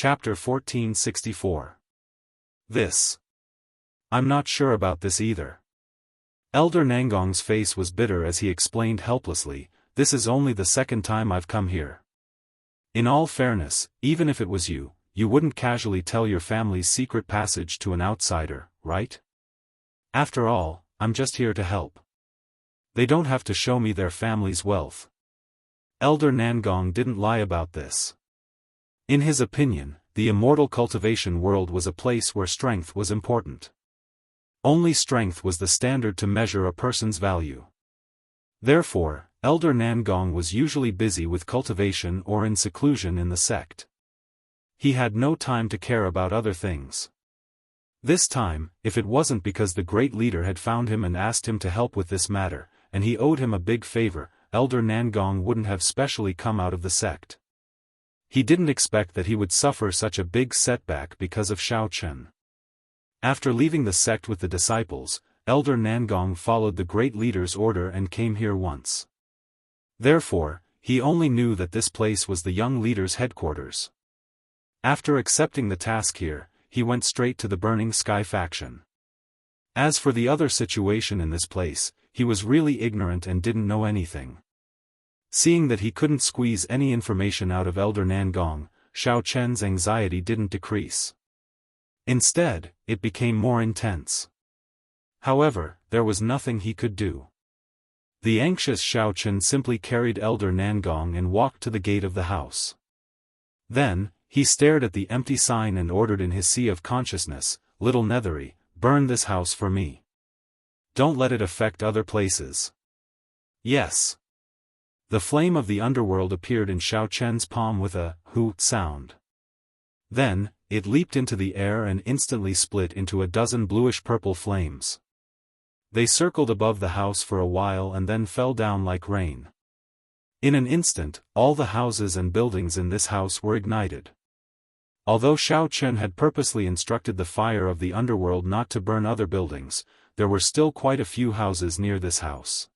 Chapter 1464. This. I'm not sure about this either. Elder Nangong's face was bitter as he explained helplessly, this is only the second time I've come here. In all fairness, even if it was you, you wouldn't casually tell your family's secret passage to an outsider, right? After all, I'm just here to help. They don't have to show me their family's wealth. Elder Nangong didn't lie about this. In his opinion, the immortal cultivation world was a place where strength was important. Only strength was the standard to measure a person's value. Therefore, Elder Nangong was usually busy with cultivation or in seclusion in the sect. He had no time to care about other things. This time, if it wasn't because the great leader had found him and asked him to help with this matter, and he owed him a big favor, Elder Nangong wouldn't have specially come out of the sect. He didn't expect that he would suffer such a big setback because of Xiaofan. After leaving the sect with the disciples, Elder Nangong followed the great leader's order and came here once. Therefore, he only knew that this place was the young leader's headquarters. After accepting the task here, he went straight to the Burning Sky faction. As for the other situation in this place, he was really ignorant and didn't know anything. Seeing that he couldn't squeeze any information out of Elder Nangong, Xiaofan's anxiety didn't decrease. Instead, it became more intense. However, there was nothing he could do. The anxious Xiaofan simply carried Elder Nangong and walked to the gate of the house. Then, he stared at the empty sign and ordered in his sea of consciousness, "Little Nethery, burn this house for me. Don't let it affect other places." Yes. The flame of the underworld appeared in Xiaofan's palm with a "hoot" sound. Then, it leaped into the air and instantly split into a dozen bluish-purple flames. They circled above the house for a while and then fell down like rain. In an instant, all the houses and buildings in this house were ignited. Although Xiaofan had purposely instructed the fire of the underworld not to burn other buildings, there were still quite a few houses near this house.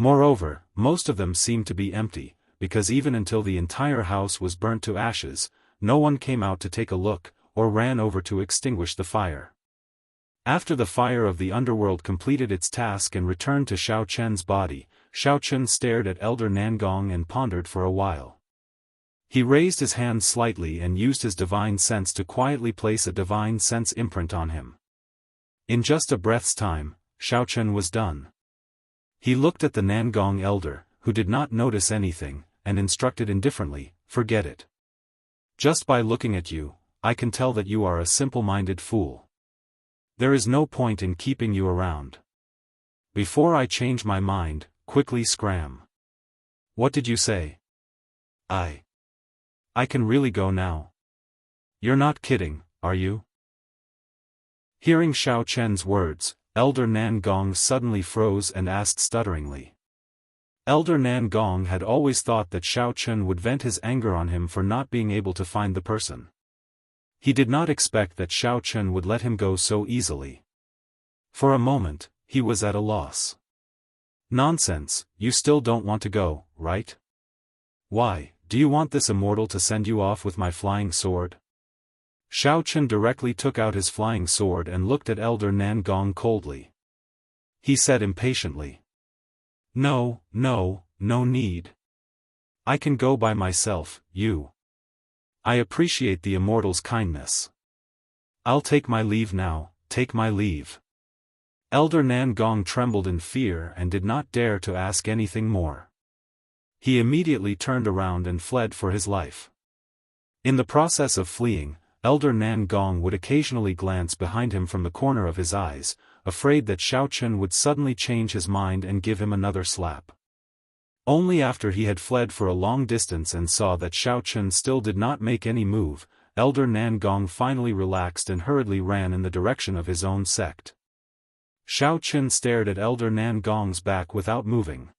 Moreover, most of them seemed to be empty, because even until the entire house was burnt to ashes, no one came out to take a look, or ran over to extinguish the fire. After the fire of the underworld completed its task and returned to Xiaofan's body, Xiaofan stared at Elder Nangong and pondered for a while. He raised his hand slightly and used his divine sense to quietly place a divine sense imprint on him. In just a breath's time, Xiaofan was done. He looked at the Nangong elder, who did not notice anything, and instructed indifferently, "Forget it. Just by looking at you, I can tell that you are a simple-minded fool. There is no point in keeping you around. Before I change my mind, quickly scram." "What did you say?" I can really go now." "You're not kidding, are you?" Hearing Xiaofan's words, Elder Nangong suddenly froze and asked stutteringly. Elder Nangong had always thought that Xiaofan would vent his anger on him for not being able to find the person. He did not expect that Xiaofan would let him go so easily. For a moment, he was at a loss. "Nonsense, you still don't want to go, right? Why, do you want this immortal to send you off with my flying sword?" Xiaofan directly took out his flying sword and looked at Elder Nangong coldly. He said impatiently, No need. I can go by myself, I appreciate the immortal's kindness. I'll take my leave now, take my leave." Elder Nangong trembled in fear and did not dare to ask anything more. He immediately turned around and fled for his life. In the process of fleeing, Elder Nangong would occasionally glance behind him from the corner of his eyes, afraid that Xiaofan would suddenly change his mind and give him another slap. Only after he had fled for a long distance and saw that Xiaofan still did not make any move, Elder Nangong finally relaxed and hurriedly ran in the direction of his own sect. Xiaofan stared at Elder Nangong's back without moving.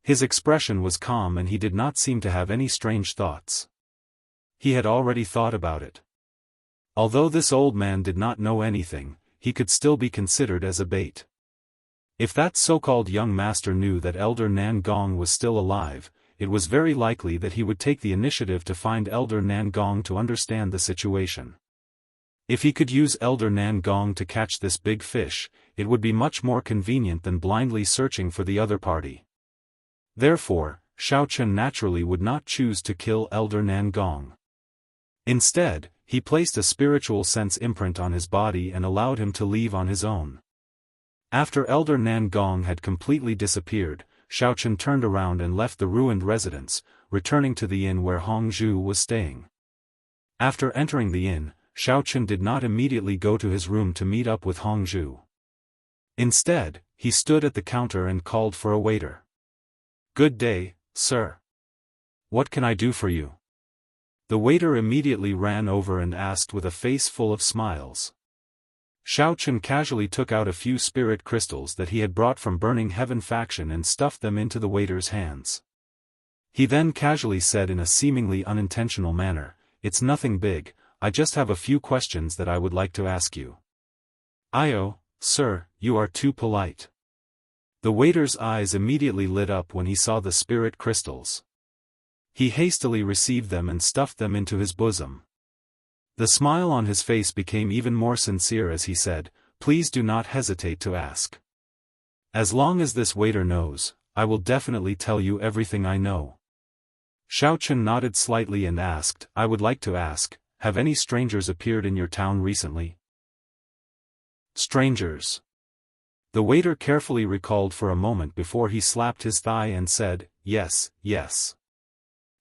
His expression was calm and he did not seem to have any strange thoughts. He had already thought about it. Although this old man did not know anything, he could still be considered as a bait. If that so-called young master knew that Elder Nangong was still alive, it was very likely that he would take the initiative to find Elder Nangong to understand the situation. If he could use Elder Nangong to catch this big fish, it would be much more convenient than blindly searching for the other party. Therefore, Xiaofan naturally would not choose to kill Elder Nangong. Instead, he placed a spiritual sense imprint on his body and allowed him to leave on his own. After Elder Nangong had completely disappeared, Xiaofan turned around and left the ruined residence, returning to the inn where Hongzhu was staying. After entering the inn, Xiaofan did not immediately go to his room to meet up with Hongzhu. Instead, he stood at the counter and called for a waiter. "Good day, sir. What can I do for you?" The waiter immediately ran over and asked with a face full of smiles. Xiaofan casually took out a few spirit crystals that he had brought from Burning Heaven faction and stuffed them into the waiter's hands. He then casually said in a seemingly unintentional manner, "It's nothing big, I just have a few questions that I would like to ask you." "Io, sir, you are too polite." The waiter's eyes immediately lit up when he saw the spirit crystals. He hastily received them and stuffed them into his bosom. The smile on his face became even more sincere as he said, "Please do not hesitate to ask. As long as this waiter knows, I will definitely tell you everything I know." Xiaofan nodded slightly and asked, "I would like to ask, have any strangers appeared in your town recently?" "Strangers?" The waiter carefully recalled for a moment before he slapped his thigh and said, "Yes, yes.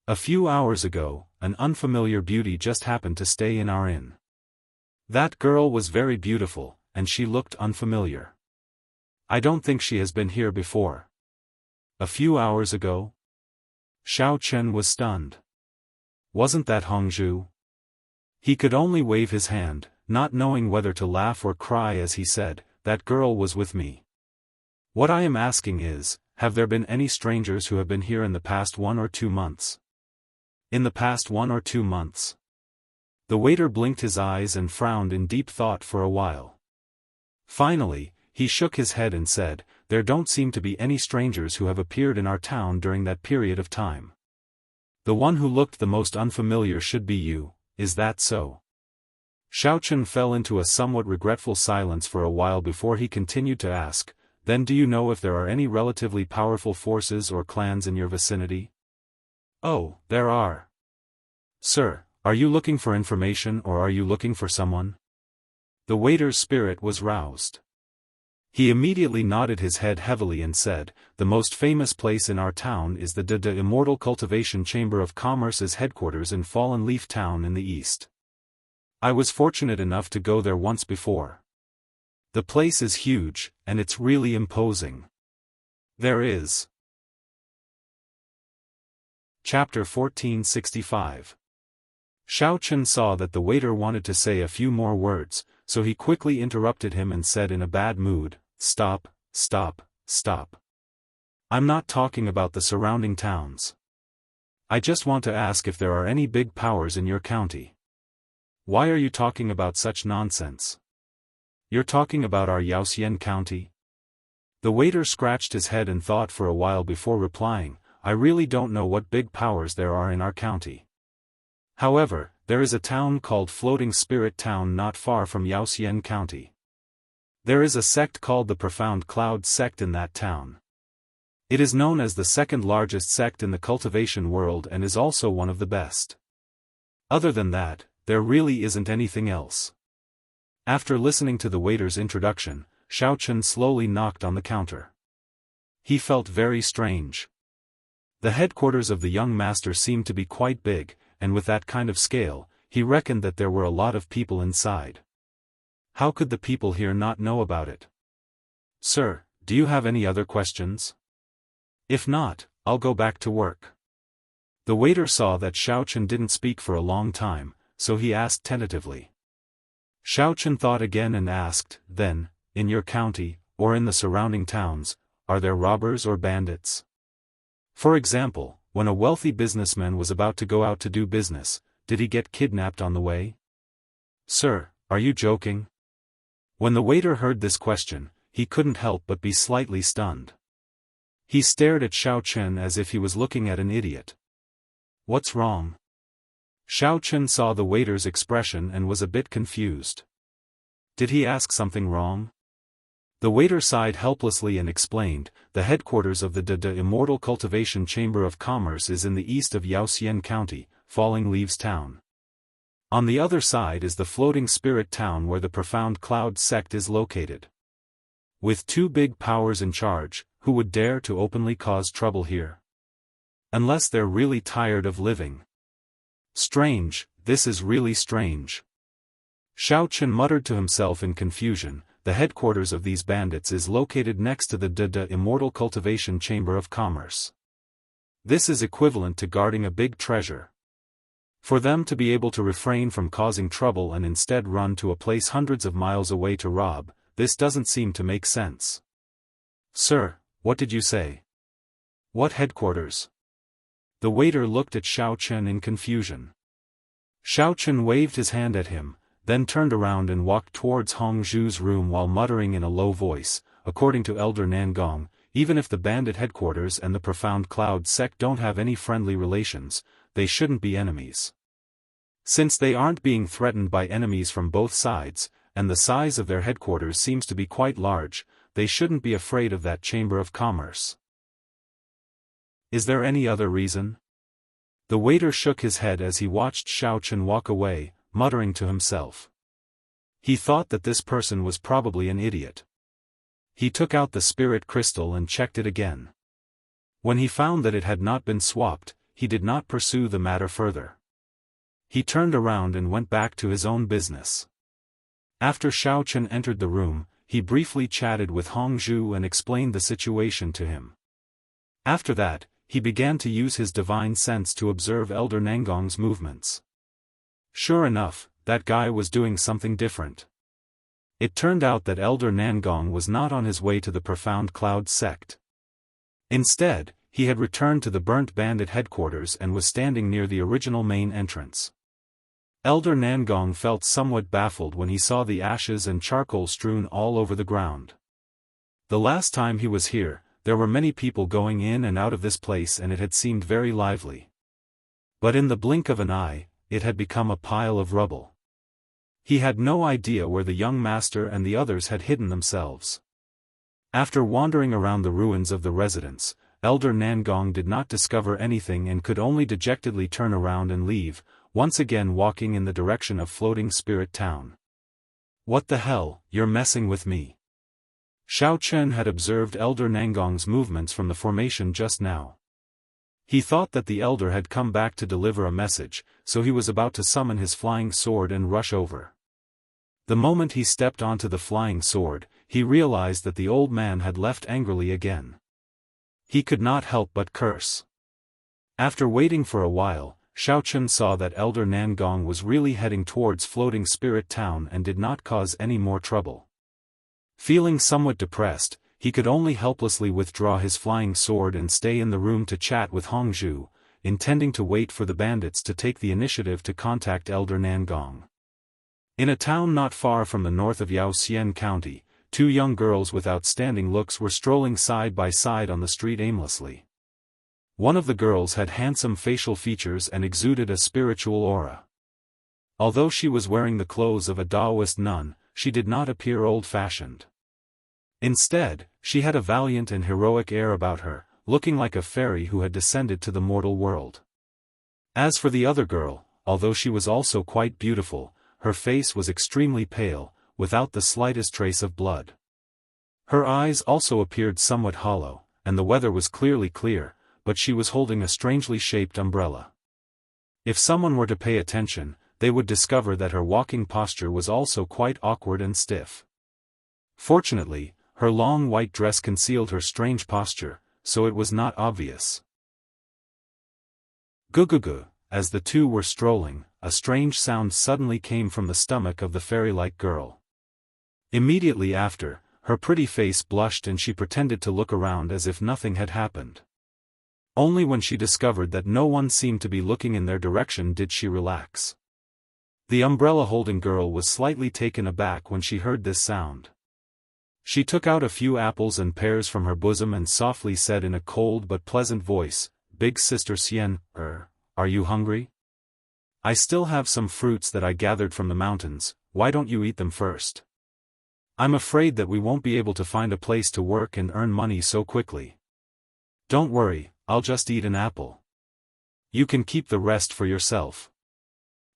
A few hours ago, an unfamiliar beauty just happened to stay in our inn. That girl was very beautiful, and she looked unfamiliar. I don't think she has been here before." "A few hours ago?" Xiaofan was stunned. Wasn't that Hongzhu? He could only wave his hand, not knowing whether to laugh or cry as he said, "That girl was with me. What I am asking is, have there been any strangers who have been here in the past 1 or 2 months? In the past 1 or 2 months? The waiter blinked his eyes and frowned in deep thought for a while. Finally, he shook his head and said, "There don't seem to be any strangers who have appeared in our town during that period of time. The one who looked the most unfamiliar should be you, is that so?" Xiaofan fell into a somewhat regretful silence for a while before he continued to ask, "Then do you know if there are any relatively powerful forces or clans in your vicinity?" "Oh, there are." "Sir, are you looking for information or are you looking for someone?" The waiter's spirit was roused. He immediately nodded his head heavily and said, "The most famous place in our town is the Immortal Cultivation Chamber of Commerce's headquarters in Fallen Leaf Town in the east. I was fortunate enough to go there once before. The place is huge, and it's really imposing. There is." Chapter 1465. Xiaofan saw that the waiter wanted to say a few more words, so he quickly interrupted him and said in a bad mood, "Stop, stop, stop. I'm not talking about the surrounding towns. I just want to ask if there are any big powers in your county. Why are you talking about such nonsense? You're talking about our Yaoxian county?" The waiter scratched his head and thought for a while before replying, "I really don't know what big powers there are in our county. However, there is a town called Floating Spirit Town not far from Yaoxian County. There is a sect called the Profound Cloud Sect in that town. It is known as the second largest sect in the cultivation world and is also one of the best. Other than that, there really isn't anything else." After listening to the waiter's introduction, Xiaofan slowly knocked on the counter. He felt very strange. The headquarters of the young master seemed to be quite big, and with that kind of scale, he reckoned that there were a lot of people inside. How could the people here not know about it? "Sir, do you have any other questions? If not, I'll go back to work." The waiter saw that Xiaofan didn't speak for a long time, so he asked tentatively. Xiaofan thought again and asked, "Then, in your county, or in the surrounding towns, are there robbers or bandits? For example, when a wealthy businessman was about to go out to do business, did he get kidnapped on the way?" "Sir, are you joking?" When the waiter heard this question, he couldn't help but be slightly stunned. He stared at Xiao Chen as if he was looking at an idiot. What's wrong? Xiao Chen saw the waiter's expression and was a bit confused. Did he ask something wrong? The waiter sighed helplessly and explained, the headquarters of the Immortal Cultivation Chamber of Commerce is in the east of Yaoxian County, Falling Leaves Town. On the other side is the Floating Spirit Town where the Profound Cloud sect is located. With two big powers in charge, who would dare to openly cause trouble here? Unless they're really tired of living. Strange, this is really strange. Xiao Chen muttered to himself in confusion. The headquarters of these bandits is located next to the Immortal Cultivation Chamber of Commerce. This is equivalent to guarding a big treasure. For them to be able to refrain from causing trouble and instead run to a place hundreds of miles away to rob, this doesn't seem to make sense. Sir, what did you say? What headquarters? The waiter looked at Xiao Chen in confusion. Xiao Chen waved his hand at him, then turned around and walked towards Hong Zhu's room while muttering in a low voice, according to Elder Nangong, even if the bandit headquarters and the Profound Cloud sect don't have any friendly relations, they shouldn't be enemies. Since they aren't being threatened by enemies from both sides, and the size of their headquarters seems to be quite large, they shouldn't be afraid of that Chamber of Commerce. Is there any other reason? The waiter shook his head as he watched Xiao Chen walk away, muttering to himself. He thought that this person was probably an idiot. He took out the spirit crystal and checked it again. When he found that it had not been swapped, he did not pursue the matter further. He turned around and went back to his own business. After Xiao Chen entered the room, he briefly chatted with Hong Zhu and explained the situation to him. After that, he began to use his divine sense to observe Elder Nangong's movements. Sure enough, that guy was doing something different. It turned out that Elder Nangong was not on his way to the Profound Cloud sect. Instead, he had returned to the burnt bandit headquarters and was standing near the original main entrance. Elder Nangong felt somewhat baffled when he saw the ashes and charcoal strewn all over the ground. The last time he was here, there were many people going in and out of this place and it had seemed very lively. But in the blink of an eye, it had become a pile of rubble. He had no idea where the young master and the others had hidden themselves. After wandering around the ruins of the residence, Elder Nangong did not discover anything and could only dejectedly turn around and leave, once again walking in the direction of Floating Spirit Town. What the hell, you're messing with me. Xiao Chen had observed Elder Nangong's movements from the formation just now. He thought that the elder had come back to deliver a message, so he was about to summon his flying sword and rush over. The moment he stepped onto the flying sword, he realized that the old man had left angrily again. He could not help but curse. After waiting for a while, Xiao Chen saw that Elder Nangong was really heading towards Floating Spirit Town and did not cause any more trouble. Feeling somewhat depressed, he could only helplessly withdraw his flying sword and stay in the room to chat with Hong Zhu, intending to wait for the bandits to take the initiative to contact Elder Nangong. In a town not far from the north of Yaoxian County, two young girls with outstanding looks were strolling side by side on the street aimlessly. One of the girls had handsome facial features and exuded a spiritual aura. Although she was wearing the clothes of a Taoist nun, she did not appear old-fashioned. Instead, she had a valiant and heroic air about her, looking like a fairy who had descended to the mortal world. As for the other girl, although she was also quite beautiful, her face was extremely pale, without the slightest trace of blood. Her eyes also appeared somewhat hollow, and the weather was clearly clear, but she was holding a strangely shaped umbrella. If someone were to pay attention, they would discover that her walking posture was also quite awkward and stiff. Fortunately, her long white dress concealed her strange posture, so it was not obvious. Gu-gu-gu, as the two were strolling, a strange sound suddenly came from the stomach of the fairy-like girl. Immediately after, her pretty face blushed and she pretended to look around as if nothing had happened. Only when she discovered that no one seemed to be looking in their direction did she relax. The umbrella-holding girl was slightly taken aback when she heard this sound. She took out a few apples and pears from her bosom and softly said in a cold but pleasant voice, "Big Sister Xian, are you hungry? I still have some fruits that I gathered from the mountains, why don't you eat them first? I'm afraid that we won't be able to find a place to work and earn money so quickly. Don't worry, I'll just eat an apple. You can keep the rest for yourself."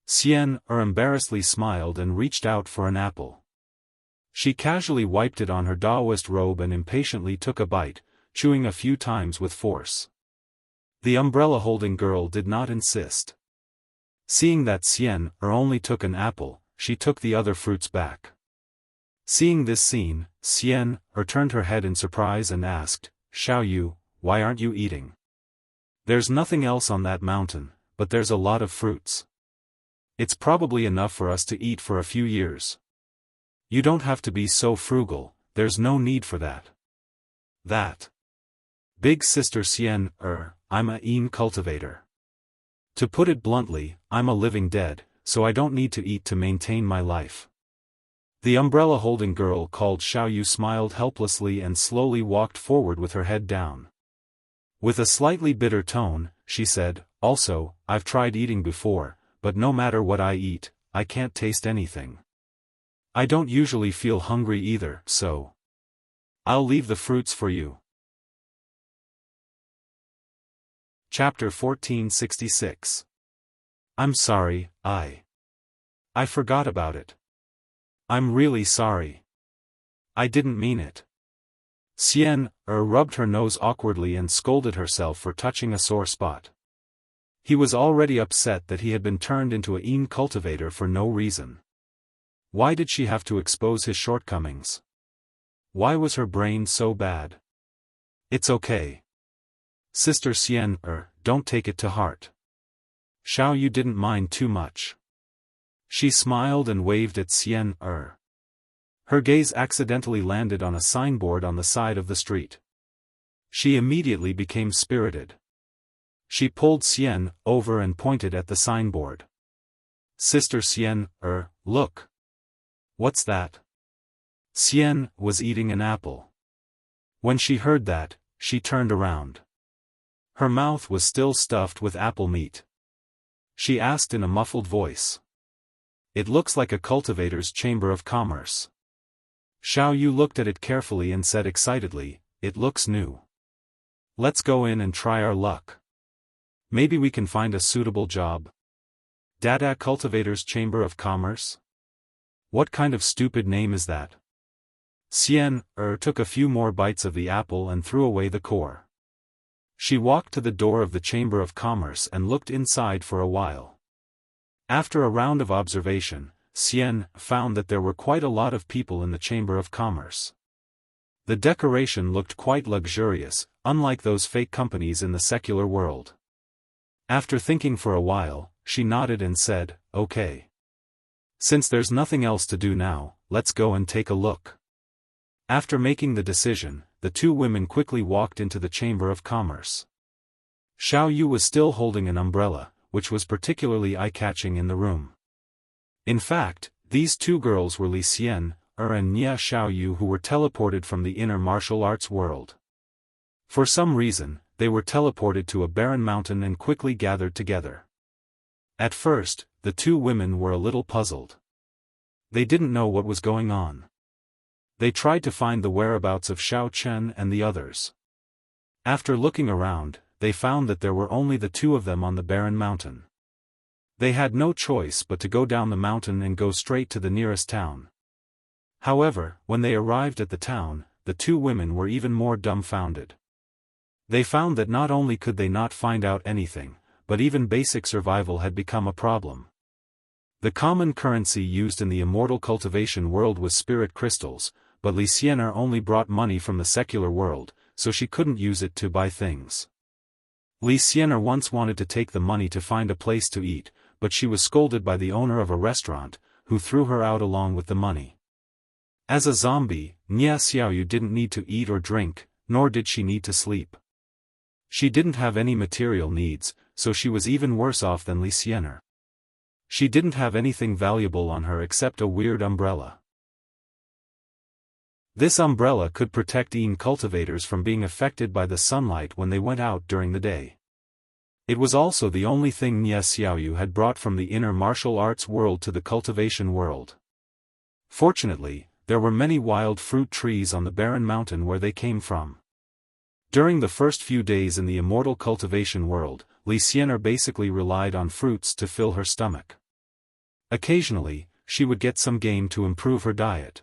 Xian embarrassedly smiled and reached out for an apple. She casually wiped it on her Taoist robe and impatiently took a bite, chewing a few times with force. The umbrella-holding girl did not insist. Seeing that Xian only took an apple, she took the other fruits back. Seeing this scene, Xian turned her head in surprise and asked, "Xiao Yu, why aren't you eating? There's nothing else on that mountain, but there's a lot of fruits. It's probably enough for us to eat for a few years. You don't have to be so frugal, there's no need for that." That. Big Sister Xian, I'm a yin cultivator. To put it bluntly, I'm a living dead, so I don't need to eat to maintain my life. The umbrella-holding girl called Xiao Yu smiled helplessly and slowly walked forward with her head down. With a slightly bitter tone, she said, "Also, I've tried eating before, but no matter what I eat, I can't taste anything. I don't usually feel hungry either, so I'll leave the fruits for you." Chapter 1466. I'm sorry, I forgot about it. I'm really sorry. I didn't mean it. Xian rubbed her nose awkwardly and scolded herself for touching a sore spot. He was already upset that he had been turned into a yin cultivator for no reason. Why did she have to expose his shortcomings? Why was her brain so bad? It's okay. Sister Xian, don't take it to heart. Xiao Yu didn't mind too much. She smiled and waved at Xian. Her gaze accidentally landed on a signboard on the side of the street. She immediately became spirited. She pulled Xian over and pointed at the signboard. "Sister Xian, look. What's that?" Xian was eating an apple. When she heard that, she turned around. Her mouth was still stuffed with apple meat. She asked in a muffled voice. "It looks like a cultivator's chamber of commerce." Xiao Yu looked at it carefully and said excitedly, "It looks new. Let's go in and try our luck. Maybe we can find a suitable job." Dada Cultivator's Chamber of Commerce? What kind of stupid name is that? Xian took a few more bites of the apple and threw away the core. She walked to the door of the Chamber of Commerce and looked inside for a while. After a round of observation, Xian found that there were quite a lot of people in the Chamber of Commerce. The decoration looked quite luxurious, unlike those fake companies in the secular world. After thinking for a while, she nodded and said, "Okay. Since there's nothing else to do now, let's go and take a look." After making the decision, the two women quickly walked into the Chamber of Commerce. Xiao Yu was still holding an umbrella, which was particularly eye-catching in the room. In fact, these two girls were Li Xian and Nia Xiao Yu, who were teleported from the inner martial arts world. For some reason, they were teleported to a barren mountain and quickly gathered together. At first, the two women were a little puzzled. They didn't know what was going on. They tried to find the whereabouts of Xiao Chen and the others. After looking around, they found that there were only the two of them on the barren mountain. They had no choice but to go down the mountain and go straight to the nearest town. However, when they arrived at the town, the two women were even more dumbfounded. They found that not only could they not find out anything, but even basic survival had become a problem. The common currency used in the immortal cultivation world was spirit crystals, but Li Xianer only brought money from the secular world, so she couldn't use it to buy things. Li Xianer once wanted to take the money to find a place to eat, but she was scolded by the owner of a restaurant, who threw her out along with the money. As a zombie, Nia Xiaoyu didn't need to eat or drink, nor did she need to sleep. She didn't have any material needs, so she was even worse off than Li Xianer. She didn't have anything valuable on her except a weird umbrella. This umbrella could protect cultivators from being affected by the sunlight when they went out during the day. It was also the only thing Nie Xiaoyu had brought from the inner martial arts world to the cultivation world. Fortunately, there were many wild fruit trees on the barren mountain where they came from. During the first few days in the immortal cultivation world, Li Xianer basically relied on fruits to fill her stomach. Occasionally, she would get some game to improve her diet.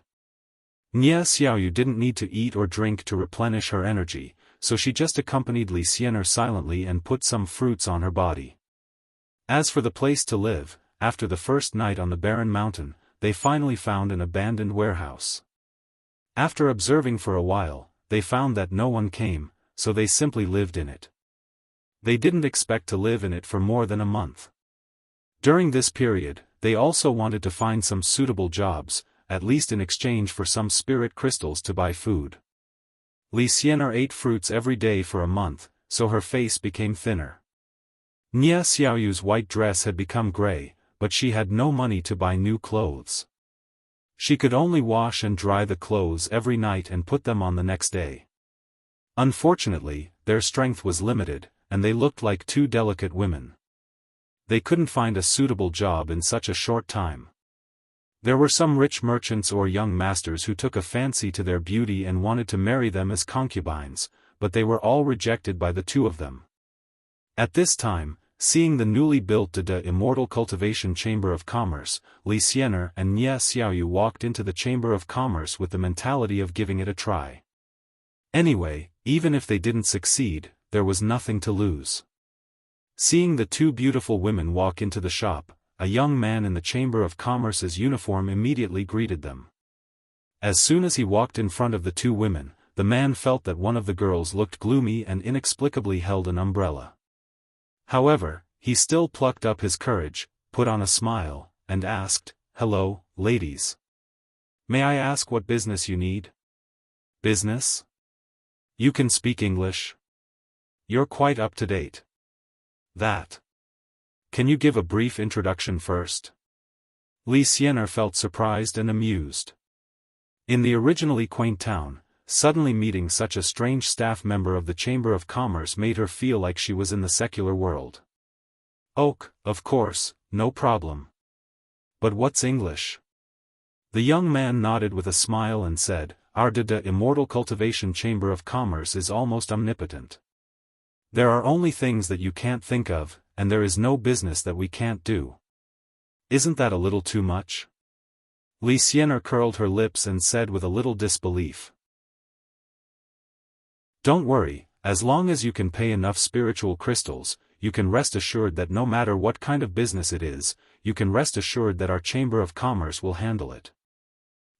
Nie Xiaoyu didn't need to eat or drink to replenish her energy, so she just accompanied Li Xianer silently and put some fruits on her body. As for the place to live, after the first night on the barren mountain, they finally found an abandoned warehouse. After observing for a while, they found that no one came, so they simply lived in it. They didn't expect to live in it for more than a month. During this period, they also wanted to find some suitable jobs, at least in exchange for some spirit crystals to buy food. Li Xianer ate fruits every day for a month, so her face became thinner. Nie Xiaoyu's white dress had become gray, but she had no money to buy new clothes. She could only wash and dry the clothes every night and put them on the next day. Unfortunately, their strength was limited, and they looked like two delicate women. They couldn't find a suitable job in such a short time. There were some rich merchants or young masters who took a fancy to their beauty and wanted to marry them as concubines, but they were all rejected by the two of them. At this time, seeing the newly built De Immortal Cultivation Chamber of Commerce, Li Xianer and Nie Xiaoyu walked into the Chamber of Commerce with the mentality of giving it a try. Anyway, even if they didn't succeed, there was nothing to lose. Seeing the two beautiful women walk into the shop, a young man in the Chamber of Commerce's uniform immediately greeted them. As soon as he walked in front of the two women, the man felt that one of the girls looked gloomy and inexplicably held an umbrella. However, he still plucked up his courage, put on a smile, and asked, "Hello, ladies. May I ask what business you need?" "Business? You can speak English? You're quite up to date." "That. Can you give a brief introduction first?" Li Xianer felt surprised and amused. In the originally quaint town, suddenly meeting such a strange staff member of the Chamber of Commerce made her feel like she was in the secular world. "Oh, of course, no problem. But what's English?" The young man nodded with a smile and said, "Our De Immortal Cultivation Chamber of Commerce is almost omnipotent. There are only things that you can't think of, and there is no business that we can't do. Isn't that a little too much?" Li Xianer curled her lips and said with a little disbelief, "Don't worry, as long as you can pay enough spiritual crystals, you can rest assured that no matter what kind of business it is, you can rest assured that our Chamber of Commerce will handle it."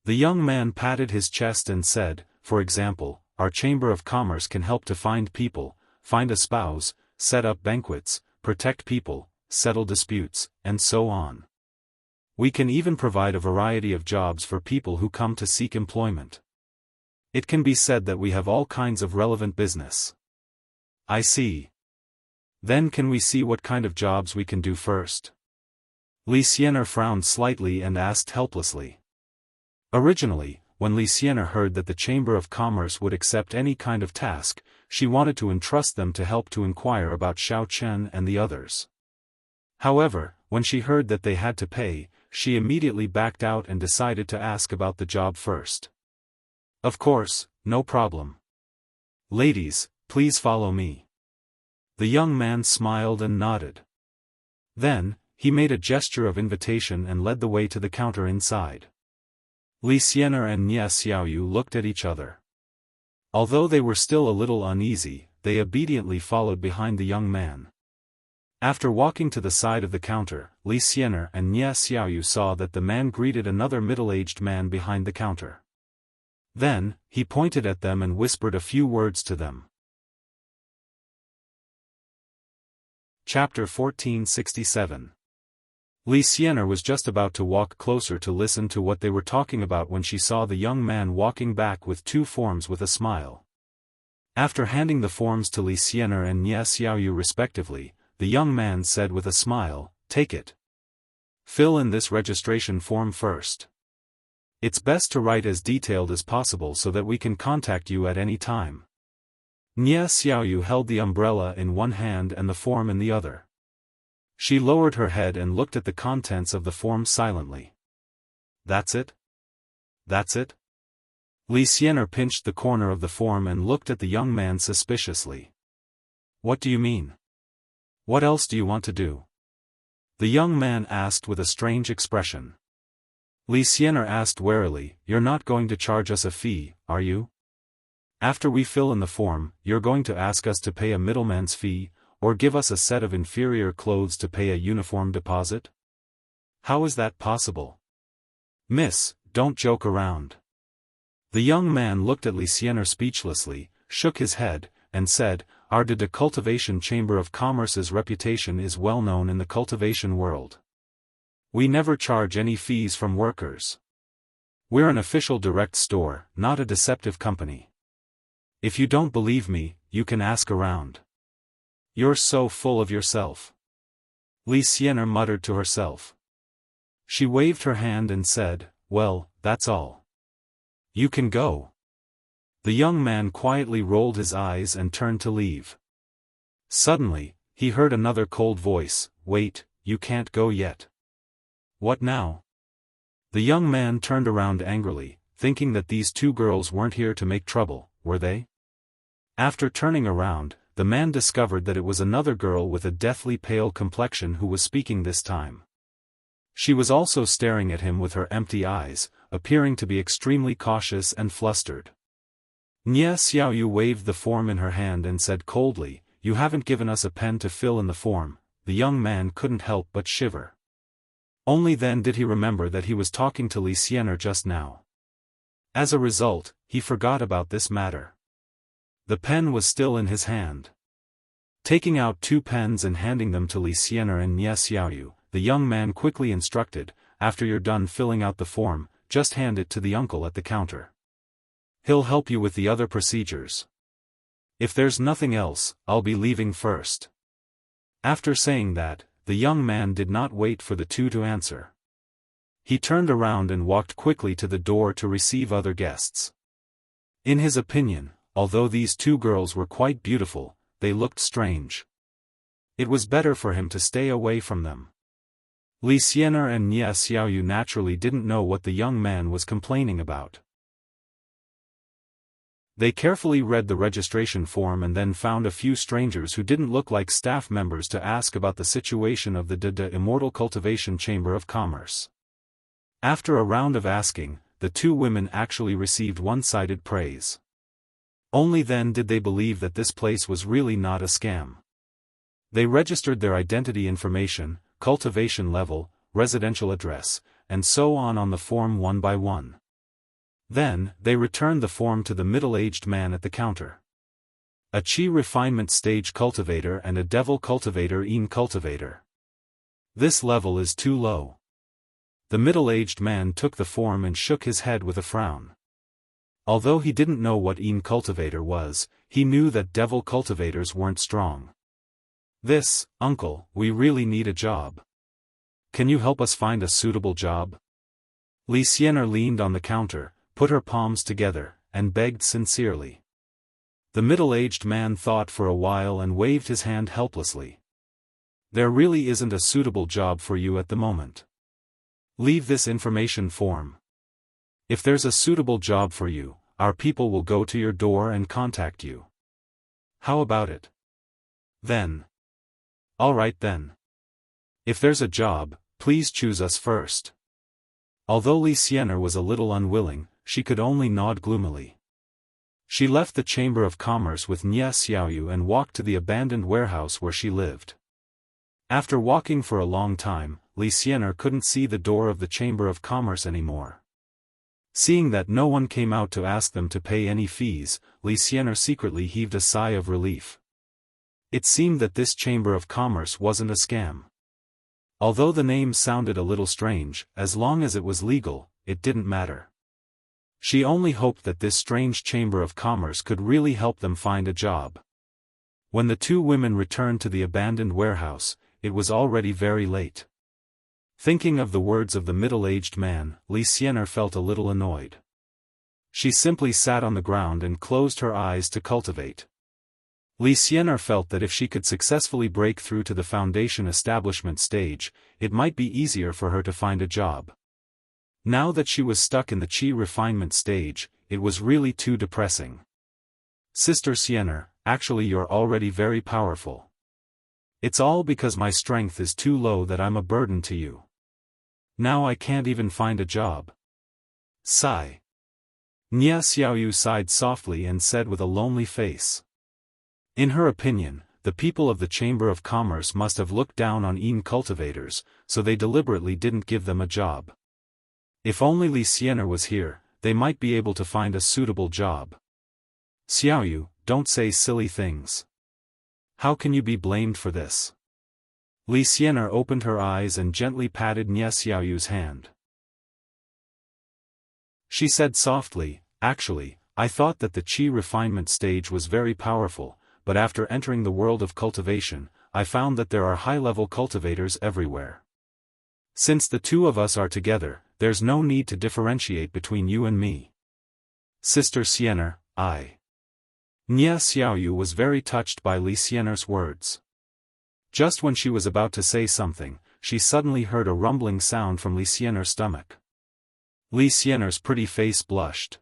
The young man patted his chest and said, "For example, our Chamber of Commerce can help to find people, find a spouse, set up banquets, protect people, settle disputes, and so on. We can even provide a variety of jobs for people who come to seek employment. It can be said that we have all kinds of relevant business." "I see. Then can we see what kind of jobs we can do first?" Li Xianer frowned slightly and asked helplessly. Originally, when Li Xianer heard that the Chamber of Commerce would accept any kind of task, she wanted to entrust them to help to inquire about Xiao Chen and the others. However, when she heard that they had to pay, she immediately backed out and decided to ask about the job first. "Of course, no problem. Ladies, please follow me." The young man smiled and nodded. Then, he made a gesture of invitation and led the way to the counter inside. Li Xianer and Nie Xiaoyu looked at each other. Although they were still a little uneasy, they obediently followed behind the young man. After walking to the side of the counter, Li Xianer and Nie Xiaoyu saw that the man greeted another middle-aged man behind the counter. Then, he pointed at them and whispered a few words to them. Chapter 1467. Li Xianer was just about to walk closer to listen to what they were talking about when she saw the young man walking back with two forms with a smile. After handing the forms to Li Xianer and Nie Xiaoyu respectively, the young man said with a smile, "Take it. Fill in this registration form first." It's best to write as detailed as possible so that we can contact you at any time. Nie Xiaoyu held the umbrella in one hand and the form in the other. She lowered her head and looked at the contents of the form silently. That's it? That's it? Li Xianer pinched the corner of the form and looked at the young man suspiciously. What do you mean? What else do you want to do? The young man asked with a strange expression. Li Xianer asked warily, You're not going to charge us a fee, are you? After we fill in the form, you're going to ask us to pay a middleman's fee, or give us a set of inferior clothes to pay a uniform deposit? How is that possible? Miss, don't joke around. The young man looked at Li Xianer speechlessly, shook his head, and said, Our de Cultivation Chamber of Commerce's reputation is well known in the cultivation world. We never charge any fees from workers. We're an official direct store, not a deceptive company. If you don't believe me, you can ask around. You're so full of yourself. Li Xianer muttered to herself. She waved her hand and said, Well, that's all. You can go. The young man quietly rolled his eyes and turned to leave. Suddenly, he heard another cold voice, Wait, you can't go yet. What now? The young man turned around angrily, thinking that these two girls weren't here to make trouble, were they? After turning around, the man discovered that it was another girl with a deathly pale complexion who was speaking this time. She was also staring at him with her empty eyes, appearing to be extremely cautious and flustered. Nie Xiaoyu waved the form in her hand and said coldly, You haven't given us a pen to fill in the form. The young man couldn't help but shiver. Only then did he remember that he was talking to Li Xianer just now. As a result, he forgot about this matter. The pen was still in his hand. Taking out 2 pens and handing them to Li Xianer and Nie Xiaoyu, the young man quickly instructed, After you're done filling out the form, just hand it to the uncle at the counter. He'll help you with the other procedures. If there's nothing else, I'll be leaving first. After saying that, the young man did not wait for the two to answer. He turned around and walked quickly to the door to receive other guests. In his opinion, although these 2 girls were quite beautiful, they looked strange. It was better for him to stay away from them. Li Xianer and Nie Xiaoyu naturally didn't know what the young man was complaining about. They carefully read the registration form and then found a few strangers who didn't look like staff members to ask about the situation of the Immortal Cultivation Chamber of Commerce. After a round of asking, the 2 women actually received one-sided praise. Only then did they believe that this place was really not a scam. They registered their identity information, cultivation level, residential address, and so on the form one by one. Then, they returned the form to the middle-aged man at the counter. A Qi refinement stage cultivator and a devil cultivator cultivator. This level is too low. The middle-aged man took the form and shook his head with a frown. Although he didn't know what cultivator was, he knew that devil cultivators weren't strong. This, uncle, we really need a job. Can you help us find a suitable job? Li Xianer leaned on the counter, put her palms together, and begged sincerely. The middle-aged man thought for a while and waved his hand helplessly. There really isn't a suitable job for you at the moment. Leave this information form. If there's a suitable job for you, our people will go to your door and contact you. How about it? Then. All right then. If there's a job, please choose us first. Although Li Xianer was a little unwilling, she could only nod gloomily. She left the Chamber of Commerce with Nie Xiaoyu and walked to the abandoned warehouse where she lived. After walking for a long time, Li Xianer couldn't see the door of the Chamber of Commerce anymore. Seeing that no one came out to ask them to pay any fees, Li Xianer secretly heaved a sigh of relief. It seemed that this Chamber of Commerce wasn't a scam. Although the name sounded a little strange, as long as it was legal, it didn't matter. She only hoped that this strange Chamber of Commerce could really help them find a job. When the 2 women returned to the abandoned warehouse, it was already very late. Thinking of the words of the middle-aged man, Li Xianer felt a little annoyed. She simply sat on the ground and closed her eyes to cultivate. Li Xianer felt that if she could successfully break through to the foundation establishment stage, it might be easier for her to find a job. Now that she was stuck in the qi refinement stage, it was really too depressing. Sister Xianer, actually you're already very powerful. It's all because my strength is too low that I'm a burden to you. Now I can't even find a job. Sigh. Nia Xiaoyu sighed softly and said with a lonely face. In her opinion, the people of the Chamber of Commerce must have looked down on Yin cultivators, so they deliberately didn't give them a job. If only Li Xianer was here, they might be able to find a suitable job. Xiaoyu, don't say silly things. How can you be blamed for this? Li Xianer opened her eyes and gently patted Nia Xiaoyu's hand. She said softly, actually, I thought that the qi refinement stage was very powerful, but after entering the world of cultivation, I found that there are high-level cultivators everywhere. Since the two of us are together, there's no need to differentiate between you and me. Sister Xianer, Nia Xiaoyu was very touched by Li Xianer's words. Just when she was about to say something, she suddenly heard a rumbling sound from Li Xianer's stomach. Li Xianer's pretty face blushed.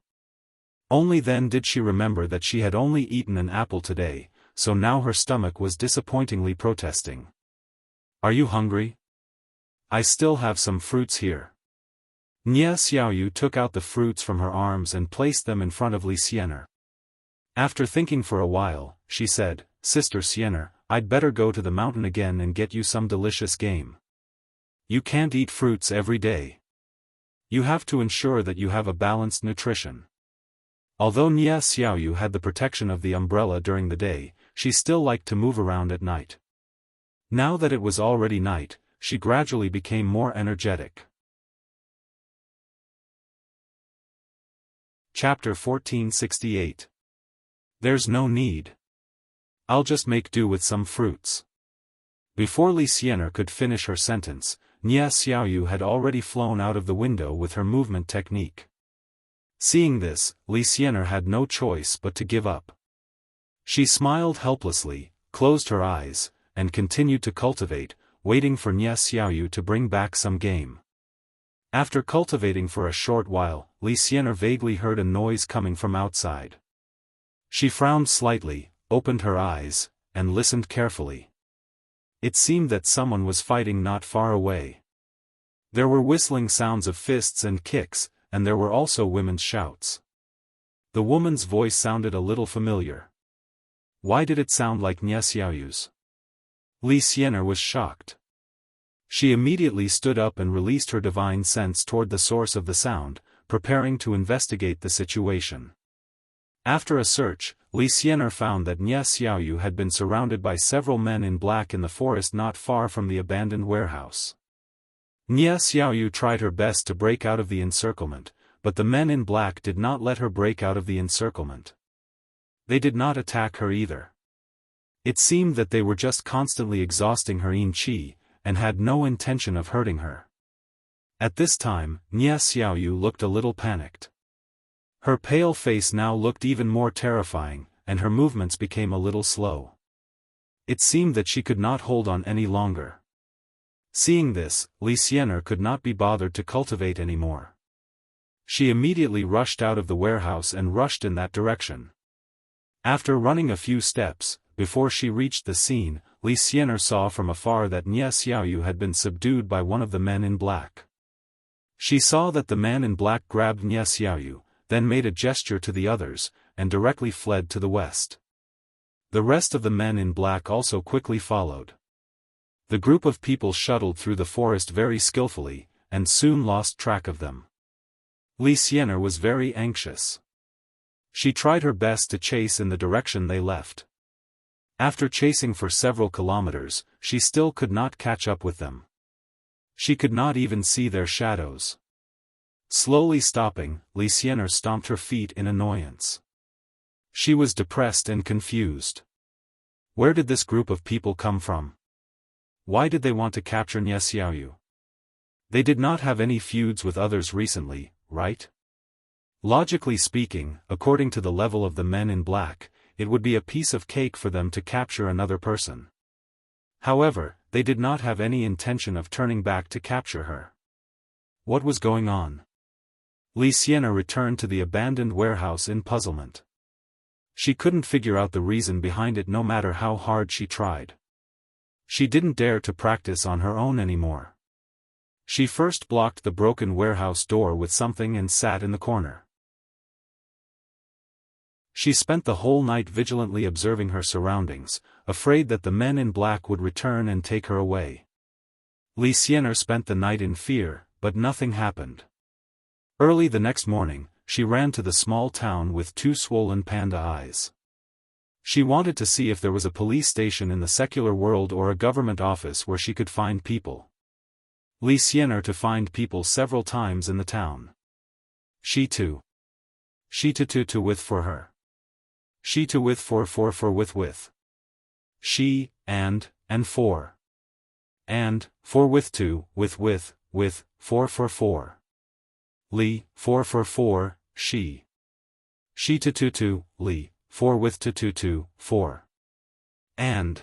Only then did she remember that she had only eaten an apple today, so now her stomach was disappointingly protesting. Are you hungry? I still have some fruits here. Nia Xiaoyu took out the fruits from her arms and placed them in front of Li Xianer. After thinking for a while, she said, Sister Xianer, I'd better go to the mountain again and get you some delicious game. You can't eat fruits every day. You have to ensure that you have a balanced nutrition. Although Nia Xiaoyu had the protection of the umbrella during the day, she still liked to move around at night. Now that it was already night, she gradually became more energetic. Chapter 1468. There's no need. I'll just make do with some fruits. Before Li Xianer could finish her sentence, Nia Xiaoyu had already flown out of the window with her movement technique. Seeing this, Li Xianer had no choice but to give up. She smiled helplessly, closed her eyes, and continued to cultivate, waiting for Nia Xiaoyu to bring back some game. After cultivating for a short while, Li Xianer vaguely heard a noise coming from outside. She frowned slightly, opened her eyes, and listened carefully. It seemed that someone was fighting not far away. There were whistling sounds of fists and kicks, and there were also women's shouts. The woman's voice sounded a little familiar. Why did it sound like Nia Xiaoyu's? Li Xianer was shocked. She immediately stood up and released her divine sense toward the source of the sound, preparing to investigate the situation. After a search, Li Xianer found that Nia Xiaoyu had been surrounded by several men in black in the forest not far from the abandoned warehouse. Nia Xiaoyu tried her best to break out of the encirclement, but the men in black did not let her break out of the encirclement. They did not attack her either. It seemed that they were just constantly exhausting her yin qi, and had no intention of hurting her. At this time, Nia Xiaoyu looked a little panicked. Her pale face now looked even more terrifying, and her movements became a little slow. It seemed that she could not hold on any longer. Seeing this, Li Xianer could not be bothered to cultivate anymore. She immediately rushed out of the warehouse and rushed in that direction. After running a few steps, before she reached the scene, Li Xianer saw from afar that Nia Xiaoyu had been subdued by one of the men in black. She saw that the man in black grabbed Nia Xiaoyu, then made a gesture to the others, and directly fled to the west. The rest of the men in black also quickly followed. The group of people shuttled through the forest very skillfully, and soon lost track of them. Li Xianer was very anxious. She tried her best to chase in the direction they left. After chasing for several kilometers, she still could not catch up with them. She could not even see their shadows. Slowly stopping, Li Xianer stomped her feet in annoyance. She was depressed and confused. Where did this group of people come from? Why did they want to capture Nia Xiaoyu? They did not have any feuds with others recently, right? Logically speaking, according to the level of the men in black, it would be a piece of cake for them to capture another person. However, they did not have any intention of turning back to capture her. What was going on? Li Xian'er returned to the abandoned warehouse in puzzlement. She couldn't figure out the reason behind it no matter how hard she tried. She didn't dare to practice on her own anymore. She first blocked the broken warehouse door with something and sat in the corner. She spent the whole night vigilantly observing her surroundings, afraid that the men in black would return and take her away. Li Xian'er spent the night in fear, but nothing happened. Early the next morning, she ran to the small town with two swollen panda eyes. She wanted to see if there was a police station in the secular world or a government office where she could find people. Li Xian'er to find people several times in the town. She to with for her. She to with for with. She, and for. And, for with to, with, for. Li, for, she. She to, li, for with to, for. And.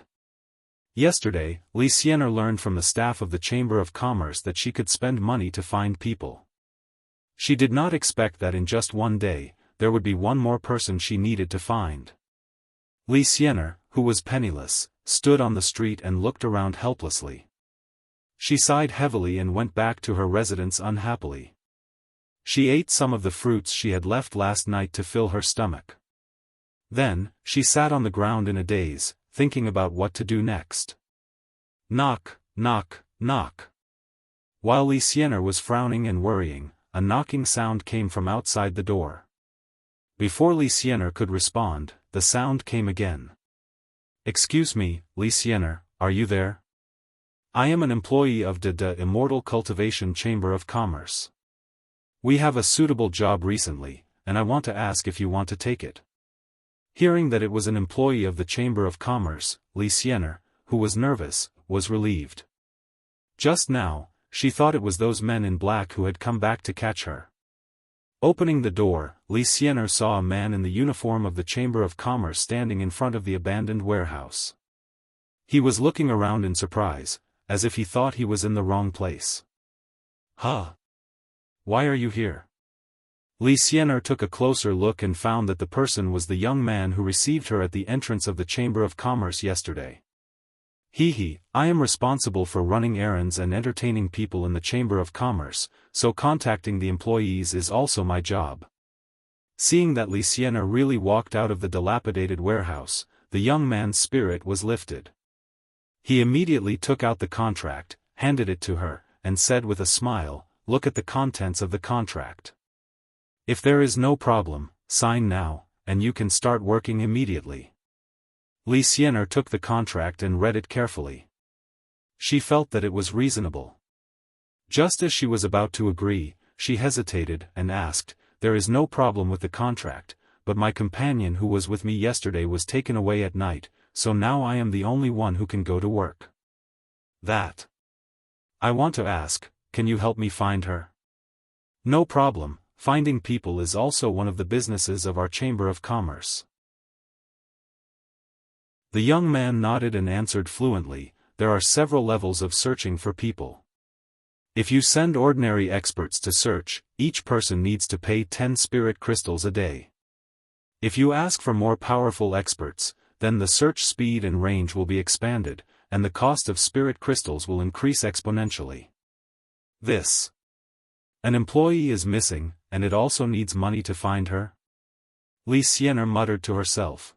Yesterday, Li Xian'er learned from the staff of the Chamber of Commerce that she could spend money to find people. She did not expect that in just one day, there would be one more person she needed to find. Li Xian'er, who was penniless, stood on the street and looked around helplessly. She sighed heavily and went back to her residence unhappily. She ate some of the fruits she had left last night to fill her stomach. Then, she sat on the ground in a daze, thinking about what to do next. Knock, knock, knock. While Li Xian'er was frowning and worrying, a knocking sound came from outside the door. Before Li Xian'er could respond, the sound came again. Excuse me, Li Xian'er, are you there? I am an employee of the Immortal Cultivation Chamber of Commerce. We have a suitable job recently, and I want to ask if you want to take it. Hearing that it was an employee of the Chamber of Commerce, Li Xian'er, who was nervous, was relieved. Just now, she thought it was those men in black who had come back to catch her. Opening the door, Li Xian'er saw a man in the uniform of the Chamber of Commerce standing in front of the abandoned warehouse. He was looking around in surprise, as if he thought he was in the wrong place. Huh? Why are you here? Li Xian'er took a closer look and found that the person was the young man who received her at the entrance of the Chamber of Commerce yesterday. I am responsible for running errands and entertaining people in the Chamber of Commerce, so contacting the employees is also my job. Seeing that Li Xian'er really walked out of the dilapidated warehouse, the young man's spirit was lifted. He immediately took out the contract, handed it to her, and said with a smile, "Look at the contents of the contract. If there is no problem, sign now, and you can start working immediately." Li Xian'er took the contract and read it carefully. She felt that it was reasonable. Just as she was about to agree, she hesitated and asked, "There is no problem with the contract, but my companion who was with me yesterday was taken away at night, so now I am the only one who can go to work. That. I want to ask, can you help me find her?" "No problem, finding people is also one of the businesses of our Chamber of Commerce." The young man nodded and answered fluently, "There are several levels of searching for people. If you send ordinary experts to search, each person needs to pay 10 spirit crystals a day. If you ask for more powerful experts, then the search speed and range will be expanded, and the cost of spirit crystals will increase exponentially. This. An employee is missing, and it also needs money to find her?" Li Xian'er muttered to herself.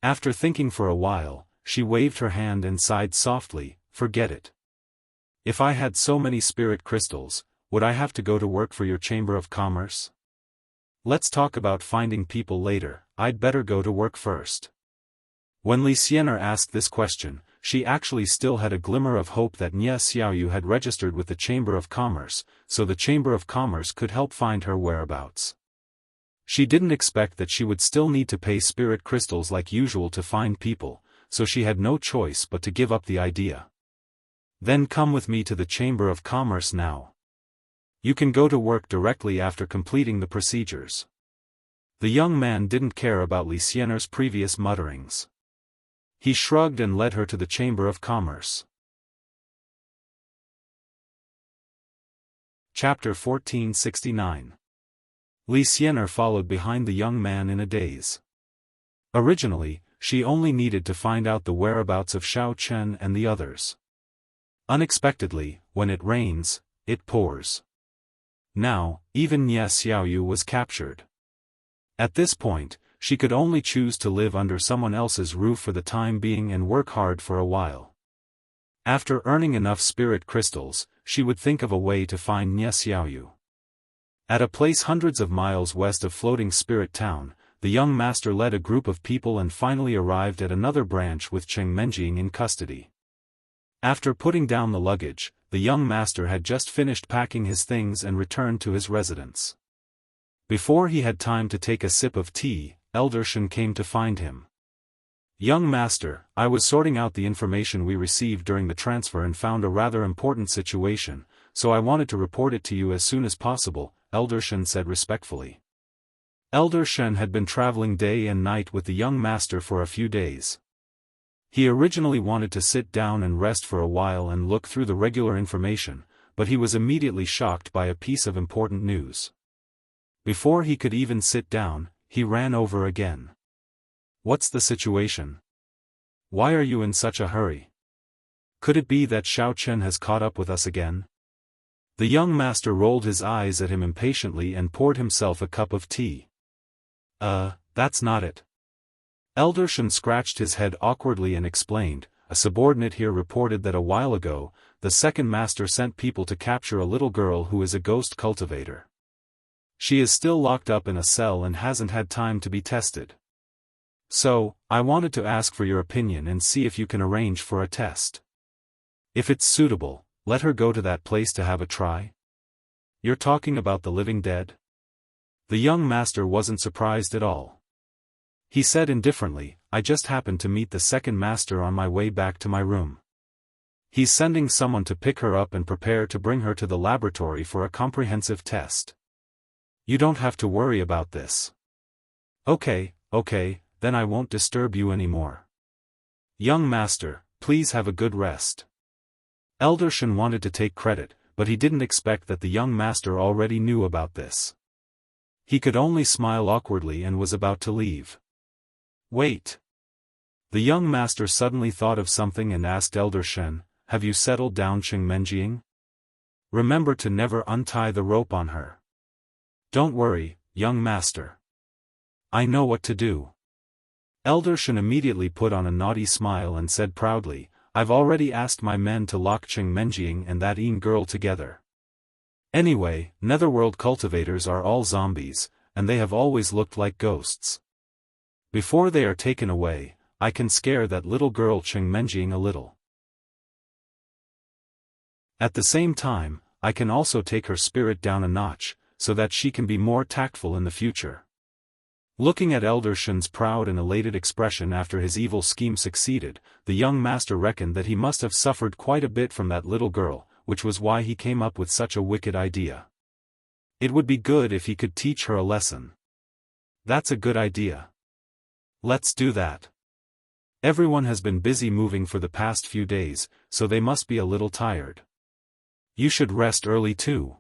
After thinking for a while, she waved her hand and sighed softly, "Forget it. If I had so many spirit crystals, would I have to go to work for your Chamber of Commerce? Let's talk about finding people later, I'd better go to work first." When Li Xian'er asked this question, she actually still had a glimmer of hope that Nie Xiaoyu had registered with the Chamber of Commerce, so the Chamber of Commerce could help find her whereabouts. She didn't expect that she would still need to pay spirit crystals like usual to find people, so she had no choice but to give up the idea. Then come with me to the Chamber of Commerce now. You can go to work directly after completing the procedures. The young man didn't care about Li Xianer's previous mutterings. He shrugged and led her to the Chamber of Commerce. Chapter 1469. Li Xianer followed behind the young man in a daze. Originally, she only needed to find out the whereabouts of Xiao Chen and the others. Unexpectedly, when it rains, it pours. Now, even Nie Xiaoyu was captured. At this point, she could only choose to live under someone else's roof for the time being and work hard for a while. After earning enough spirit crystals, she would think of a way to find Nie Xiaoyu. At a place hundreds of miles west of Floating Spirit Town, the young master led a group of people and finally arrived at another branch with Cheng Menjing in custody. After putting down the luggage, the young master had just finished packing his things and returned to his residence. Before he had time to take a sip of tea, Elder Shen came to find him. "Young master, I was sorting out the information we received during the transfer and found a rather important situation, so I wanted to report it to you as soon as possible," Elder Shen said respectfully. Elder Shen had been traveling day and night with the young master for a few days. He originally wanted to sit down and rest for a while and look through the regular information, but he was immediately shocked by a piece of important news. Before he could even sit down, he ran over again. "What's the situation? Why are you in such a hurry? Could it be that Xiao Chen has caught up with us again?" The young master rolled his eyes at him impatiently and poured himself a cup of tea. That's not it." Elder Shen scratched his head awkwardly and explained, "A subordinate here reported that a while ago, the second master sent people to capture a little girl who is a ghost cultivator. She is still locked up in a cell and hasn't had time to be tested. So, I wanted to ask for your opinion and see if you can arrange for a test. If it's suitable, let her go to that place to have a try." "You're talking about the living dead?" The young master wasn't surprised at all. He said indifferently, "I just happened to meet the second master on my way back to my room. He's sending someone to pick her up and prepare to bring her to the laboratory for a comprehensive test. You don't have to worry about this." Okay, then I won't disturb you anymore. Young master, please have a good rest." Elder Shen wanted to take credit, but he didn't expect that the young master already knew about this. He could only smile awkwardly and was about to leave. "Wait." The young master suddenly thought of something and asked Elder Shen, "Have you settled down Cheng Menjing? Remember to never untie the rope on her." "Don't worry, young master. I know what to do." Elder Shen immediately put on a naughty smile and said proudly, "I've already asked my men to lock Cheng Menjing and that Yin girl together. Anyway, netherworld cultivators are all zombies, and they have always looked like ghosts. Before they are taken away, I can scare that little girl Cheng Menjing a little. At the same time, I can also take her spirit down a notch, so that she can be more tactful in the future." Looking at Elder Shen's proud and elated expression after his evil scheme succeeded, the young master reckoned that he must have suffered quite a bit from that little girl, which was why he came up with such a wicked idea. It would be good if he could teach her a lesson. "That's a good idea. Let's do that. Everyone has been busy moving for the past few days, so they must be a little tired. You should rest early too."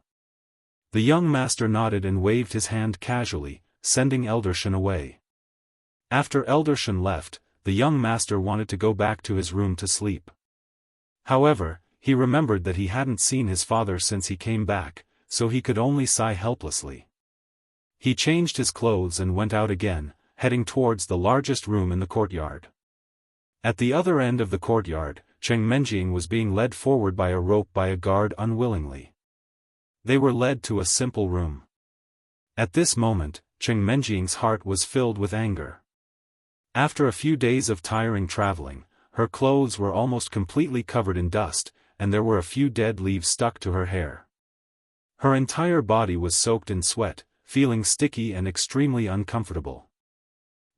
The young master nodded and waved his hand casually, sending Elder Shen away. After Elder Shen left, the young master wanted to go back to his room to sleep. However, he remembered that he hadn't seen his father since he came back, so he could only sigh helplessly. He changed his clothes and went out again, heading towards the largest room in the courtyard. At the other end of the courtyard, Cheng Menjing was being led forward by a rope by a guard unwillingly. They were led to a simple room. At this moment, Cheng Menjing's heart was filled with anger. After a few days of tiring traveling, her clothes were almost completely covered in dust, and there were a few dead leaves stuck to her hair. Her entire body was soaked in sweat, feeling sticky and extremely uncomfortable.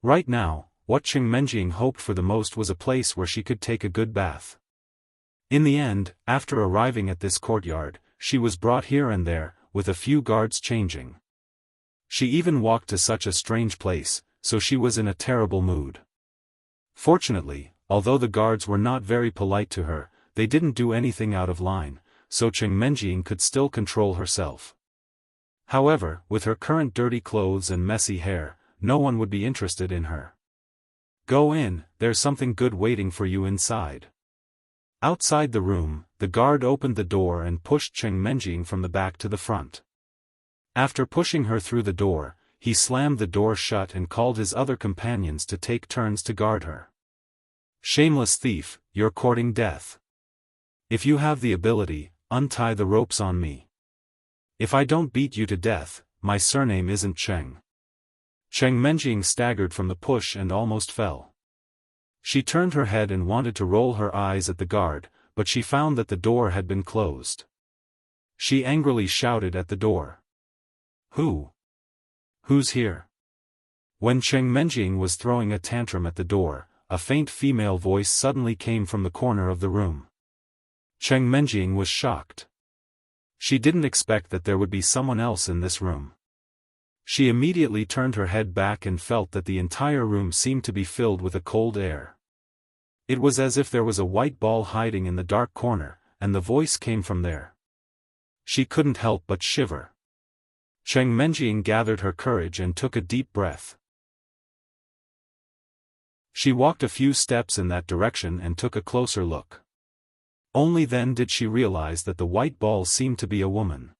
Right now, what Cheng Menjing hoped for the most was a place where she could take a good bath. In the end, after arriving at this courtyard, she was brought here and there, with a few guards changing. She even walked to such a strange place, so she was in a terrible mood. Fortunately, although the guards were not very polite to her, they didn't do anything out of line, so Cheng Menjing could still control herself. However, with her current dirty clothes and messy hair, no one would be interested in her. Go in, there's something good waiting for you inside. Outside the room, the guard opened the door and pushed Cheng Menjing from the back to the front. After pushing her through the door, he slammed the door shut and called his other companions to take turns to guard her. Shameless thief, you're courting death. If you have the ability, untie the ropes on me. If I don't beat you to death, my surname isn't Cheng. Cheng Menjing staggered from the push and almost fell. She turned her head and wanted to roll her eyes at the guard, but she found that the door had been closed. She angrily shouted at the door. Who's here? When Cheng Menjing was throwing a tantrum at the door, a faint female voice suddenly came from the corner of the room. Cheng Menjing was shocked. She didn't expect that there would be someone else in this room. She immediately turned her head back and felt that the entire room seemed to be filled with a cold air. It was as if there was a white ball hiding in the dark corner, and the voice came from there. She couldn't help but shiver. Cheng Menjing gathered her courage and took a deep breath. She walked a few steps in that direction and took a closer look. Only then did she realize that the white ball seemed to be a woman.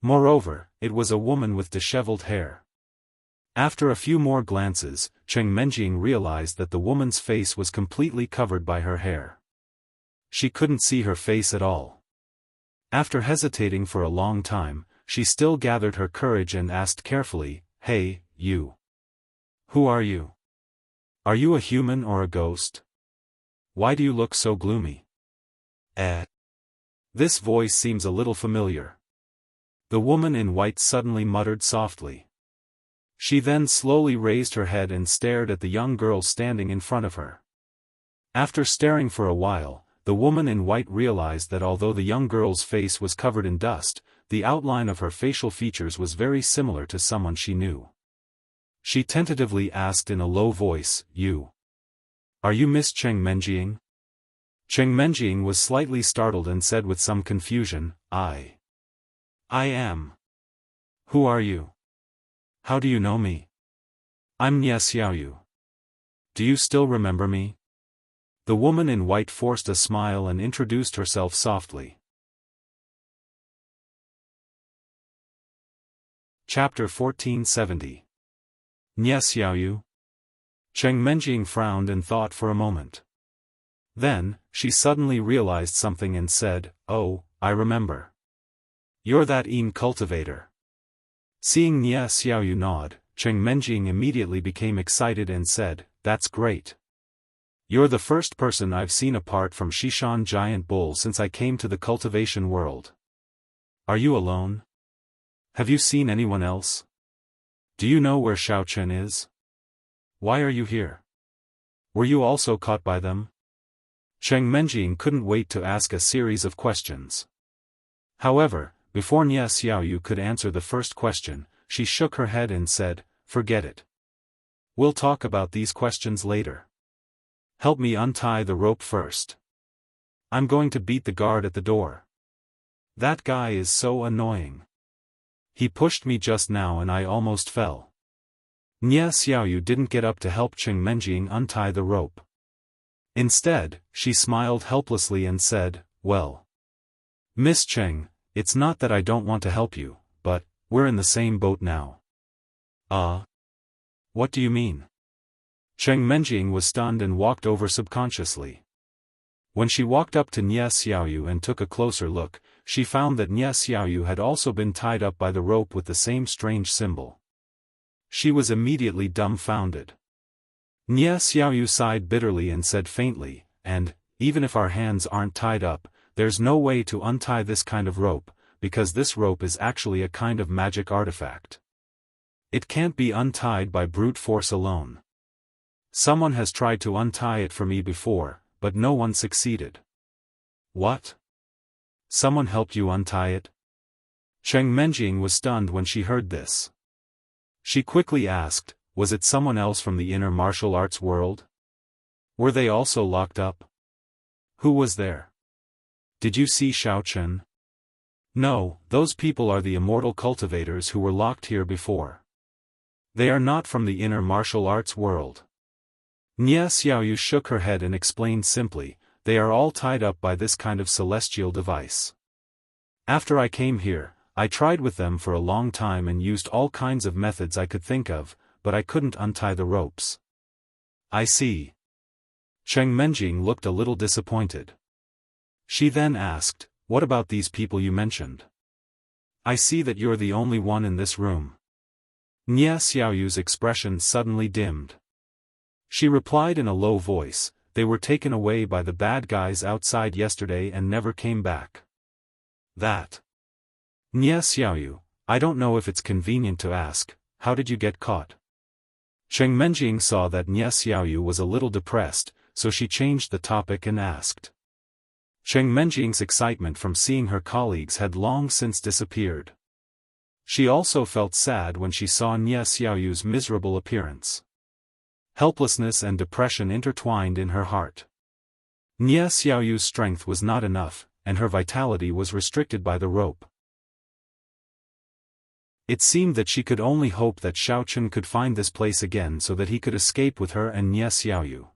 Moreover, it was a woman with disheveled hair. After a few more glances, Cheng Menjing realized that the woman's face was completely covered by her hair. She couldn't see her face at all. After hesitating for a long time, she still gathered her courage and asked carefully, "Hey, you. Who are you? Are you a human or a ghost? Why do you look so gloomy?" This voice seems a little familiar. The woman in white suddenly muttered softly. She then slowly raised her head and stared at the young girl standing in front of her. After staring for a while, the woman in white realized that although the young girl's face was covered in dust, the outline of her facial features was very similar to someone she knew. She tentatively asked in a low voice, Are you Miss Cheng Menjing?" Cheng Menjing was slightly startled and said with some confusion, I am. Who are you? How do you know me? I'm Nie Xiaoyu. Do you still remember me? The woman in white forced a smile and introduced herself softly. Chapter 1470. Nie Xiaoyu? Cheng Menjing frowned and thought for a moment. Then, she suddenly realized something and said, "Oh, I remember. You're that cultivator." Seeing Nie Xiaoyu nod, Cheng Menjing immediately became excited and said, "That's great. You're the first person I've seen apart from Xishan Giant Bull since I came to the cultivation world. Are you alone? Have you seen anyone else? Do you know where Xiao Chen is? Why are you here? Were you also caught by them?" Cheng Menjing couldn't wait to ask a series of questions. However, before Nie Xiaoyu could answer the first question, she shook her head and said, "Forget it. We'll talk about these questions later. Help me untie the rope first. I'm going to beat the guard at the door. That guy is so annoying. He pushed me just now and I almost fell." Nie Xiaoyu didn't get up to help Cheng Menjing untie the rope. Instead, she smiled helplessly and said, "Well, Miss Cheng, it's not that I don't want to help you, but we're in the same boat now." What do you mean?" Cheng Menjing was stunned and walked over subconsciously. When she walked up to Nie Xiaoyu and took a closer look, she found that Nie Xiaoyu had also been tied up by the rope with the same strange symbol. She was immediately dumbfounded. Nie Xiaoyu sighed bitterly and said faintly, "And, even if our hands aren't tied up, there's no way to untie this kind of rope, because this rope is actually a kind of magic artifact. It can't be untied by brute force alone. Someone has tried to untie it for me before, but no one succeeded. What? Someone helped you untie it? Cheng Menjing was stunned when she heard this. She quickly asked, was it someone else from the inner martial arts world? Were they also locked up? Who was there? Did you see Xiao Chen? No, those people are the immortal cultivators who were locked here before. They are not from the inner martial arts world. Nie Xiaoyu shook her head and explained simply, they are all tied up by this kind of celestial device. After I came here, I tried with them for a long time and used all kinds of methods I could think of, but I couldn't untie the ropes. I see. Cheng Menjing looked a little disappointed. She then asked, what about these people you mentioned? I see that you're the only one in this room. Nie Xiaoyu's expression suddenly dimmed. She replied in a low voice, they were taken away by the bad guys outside yesterday and never came back. That. Nie Xiaoyu, I don't know if it's convenient to ask, how did you get caught? Cheng Menjing saw that Nie Xiaoyu was a little depressed, so she changed the topic and asked. Cheng Menjing's excitement from seeing her colleagues had long since disappeared. She also felt sad when she saw Nie Xiaoyu's miserable appearance. Helplessness and depression intertwined in her heart. Nie Xiaoyu's strength was not enough, and her vitality was restricted by the rope. It seemed that she could only hope that Xiao Chen could find this place again so that he could escape with her and Nie Xiaoyu.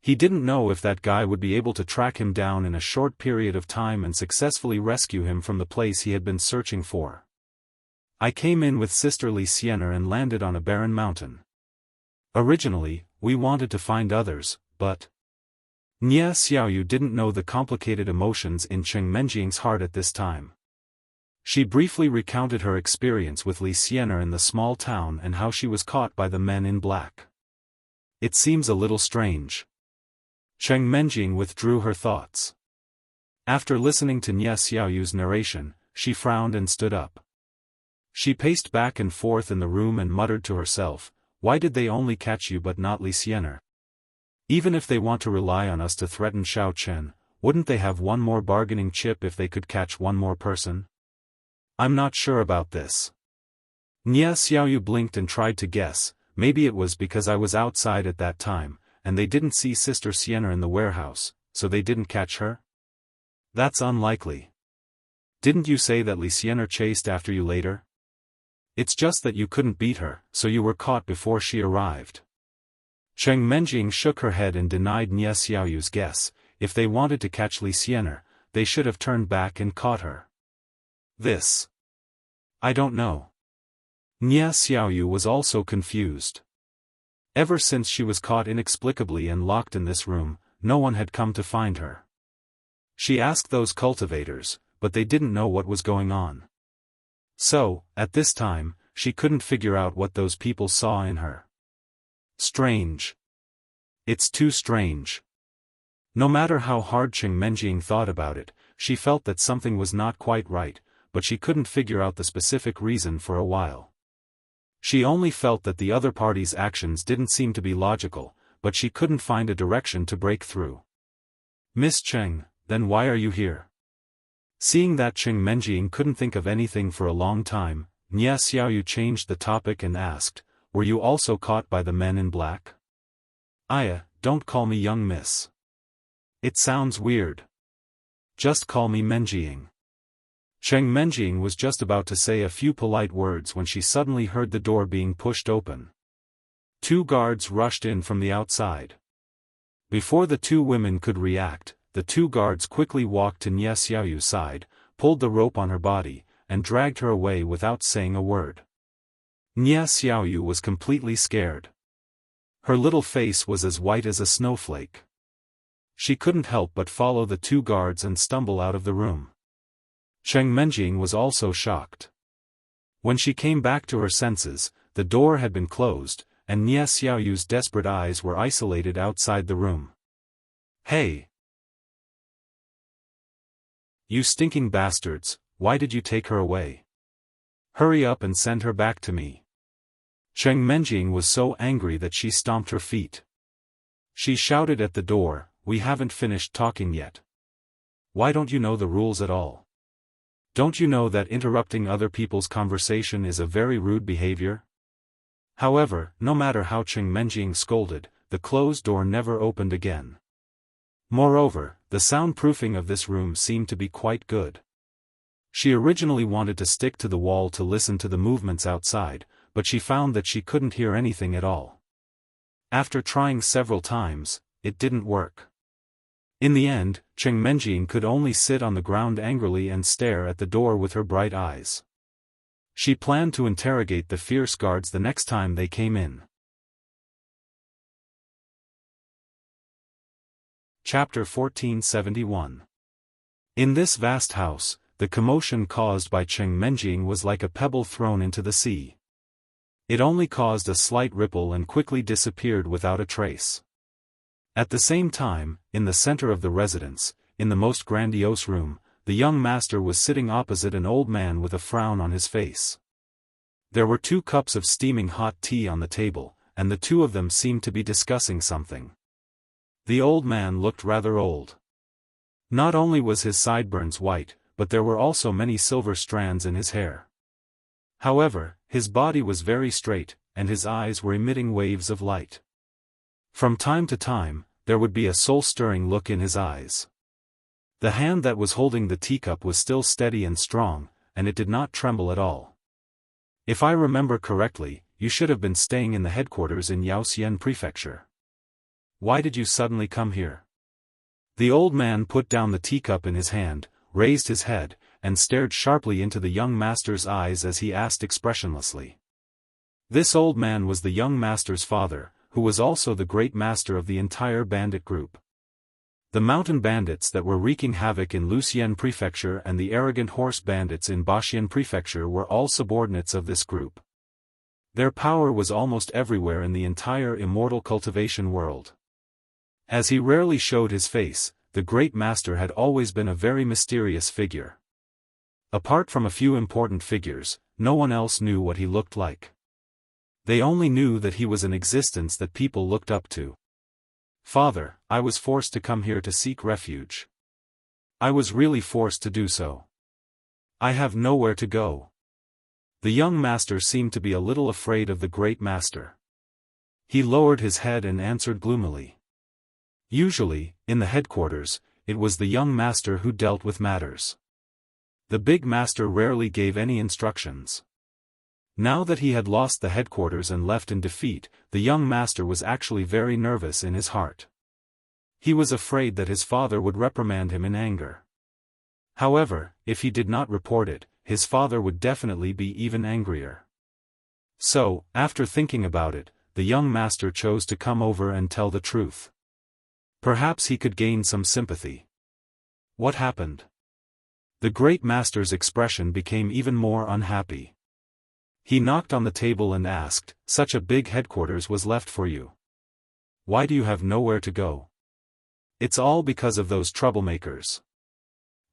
He didn't know if that guy would be able to track him down in a short period of time and successfully rescue him from the place he had been searching for. I came in with Sister Li Sienner and landed on a barren mountain. Originally, we wanted to find others, but Nie Xiaoyu didn't know the complicated emotions in Cheng Menjing's heart at this time. She briefly recounted her experience with Li Sienner in the small town and how she was caught by the men in black. It seems a little strange. Cheng Menjing withdrew her thoughts. After listening to Nie Xiaoyu's narration, she frowned and stood up. She paced back and forth in the room and muttered to herself, why did they only catch you but not Li Sienner? Even if they want to rely on us to threaten Xiao Chen, wouldn't they have one more bargaining chip if they could catch one more person? I'm not sure about this. Nie Xiaoyu blinked and tried to guess, maybe it was because I was outside at that time, and they didn't see Sister Sienner in the warehouse, so they didn't catch her? That's unlikely. Didn't you say that Li Sienner chased after you later? It's just that you couldn't beat her, so you were caught before she arrived. Cheng Menjing shook her head and denied Nie Xiaoyu's guess, if they wanted to catch Li Sienner, they should have turned back and caught her. This. I don't know. Nie Xiaoyu was also confused. Ever since she was caught inexplicably and locked in this room, no one had come to find her. She asked those cultivators, but they didn't know what was going on. So, at this time, she couldn't figure out what those people saw in her. Strange. It's too strange. No matter how hard Cheng Menjing thought about it, she felt that something was not quite right, but she couldn't figure out the specific reason for a while. She only felt that the other party's actions didn't seem to be logical, but she couldn't find a direction to break through. Miss Cheng, then why are you here? Seeing that Cheng Menjing couldn't think of anything for a long time, Nie Xiaoyu changed the topic and asked, were you also caught by the men in black? Don't call me young miss. It sounds weird. Just call me Menjing. Cheng Menjing was just about to say a few polite words when she suddenly heard the door being pushed open. 2 guards rushed in from the outside. Before the 2 women could react, the 2 guards quickly walked to Nie Xiaoyu's side, pulled the rope on her body, and dragged her away without saying a word. Nie Xiaoyu was completely scared. Her little face was as white as a snowflake. She couldn't help but follow the 2 guards and stumble out of the room. Cheng Menjing was also shocked. When she came back to her senses, the door had been closed, and Nie Xiaoyu's desperate eyes were isolated outside the room. Hey! You stinking bastards, why did you take her away? Hurry up and send her back to me. Cheng Menjing was so angry that she stomped her feet. She shouted at the door, we haven't finished talking yet. Why don't you know the rules at all? Don't you know that interrupting other people's conversation is a very rude behavior? However, no matter how Cheng Menjing scolded, the closed door never opened again. Moreover, the soundproofing of this room seemed to be quite good. She originally wanted to stick to the wall to listen to the movements outside, but she found that she couldn't hear anything at all. After trying several times, it didn't work. In the end, Cheng Menjing could only sit on the ground angrily and stare at the door with her bright eyes. She planned to interrogate the fierce guards the next time they came in. Chapter 1471. In this vast house, the commotion caused by Cheng Menjing was like a pebble thrown into the sea. It only caused a slight ripple and quickly disappeared without a trace. At the same time, in the center of the residence, in the most grandiose room, the young master was sitting opposite an old man with a frown on his face. There were 2 cups of steaming hot tea on the table, and the two of them seemed to be discussing something. The old man looked rather old. Not only was his sideburns white, but there were also many silver strands in his hair. However, his body was very straight, and his eyes were emitting waves of light. From time to time, there would be a soul-stirring look in his eyes. The hand that was holding the teacup was still steady and strong, and it did not tremble at all. If I remember correctly, you should have been staying in the headquarters in Yaoxian Prefecture. Why did you suddenly come here? The old man put down the teacup in his hand, raised his head, and stared sharply into the young master's eyes as he asked expressionlessly. This old man was the young master's father, who was also the great master of the entire bandit group. The mountain bandits that were wreaking havoc in Luxian Prefecture and the arrogant horse bandits in Baxian Prefecture were all subordinates of this group. Their power was almost everywhere in the entire immortal cultivation world. As he rarely showed his face, the great master had always been a very mysterious figure. Apart from a few important figures, no one else knew what he looked like. They only knew that he was an existence that people looked up to. Father, I was forced to come here to seek refuge. I was really forced to do so. I have nowhere to go. The young master seemed to be a little afraid of the great master. He lowered his head and answered gloomily. Usually, in the headquarters, it was the young master who dealt with matters. The big master rarely gave any instructions. Now that he had lost the headquarters and left in defeat, the young master was actually very nervous in his heart. He was afraid that his father would reprimand him in anger. However, if he did not report it, his father would definitely be even angrier. So, after thinking about it, the young master chose to come over and tell the truth. Perhaps he could gain some sympathy. What happened? The great master's expression became even more unhappy. He knocked on the table and asked, "Such a big headquarters was left for you. Why do you have nowhere to go?" "It's all because of those troublemakers."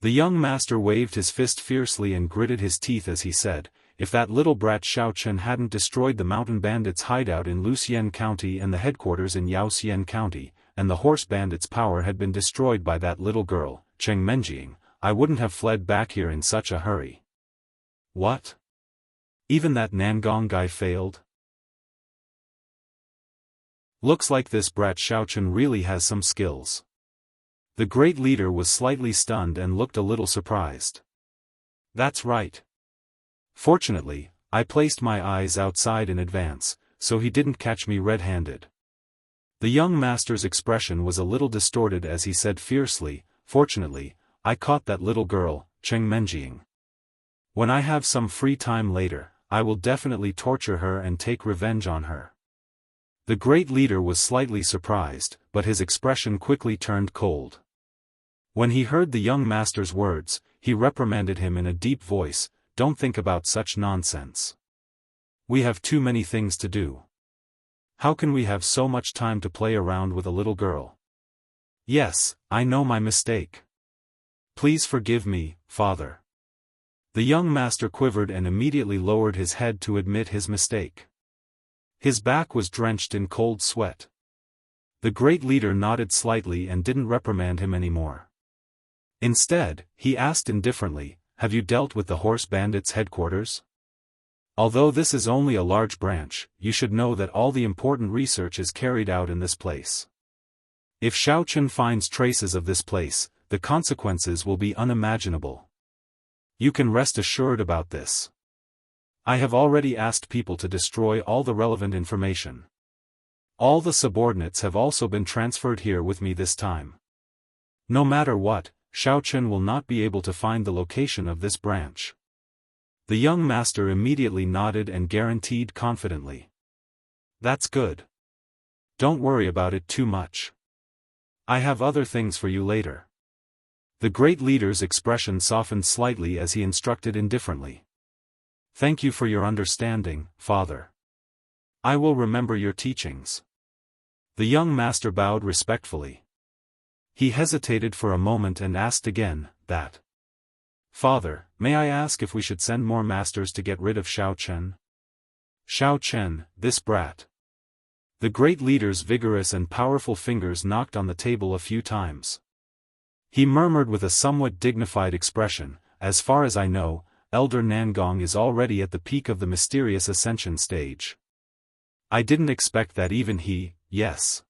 The young master waved his fist fiercely and gritted his teeth as he said, "If that little brat Xiaofan hadn't destroyed the mountain bandits' hideout in Luxian County and the headquarters in Yaoxian County, and the horse bandits' power had been destroyed by that little girl, Cheng Menjing, I wouldn't have fled back here in such a hurry." "What? Even that Nangong guy failed? Looks like this brat Xiaofan really has some skills." The great leader was slightly stunned and looked a little surprised. "That's right. Fortunately, I placed my eyes outside in advance, so he didn't catch me red-handed." The young master's expression was a little distorted as he said fiercely, "Fortunately, I caught that little girl, Cheng Menjing. When I have some free time later, I will definitely torture her and take revenge on her." The great leader was slightly surprised, but his expression quickly turned cold. When he heard the young master's words, he reprimanded him in a deep voice, "Don't think about such nonsense. We have too many things to do. How can we have so much time to play around with a little girl? Yes, I know my mistake. Please forgive me, father." The young master quivered and immediately lowered his head to admit his mistake. His back was drenched in cold sweat. The great leader nodded slightly and didn't reprimand him anymore. Instead, he asked indifferently, "Have you dealt with the horse bandits' headquarters? Although this is only a large branch, you should know that all the important research is carried out in this place. If Xiaofan finds traces of this place, the consequences will be unimaginable. You can rest assured about this. I have already asked people to destroy all the relevant information. All the subordinates have also been transferred here with me this time. No matter what, Xiaofan will not be able to find the location of this branch." The young master immediately nodded and guaranteed confidently. "That's good. Don't worry about it too much. I have other things for you later." The great leader's expression softened slightly as he instructed indifferently. "Thank you for your understanding, Father. I will remember your teachings." The young master bowed respectfully. He hesitated for a moment and asked again, "That. Father, may I ask if we should send more masters to get rid of Xiaofan?" "Xiaofan, this brat." The great leader's vigorous and powerful fingers knocked on the table a few times. He murmured with a somewhat dignified expression, "As far as I know, Elder Nangong is already at the peak of the mysterious ascension stage. I didn't expect that even he, yes.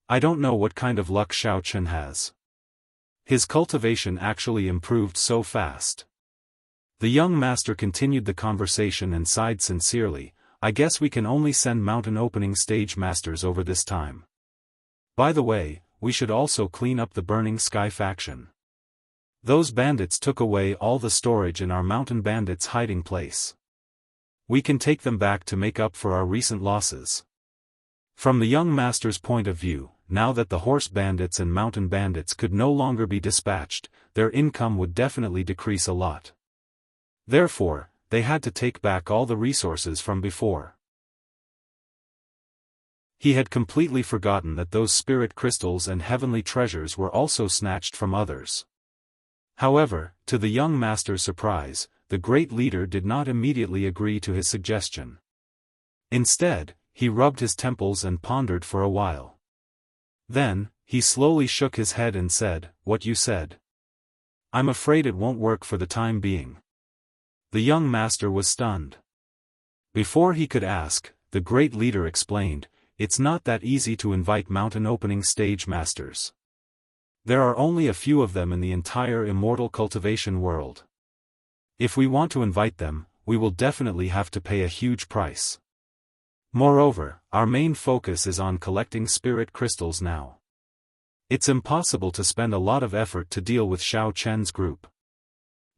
I don't know what kind of luck Xiaofan has. His cultivation actually improved so fast." The young master continued the conversation and sighed sincerely, "I guess we can only send mountain opening stage masters over this time. By the way, we should also clean up the Burning Sky faction. Those bandits took away all the storage in our mountain bandits' hiding place. We can take them back to make up for our recent losses." From the young master's point of view, now that the horse bandits and mountain bandits could no longer be dispatched, their income would definitely decrease a lot. Therefore, they had to take back all the resources from before. He had completely forgotten that those spirit crystals and heavenly treasures were also snatched from others. However, to the young master's surprise, the great leader did not immediately agree to his suggestion. Instead, he rubbed his temples and pondered for a while. Then, he slowly shook his head and said, "What you said. I'm afraid it won't work for the time being." The young master was stunned. Before he could ask, the great leader explained, "It's not that easy to invite mountain opening stage masters. There are only a few of them in the entire immortal cultivation world. If we want to invite them, we will definitely have to pay a huge price. Moreover, our main focus is on collecting spirit crystals now. It's impossible to spend a lot of effort to deal with Xiaofan's group.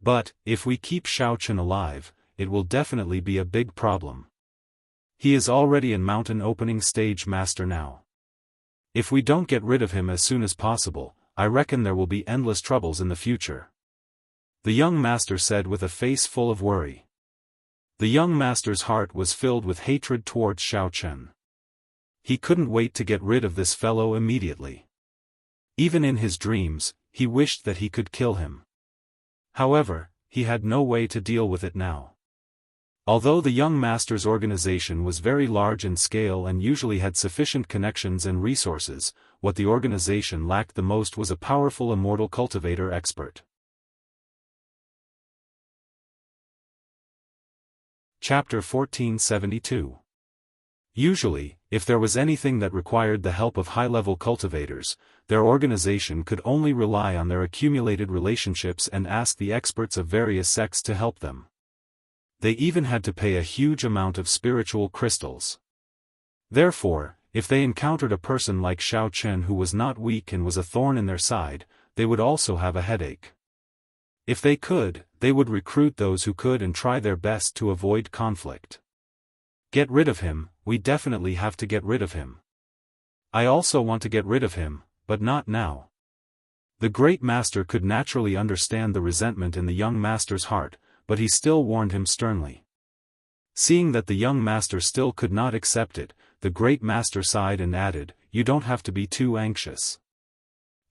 But, if we keep Xiaofan alive, it will definitely be a big problem. He is already a mountain opening stage master now. If we don't get rid of him as soon as possible, I reckon there will be endless troubles in the future." The young master said with a face full of worry. The young master's heart was filled with hatred towards Xiaofan. He couldn't wait to get rid of this fellow immediately. Even in his dreams, he wished that he could kill him. However, he had no way to deal with it now. Although the young master's organization was very large in scale and usually had sufficient connections and resources, what the organization lacked the most was a powerful immortal cultivator expert. Chapter 1472. Usually, if there was anything that required the help of high-level cultivators, their organization could only rely on their accumulated relationships and ask the experts of various sects to help them. They even had to pay a huge amount of spiritual crystals. Therefore, if they encountered a person like Xiaofan who was not weak and was a thorn in their side, they would also have a headache. If they could, they would recruit those who could and try their best to avoid conflict. Get rid of him, we definitely have to get rid of him. I also want to get rid of him, but not now. The great master could naturally understand the resentment in the young master's heart, but he still warned him sternly. Seeing that the young master still could not accept it, the great master sighed and added, "You don't have to be too anxious.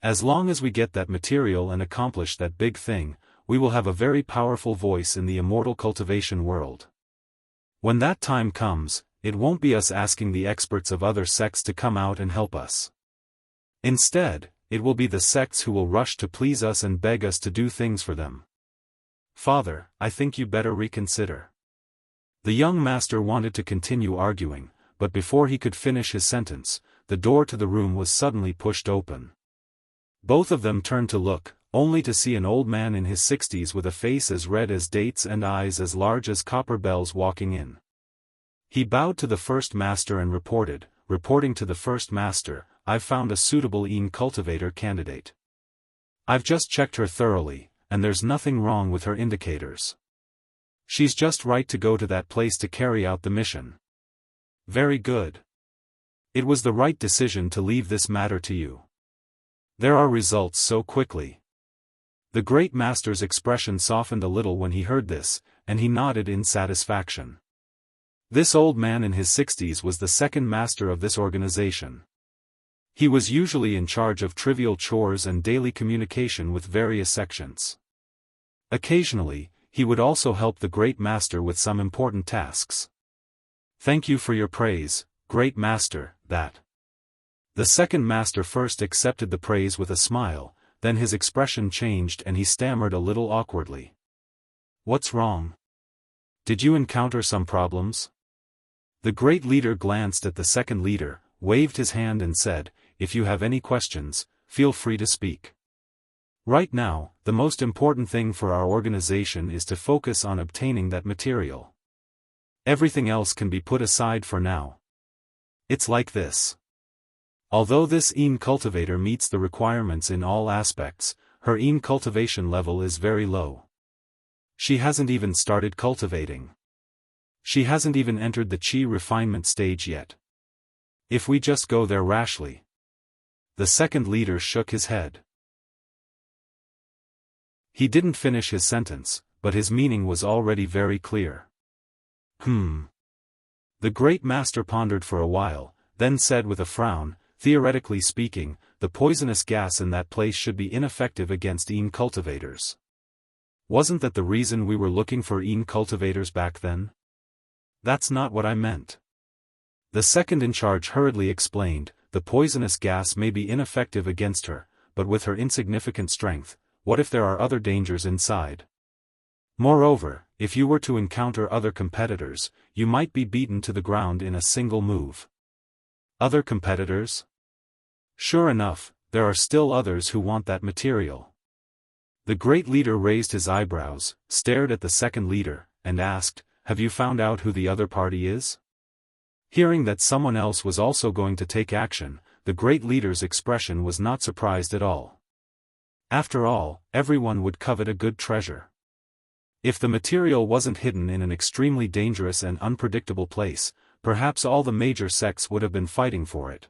As long as we get that material and accomplish that big thing, we will have a very powerful voice in the immortal cultivation world. When that time comes, it won't be us asking the experts of other sects to come out and help us. Instead, it will be the sects who will rush to please us and beg us to do things for them. Father, I think you better reconsider. The young master wanted to continue arguing, but before he could finish his sentence, the door to the room was suddenly pushed open. Both of them turned to look, only to see an old man in his 60s with a face as red as dates and eyes as large as copper bells walking in. He bowed to the first master and reporting to the first master, "I've found a suitable cultivator candidate. I've just checked her thoroughly, and there's nothing wrong with her indicators. She's just right to go to that place to carry out the mission." "Very good. It was the right decision to leave this matter to you. There are results so quickly." The great master's expression softened a little when he heard this, and he nodded in satisfaction. This old man in his 60s was the second master of this organization. He was usually in charge of trivial chores and daily communication with various sections. Occasionally, he would also help the great master with some important tasks. "Thank you for your praise, great master, that." The second master first accepted the praise with a smile, then his expression changed and he stammered a little awkwardly. "What's wrong? Did you encounter some problems?" The great leader glanced at the second leader, waved his hand and said, "If you have any questions, feel free to speak. Right now, the most important thing for our organization is to focus on obtaining that material. Everything else can be put aside for now. It's like this. Although this cultivator meets the requirements in all aspects, her cultivation level is very low. She hasn't even started cultivating. She hasn't even entered the qi refinement stage yet. If we just go there rashly." The second leader shook his head. He didn't finish his sentence, but his meaning was already very clear. The great master pondered for a while, then said with a frown, "Theoretically speaking, the poisonous gas in that place should be ineffective against cultivators. Wasn't that the reason we were looking for cultivators back then?" "That's not what I meant." The second in charge hurriedly explained, "The poisonous gas may be ineffective against her, but with her insignificant strength, what if there are other dangers inside? Moreover, if you were to encounter other competitors, you might be beaten to the ground in a single move." "Other competitors?" "Sure enough, there are still others who want that material." The great leader raised his eyebrows, stared at the second leader, and asked, "Have you found out who the other party is?" Hearing that someone else was also going to take action, the great leader's expression was not surprised at all. After all, everyone would covet a good treasure. If the material wasn't hidden in an extremely dangerous and unpredictable place, perhaps all the major sects would have been fighting for it.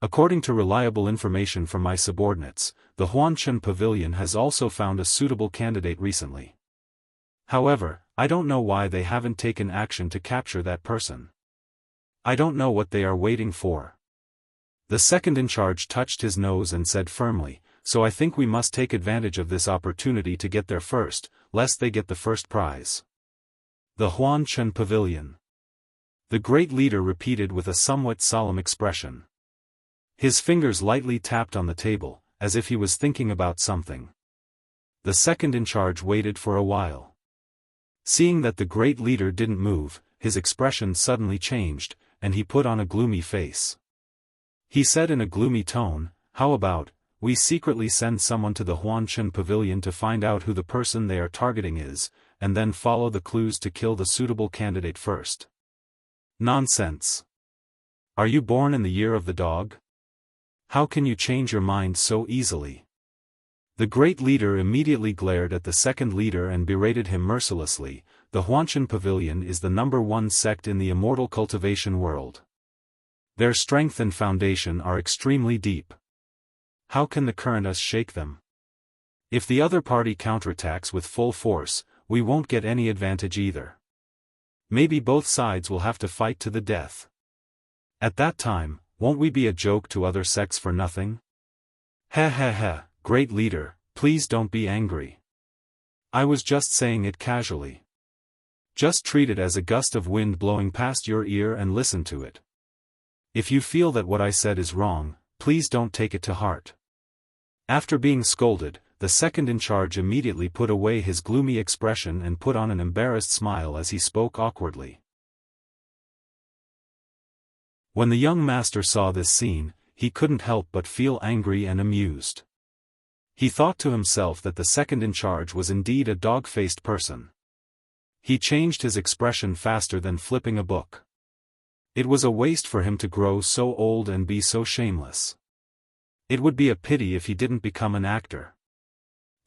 According to reliable information from my subordinates, the Huanshan Pavilion has also found a suitable candidate recently. However, I don't know why they haven't taken action to capture that person. I don't know what they are waiting for." The second in charge touched his nose and said firmly, "So I think we must take advantage of this opportunity to get there first, lest they get the first prize." "The Huanshan Pavilion," the great leader repeated with a somewhat solemn expression. His fingers lightly tapped on the table, as if he was thinking about something. The second in charge waited for a while. Seeing that the great leader didn't move, his expression suddenly changed, and he put on a gloomy face. He said in a gloomy tone, "How about, we secretly send someone to the Huanshan Pavilion to find out who the person they are targeting is, and then follow the clues to kill the suitable candidate first." "Nonsense. Are you born in the year of the dog? How can you change your mind so easily?" The great leader immediately glared at the second leader and berated him mercilessly. "The Huanshan Pavilion is the #1 sect in the immortal cultivation world. Their strength and foundation are extremely deep. How can the current us shake them? If the other party counterattacks with full force, we won't get any advantage either. Maybe both sides will have to fight to the death. At that time, won't we be a joke to other sects for nothing?" "Ha, great leader, please don't be angry. I was just saying it casually. Just treat it as a gust of wind blowing past your ear and listen to it. If you feel that what I said is wrong, please don't take it to heart. After being scolded, the second in charge immediately put away his gloomy expression and put on an embarrassed smile as he spoke awkwardly. When the young master saw this scene, he couldn't help but feel angry and amused. He thought to himself that the second in charge was indeed a dog-faced person. He changed his expression faster than flipping a book. It was a waste for him to grow so old and be so shameless. It would be a pity if he didn't become an actor.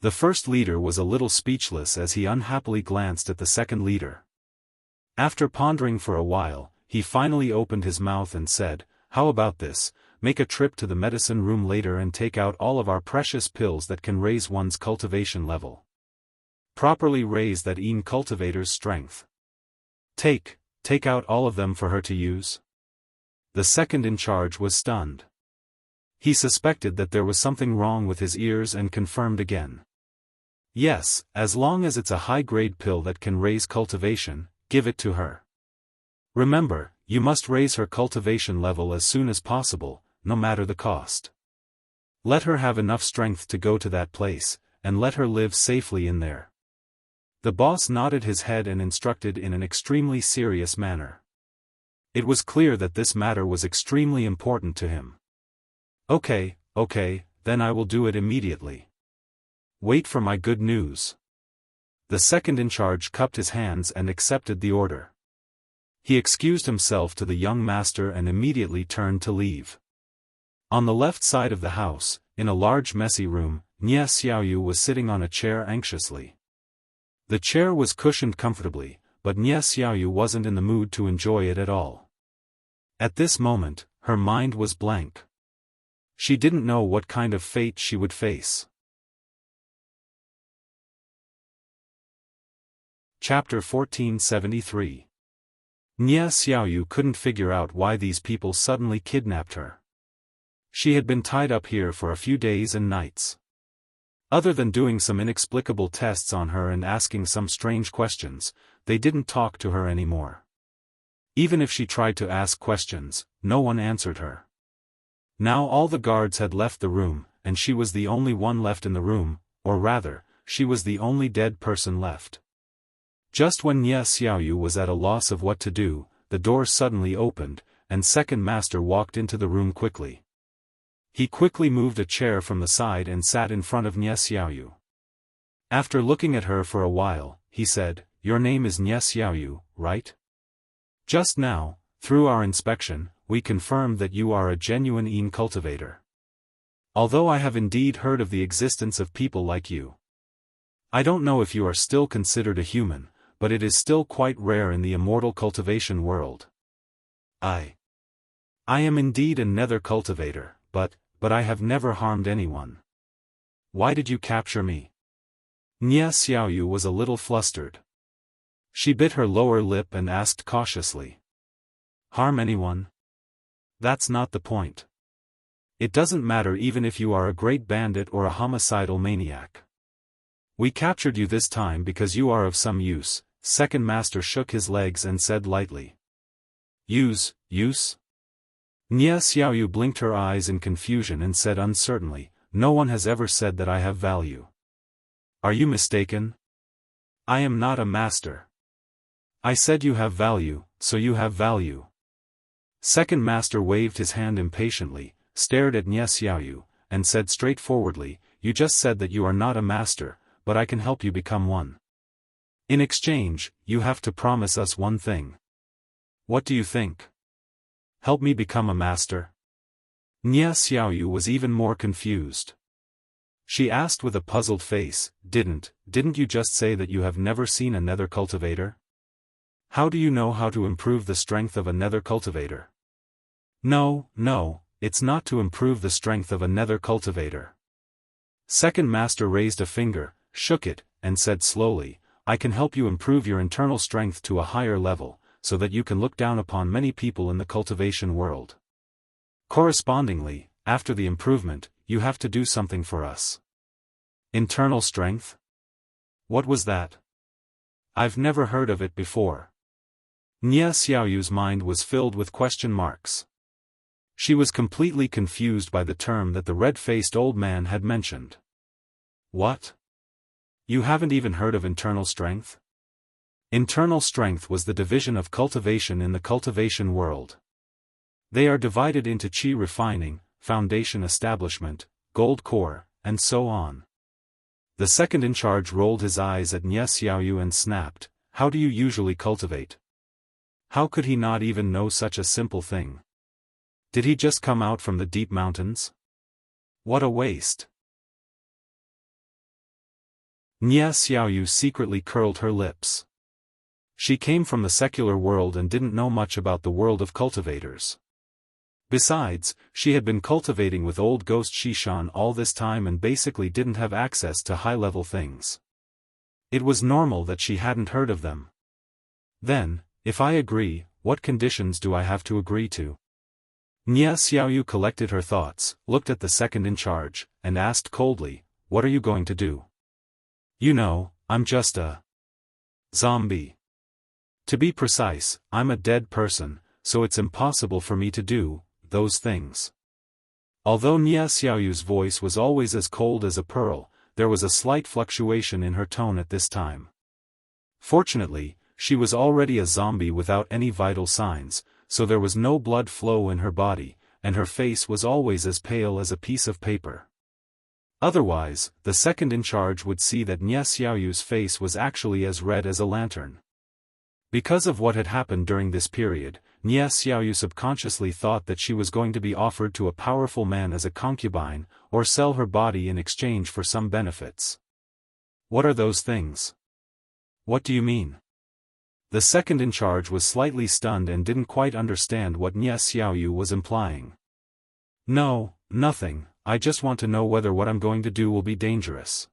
The first leader was a little speechless as he unhappily glanced at the second leader. After pondering for a while, he finally opened his mouth and said, "How about this? Make a trip to the medicine room later and take out all of our precious pills that can raise one's cultivation level. Properly raise that cultivator's strength. Take out all of them for her to use." The second in charge was stunned. He suspected that there was something wrong with his ears and confirmed again. "Yes, as long as it's a high-grade pill that can raise cultivation, give it to her. Remember, you must raise her cultivation level as soon as possible, no matter the cost. Let her have enough strength to go to that place, and let her live safely in there." The boss nodded his head and instructed in an extremely serious manner. It was clear that this matter was extremely important to him. Okay, then I will do it immediately. Wait for my good news." The second in charge cupped his hands and accepted the order. He excused himself to the young master and immediately turned to leave. On the left side of the house, in a large messy room, Nie Xiaoyu was sitting on a chair anxiously. The chair was cushioned comfortably, but Nie Xiaoyu wasn't in the mood to enjoy it at all. At this moment, her mind was blank. She didn't know what kind of fate she would face. Chapter 1473. Nie Xiaoyu couldn't figure out why these people suddenly kidnapped her. She had been tied up here for a few days and nights. Other than doing some inexplicable tests on her and asking some strange questions, they didn't talk to her anymore. Even if she tried to ask questions, no one answered her. Now all the guards had left the room, and she was the only one left in the room, or rather, she was the only dead person left. Just when Nie Xiaoyu was at a loss of what to do, the door suddenly opened, and second master walked into the room quickly. He quickly moved a chair from the side and sat in front of Nie Xiaoyu. After looking at her for a while, he said, "Your name is Nie Xiaoyu, right? Just now, through our inspection, we confirmed that you are a genuine cultivator. Although I have indeed heard of the existence of people like you. I don't know if you are still considered a human, but it is still quite rare in the immortal cultivation world. I am indeed a nether cultivator, but I have never harmed anyone. Why did you capture me?" Nie Xiaoyu was a little flustered. She bit her lower lip and asked cautiously. "Harm anyone? That's not the point. It doesn't matter even if you are a great bandit or a homicidal maniac. We captured you this time because you are of some use." Second master shook his legs and said lightly. Use? Nie Xiaoyu blinked her eyes in confusion and said uncertainly, "No one has ever said that I have value. Are you mistaken? I am not a master. I said you have value, so you have value." Second master waved his hand impatiently, stared at Nie Xiaoyu, and said straightforwardly, "You just said that you are not a master, but I can help you become one. In exchange, you have to promise us one thing. What do you think? Help me become a master?" Nie Xiaoyu was even more confused. She asked with a puzzled face, Didn't you just say that you have never seen a nether cultivator? How do you know how to improve the strength of a nether cultivator?" No, it's not to improve the strength of a nether cultivator." Second master raised a finger, shook it, and said slowly, "I can help you improve your internal strength to a higher level, so that you can look down upon many people in the cultivation world. Correspondingly, after the improvement, you have to do something for us." Internal strength? What was that? I've never heard of it before. Nie Xiaoyu's mind was filled with question marks. She was completely confused by the term that the red-faced old man had mentioned. What? You haven't even heard of internal strength? Internal strength was the division of cultivation in the cultivation world. They are divided into qi refining, foundation establishment, gold core, and so on. The second in charge rolled his eyes at Nie Xiaoyu and snapped, "How do you usually cultivate?" How could he not even know such a simple thing? Did he just come out from the deep mountains? What a waste. Nie Xiaoyu secretly curled her lips. She came from the secular world and didn't know much about the world of cultivators. Besides, she had been cultivating with old ghost Xiaofan all this time and basically didn't have access to high-level things. It was normal that she hadn't heard of them. Then, if I agree, what conditions do I have to agree to? Nie Xiaoyu collected her thoughts, looked at the second in charge, and asked coldly, "What are you going to do?" "You know, I'm just a zombie. To be precise, I'm a dead person, so it's impossible for me to do those things." Although Nie Xiaoyu's voice was always as cold as a pearl, there was a slight fluctuation in her tone at this time. Fortunately, she was already a zombie without any vital signs, so there was no blood flow in her body, and her face was always as pale as a piece of paper. Otherwise, the second in charge would see that Nie Xiaoyu's face was actually as red as a lantern. Because of what had happened during this period, Nie Xiaoyu subconsciously thought that she was going to be offered to a powerful man as a concubine, or sell her body in exchange for some benefits. What are those things? What do you mean? The second in charge was slightly stunned and didn't quite understand what Nie Xiaoyu was implying. No, nothing, I just want to know whether what I'm going to do will be dangerous.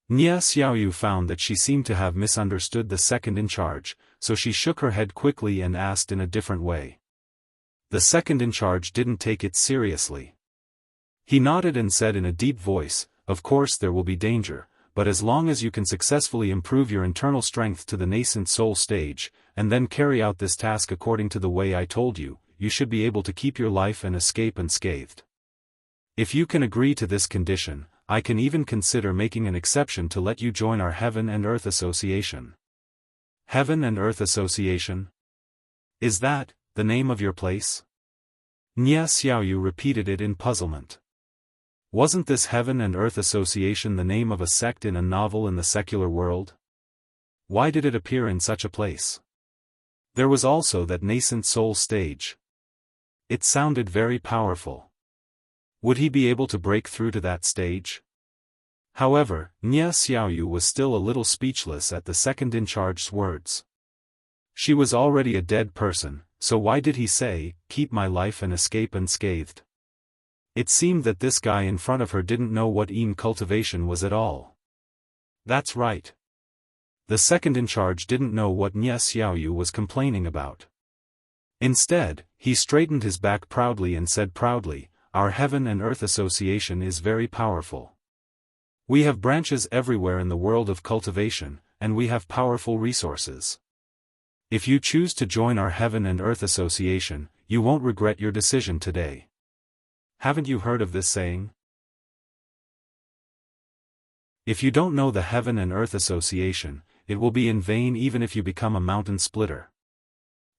Nie Xiaoyu found that she seemed to have misunderstood the second in charge, so she shook her head quickly and asked in a different way. The second in charge didn't take it seriously. He nodded and said in a deep voice, "Of course there will be danger, but as long as you can successfully improve your internal strength to the nascent soul stage, and then carry out this task according to the way I told you, you should be able to keep your life and escape unscathed. If you can agree to this condition, I can even consider making an exception to let you join our Heaven and Earth Association." Heaven and Earth Association? Is that the name of your place? Nie Xiaoyu repeated it in puzzlement. Wasn't this Heaven and Earth Association the name of a sect in a novel in the secular world? Why did it appear in such a place? There was also that nascent soul stage. It sounded very powerful. Would he be able to break through to that stage? However, Nie Xiaoyu was still a little speechless at the second in charge's words. She was already a dead person, so why did he say, "Keep my life and escape unscathed"? It seemed that this guy in front of her didn't know what cultivation was at all. That's right. The second in charge didn't know what Nie Xiaoyu was complaining about. Instead, he straightened his back proudly and said proudly, "Our Heaven and Earth Association is very powerful. We have branches everywhere in the world of cultivation, and we have powerful resources. If you choose to join our Heaven and Earth Association, you won't regret your decision today. Haven't you heard of this saying? If you don't know the Heaven and Earth Association, it will be in vain even if you become a mountain splitter."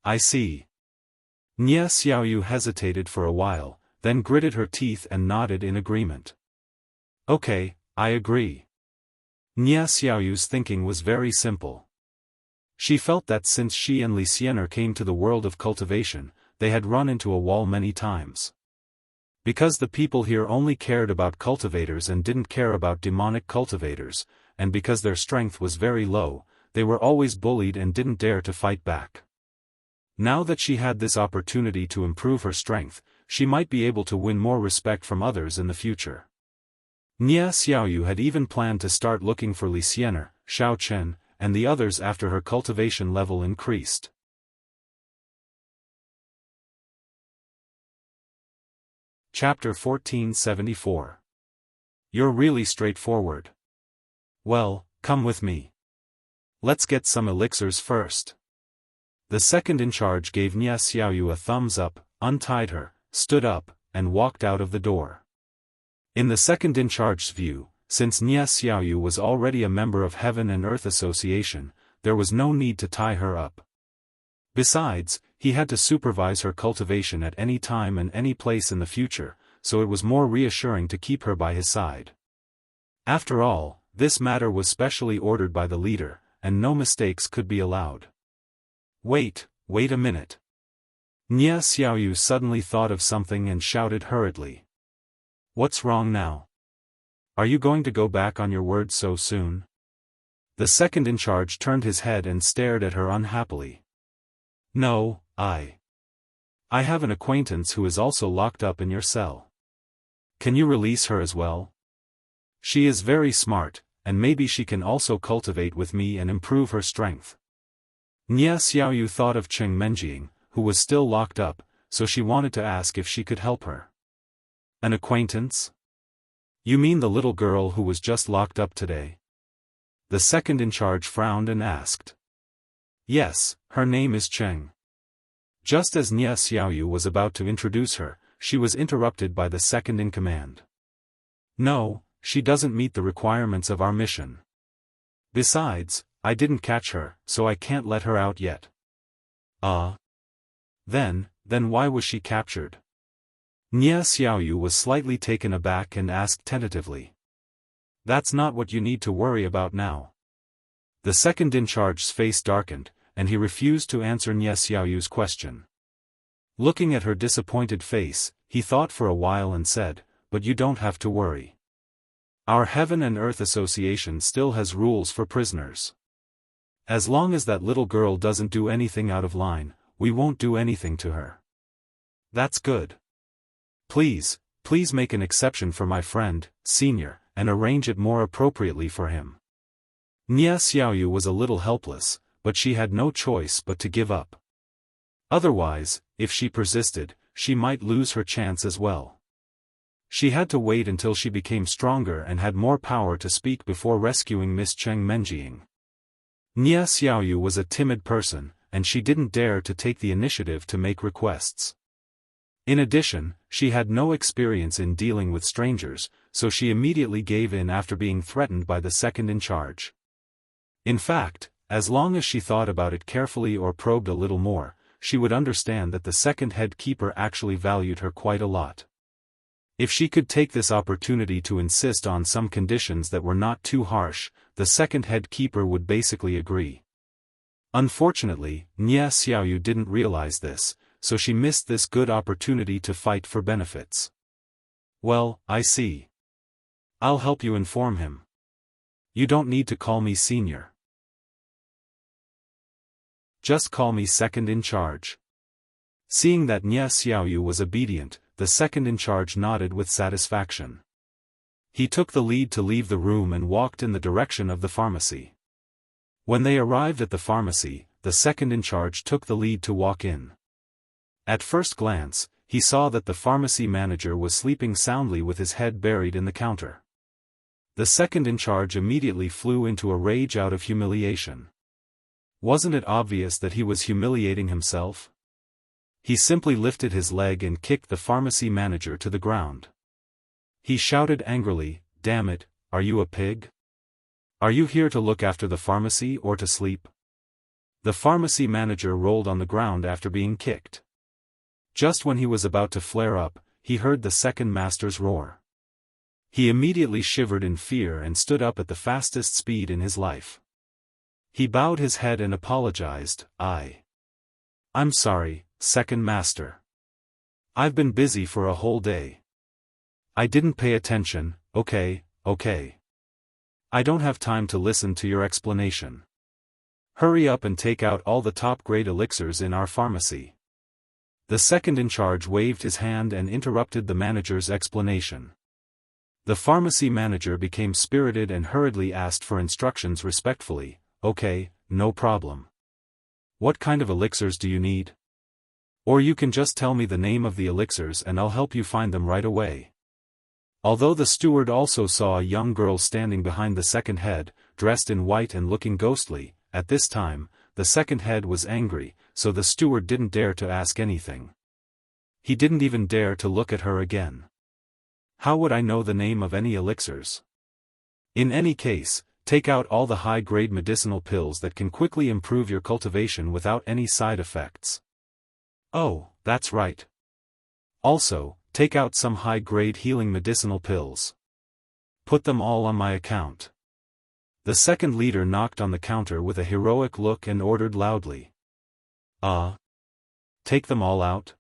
I see. Nie Xiaoyu hesitated for a while, then gritted her teeth and nodded in agreement. Okay, I agree. Nie Xiaoyu's thinking was very simple. She felt that since she and Xianer came to the world of cultivation, they had run into a wall many times. Because the people here only cared about cultivators and didn't care about demonic cultivators, and because their strength was very low, they were always bullied and didn't dare to fight back. Now that she had this opportunity to improve her strength, she might be able to win more respect from others in the future. Nie Xiaoyu had even planned to start looking for Xianer, Xiao Chen, and the others after her cultivation level increased. Chapter 1474. You're really straightforward. Well, come with me. Let's get some elixirs first. The second in charge gave Nie Xiaoyu a thumbs up, untied her, stood up, and walked out of the door. In the second-in-charge's view, since Nie Xiaoyu was already a member of Heaven and Earth Association, there was no need to tie her up. Besides, he had to supervise her cultivation at any time and any place in the future, so it was more reassuring to keep her by his side. After all, this matter was specially ordered by the leader, and no mistakes could be allowed. Wait a minute. Nie Xiaoyu suddenly thought of something and shouted hurriedly. What's wrong now? Are you going to go back on your word so soon? The second-in-charge turned his head and stared at her unhappily. No, I have an acquaintance who is also locked up in your cell. Can you release her as well? She is very smart, and maybe she can also cultivate with me and improve her strength. Nie Xiaoyu thought of Cheng Menjing, who was still locked up, so she wanted to ask if she could help her. An acquaintance? You mean the little girl who was just locked up today? The second-in-charge frowned and asked. Yes, her name is Cheng. Just as Nie Xiaoyu was about to introduce her, she was interrupted by the second-in-command. No, she doesn't meet the requirements of our mission. Besides, I didn't catch her, so I can't let her out yet. Then why was she captured? Nie Xiaoyu was slightly taken aback and asked tentatively. That's not what you need to worry about now. The second-in-charge's face darkened, and he refused to answer Nie Xiaoyu's question. Looking at her disappointed face, he thought for a while and said, but you don't have to worry. Our Heaven and Earth Association still has rules for prisoners. As long as that little girl doesn't do anything out of line, we won't do anything to her. That's good. Please make an exception for my friend, Senior, and arrange it more appropriately for him. Nie Xiaoyu was a little helpless, but she had no choice but to give up. Otherwise, if she persisted, she might lose her chance as well. She had to wait until she became stronger and had more power to speak before rescuing Miss Cheng Menjing. Nie Xiaoyu was a timid person, and she didn't dare to take the initiative to make requests. In addition, she had no experience in dealing with strangers, so she immediately gave in after being threatened by the second-in-charge. In fact, as long as she thought about it carefully or probed a little more, she would understand that the second head keeper actually valued her quite a lot. If she could take this opportunity to insist on some conditions that were not too harsh, the second head keeper would basically agree. Unfortunately, Nie Xiaoyu didn't realize this, so she missed this good opportunity to fight for benefits. Well, I see. I'll help you inform him. You don't need to call me Senior. Just call me second-in-charge. Seeing that Nie Xiaoyu was obedient, the second-in-charge nodded with satisfaction. He took the lead to leave the room and walked in the direction of the pharmacy. When they arrived at the pharmacy, the second-in-charge took the lead to walk in. At first glance, he saw that the pharmacy manager was sleeping soundly with his head buried in the counter. The second-in-charge immediately flew into a rage out of humiliation. Wasn't it obvious that he was humiliating himself? He simply lifted his leg and kicked the pharmacy manager to the ground. He shouted angrily, "Damn it, are you a pig? Are you here to look after the pharmacy or to sleep?" The pharmacy manager rolled on the ground after being kicked. Just when he was about to flare up, he heard the second master's roar. He immediately shivered in fear and stood up at the fastest speed in his life. He bowed his head and apologized, I'm sorry, second master. I've been busy for a whole day. I didn't pay attention, okay. I don't have time to listen to your explanation. Hurry up and take out all the top-grade elixirs in our pharmacy." The second-in-charge waved his hand and interrupted the manager's explanation. The pharmacy manager became spirited and hurriedly asked for instructions respectfully. "Okay, no problem. What kind of elixirs do you need? Or you can just tell me the name of the elixirs and I'll help you find them right away." Although the steward also saw a young girl standing behind the second head, dressed in white and looking ghostly, at this time, the second head was angry, so the steward didn't dare to ask anything. He didn't even dare to look at her again. How would I know the name of any elixirs? In any case, take out all the high-grade medicinal pills that can quickly improve your cultivation without any side effects. Oh, that's right. Also, take out some high-grade healing medicinal pills. Put them all on my account. The second leader knocked on the counter with a heroic look and ordered loudly. Take them all out?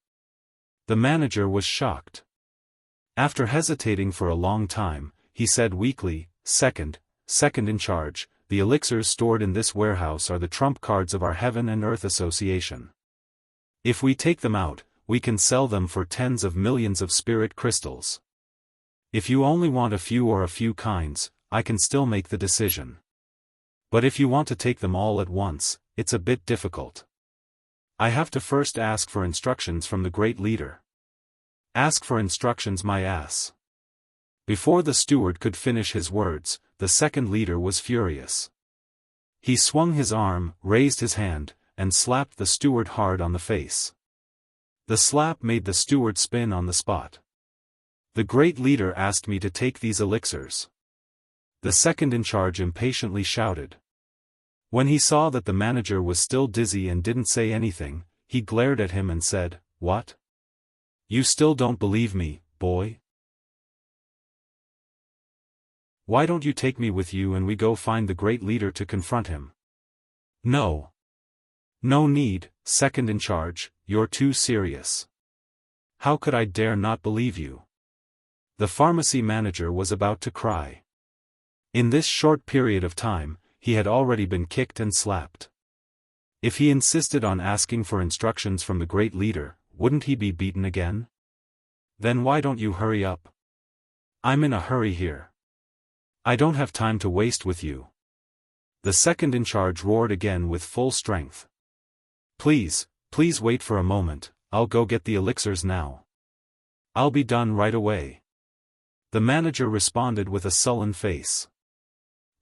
The manager was shocked. After hesitating for a long time, he said weakly, Second in charge, the elixirs stored in this warehouse are the trump cards of our Heaven and Earth Association. If we take them out, we can sell them for tens of millions of spirit crystals. If you only want a few kinds, I can still make the decision. But if you want to take them all at once, it's a bit difficult. I have to first ask for instructions from the great leader. Ask for instructions, my ass. Before the steward could finish his words, the second leader was furious. He swung his arm, raised his hand, and slapped the steward hard on the face. The slap made the steward spin on the spot. The great leader asked me to take these elixirs. The second in charge impatiently shouted. When he saw that the manager was still dizzy and didn't say anything, he glared at him and said, What? You still don't believe me, boy? Why don't you take me with you and we go find the great leader to confront him? No. No need, second in charge, you're too serious. How could I dare not believe you? The pharmacy manager was about to cry. In this short period of time, he had already been kicked and slapped. If he insisted on asking for instructions from the great leader, wouldn't he be beaten again? Then why don't you hurry up? I'm in a hurry here. I don't have time to waste with you. The second in charge roared again with full strength. Please wait for a moment, I'll go get the elixirs now. I'll be done right away. The manager responded with a sullen face.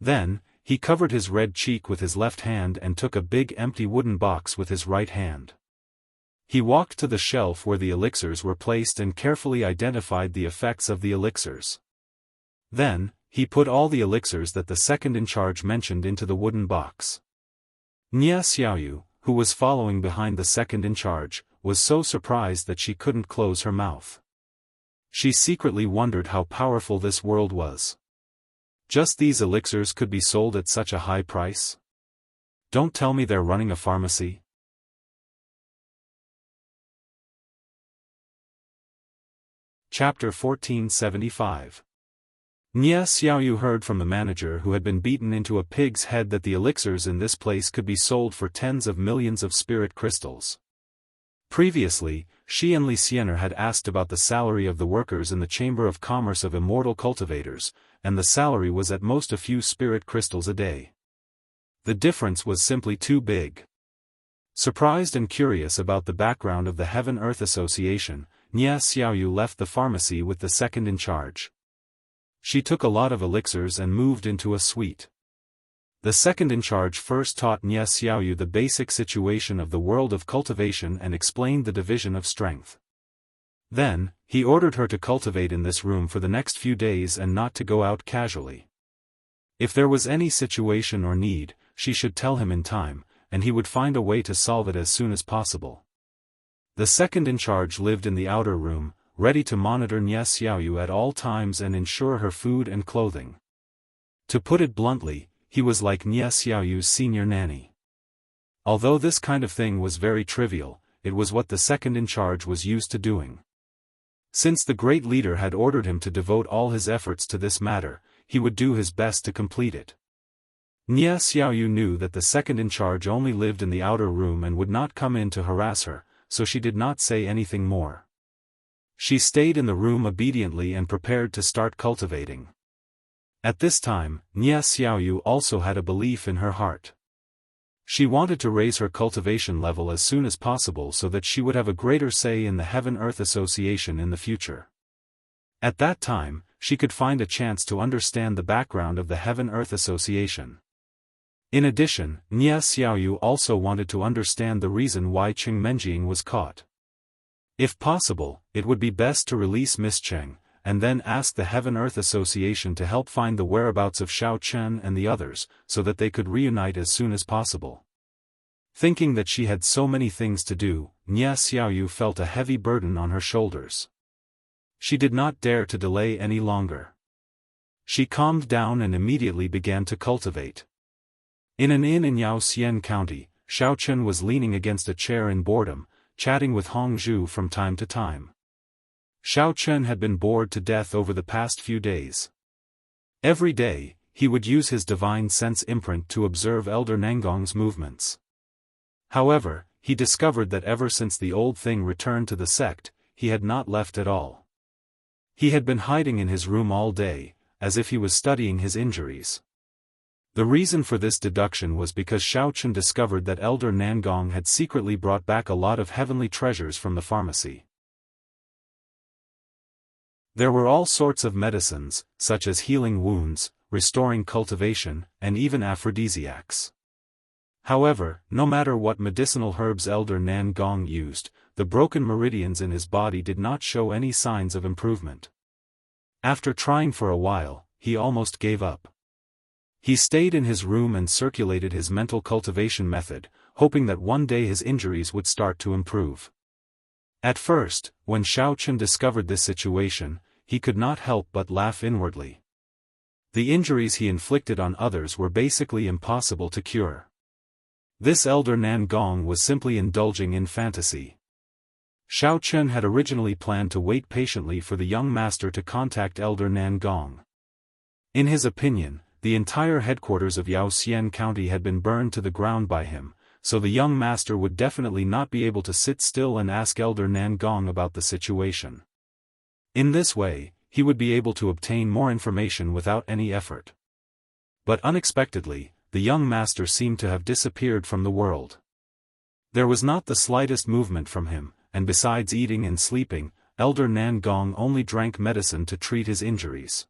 Then, he covered his red cheek with his left hand and took a big empty wooden box with his right hand. He walked to the shelf where the elixirs were placed and carefully identified the effects of the elixirs. Then, he put all the elixirs that the second in charge mentioned into the wooden box. Nia Xiaoyu, who was following behind the second in charge, was so surprised that she couldn't close her mouth. She secretly wondered how powerful this world was. Just these elixirs could be sold at such a high price? Don't tell me they're running a pharmacy. Chapter 1475. Nia Xiaoyu heard from the manager who had been beaten into a pig's head that the elixirs in this place could be sold for tens of millions of spirit crystals. Previously, she and Li Xiener had asked about the salary of the workers in the Chamber of Commerce of Immortal Cultivators, and the salary was at most a few spirit crystals a day. The difference was simply too big. Surprised and curious about the background of the Heaven-Earth Association, Nia Xiaoyu left the pharmacy with the second in charge. She took a lot of elixirs and moved into a suite. The second in charge first taught Nia Xiaoyu the basic situation of the world of cultivation and explained the division of strength. Then, he ordered her to cultivate in this room for the next few days and not to go out casually. If there was any situation or need, she should tell him in time, and he would find a way to solve it as soon as possible. The second in charge lived in the outer room, ready to monitor Nia Xiaoyu at all times and ensure her food and clothing. To put it bluntly, he was like Nia Xiaoyu's senior nanny. Although this kind of thing was very trivial, it was what the second in charge was used to doing. Since the great leader had ordered him to devote all his efforts to this matter, he would do his best to complete it. Nia Xiaoyu knew that the second in charge only lived in the outer room and would not come in to harass her, so she did not say anything more. She stayed in the room obediently and prepared to start cultivating. At this time, Nia Xiaoyu also had a belief in her heart. She wanted to raise her cultivation level as soon as possible so that she would have a greater say in the Heaven-Earth Association in the future. At that time, she could find a chance to understand the background of the Heaven-Earth Association. In addition, Nia Xiaoyu also wanted to understand the reason why Qing Menjing was caught. If possible, it would be best to release Miss Cheng, and then ask the Heaven-Earth Association to help find the whereabouts of Xiao Chen and the others, so that they could reunite as soon as possible. Thinking that she had so many things to do, Nia Xiaoyu felt a heavy burden on her shoulders. She did not dare to delay any longer. She calmed down and immediately began to cultivate. In an inn in Yaoxian County, Xiao Chen was leaning against a chair in boredom, chatting with Hong Zhu from time to time. Xiao Chen had been bored to death over the past few days. Every day, he would use his divine sense imprint to observe Elder Nangong's movements. However, he discovered that ever since the old thing returned to the sect, he had not left at all. He had been hiding in his room all day, as if he was studying his injuries. The reason for this deduction was because Xiao Chen discovered that Elder Nangong had secretly brought back a lot of heavenly treasures from the pharmacy. There were all sorts of medicines, such as healing wounds, restoring cultivation, and even aphrodisiacs. However, no matter what medicinal herbs Elder Nangong used, the broken meridians in his body did not show any signs of improvement. After trying for a while, he almost gave up. He stayed in his room and circulated his mental cultivation method, hoping that one day his injuries would start to improve. At first, when Xiao Chen discovered this situation, he could not help but laugh inwardly. The injuries he inflicted on others were basically impossible to cure. This Elder Nangong was simply indulging in fantasy. Xiao Chen had originally planned to wait patiently for the young master to contact Elder Nangong. In his opinion, the entire headquarters of Yaoxian County had been burned to the ground by him, so the young master would definitely not be able to sit still and ask Elder Nangong about the situation. In this way, he would be able to obtain more information without any effort. But unexpectedly, the young master seemed to have disappeared from the world. There was not the slightest movement from him, and besides eating and sleeping, Elder Nangong only drank medicine to treat his injuries.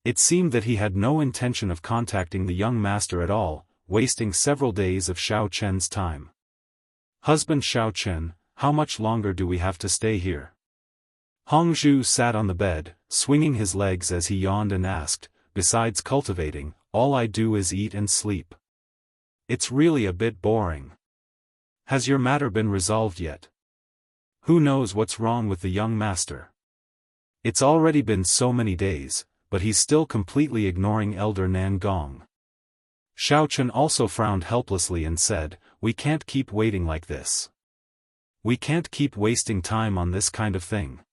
It seemed that he had no intention of contacting the young master at all, wasting several days of Xiao Chen's time. "Husband Xiao Chen, how much longer do we have to stay here?" Hong Zhu sat on the bed, swinging his legs as he yawned and asked, "Besides cultivating, all I do is eat and sleep. It's really a bit boring. Has your matter been resolved yet? Who knows what's wrong with the young master? It's already been so many days, but he's still completely ignoring Elder Nangong." Xiao Chen also frowned helplessly and said, "We can't keep waiting like this. We can't keep wasting time on this kind of thing.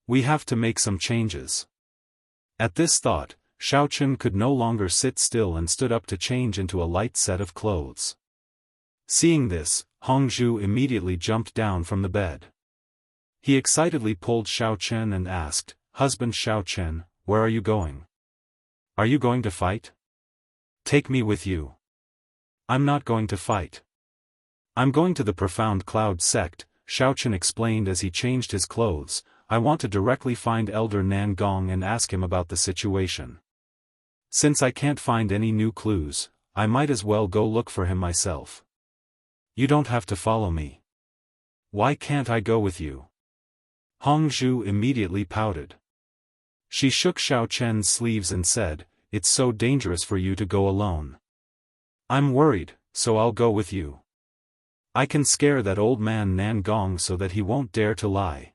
We have to make some changes." At this thought, Xiao Chen could no longer sit still and stood up to change into a light set of clothes. Seeing this, Hong Zhu immediately jumped down from the bed. He excitedly pulled Xiao Chen and asked, "Husband Xiao Chen, where are you going? Are you going to fight? Take me with you." "I'm not going to fight. I'm going to the Profound Cloud sect," Xiao Chen explained as he changed his clothes. "I want to directly find Elder Nangong and ask him about the situation. Since I can't find any new clues, I might as well go look for him myself." "You don't have to follow me. Why can't I go with you?" Hong Zhu immediately pouted. She shook Xiao Chen's sleeves and said, "It's so dangerous for you to go alone. I'm worried, so I'll go with you. I can scare that old man Nangong so that he won't dare to lie."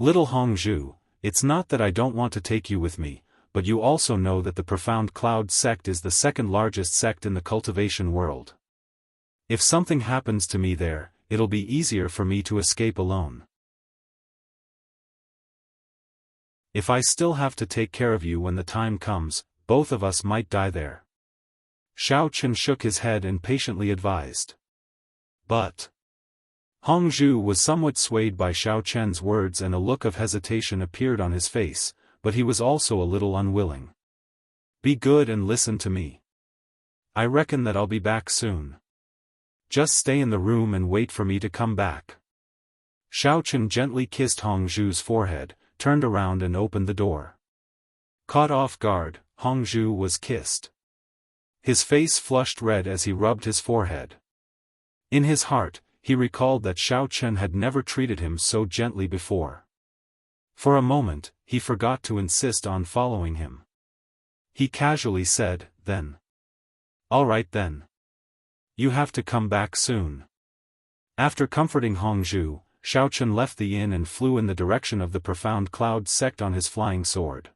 "Little Hong Zhu, it's not that I don't want to take you with me, but you also know that the Profound Cloud sect is the second largest sect in the cultivation world. If something happens to me there, it'll be easier for me to escape alone. If I still have to take care of you when the time comes, both of us might die there." Xiao Chen shook his head and patiently advised. "But..." Hong Zhu was somewhat swayed by Xiao Chen's words and a look of hesitation appeared on his face, but he was also a little unwilling. "Be good and listen to me. I reckon that I'll be back soon. Just stay in the room and wait for me to come back." Xiao Chen gently kissed Hong Zhu's forehead, turned around and opened the door. Caught off guard, Hong Zhu was kissed. His face flushed red as he rubbed his forehead. In his heart, he recalled that Xiao Chen had never treated him so gently before. For a moment, he forgot to insist on following him. He casually said, then. All right then. You have to come back soon. After comforting Hongzhu, Xiao Chen left the inn and flew in the direction of the profound cloud sect on his flying sword.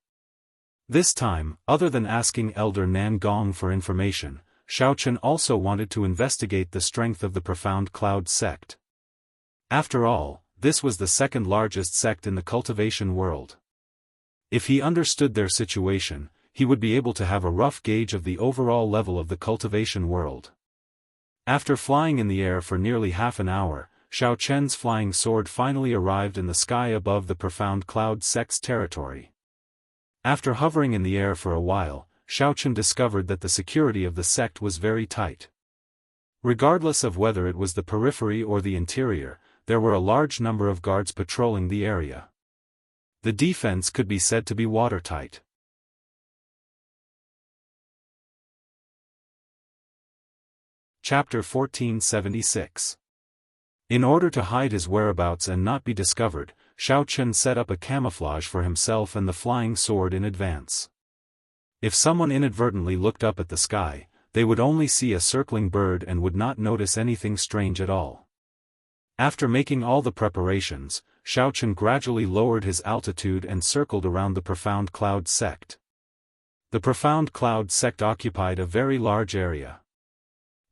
This time, other than asking Elder Nan Gong for information, Xiao Chen also wanted to investigate the strength of the profound cloud sect. After all, this was the second largest sect in the cultivation world. If he understood their situation, he would be able to have a rough gauge of the overall level of the cultivation world. After flying in the air for nearly half an hour, Xiao Chen's flying sword finally arrived in the sky above the profound cloud sect's territory. After hovering in the air for a while, Xiao Chen discovered that the security of the sect was very tight. Regardless of whether it was the periphery or the interior, there were a large number of guards patrolling the area. The defense could be said to be watertight. Chapter 1476. In order to hide his whereabouts and not be discovered, Xiao Chen set up a camouflage for himself and the flying sword in advance. If someone inadvertently looked up at the sky, they would only see a circling bird and would not notice anything strange at all. After making all the preparations, Xiao Chen gradually lowered his altitude and circled around the profound cloud sect. The profound cloud sect occupied a very large area.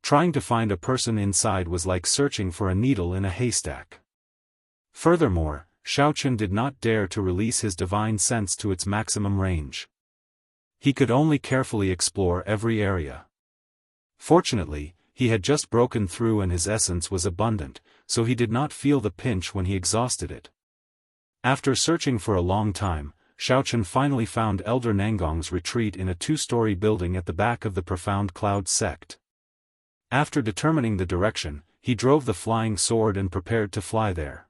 Trying to find a person inside was like searching for a needle in a haystack. Furthermore, Xiao Chen did not dare to release his divine sense to its maximum range. He could only carefully explore every area. Fortunately, he had just broken through and his essence was abundant, so he did not feel the pinch when he exhausted it. After searching for a long time, Xiao Chen finally found Elder Nangong's retreat in a two-story building at the back of the profound cloud sect. After determining the direction, he drove the flying sword and prepared to fly there.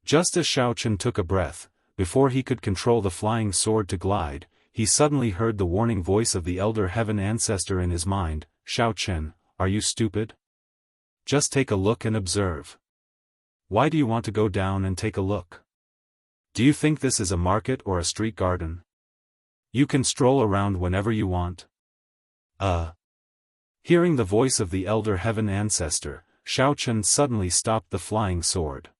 Just as Xiao Chen took a breath, before he could control the flying sword to glide, he suddenly heard the warning voice of the Elder Heaven Ancestor in his mind, "Xiao Chen, are you stupid? Just take a look and observe. Why do you want to go down and take a look? Do you think this is a market or a street garden? You can stroll around whenever you want." Hearing the voice of the Elder Heaven Ancestor, Xiao Chen suddenly stopped the flying sword.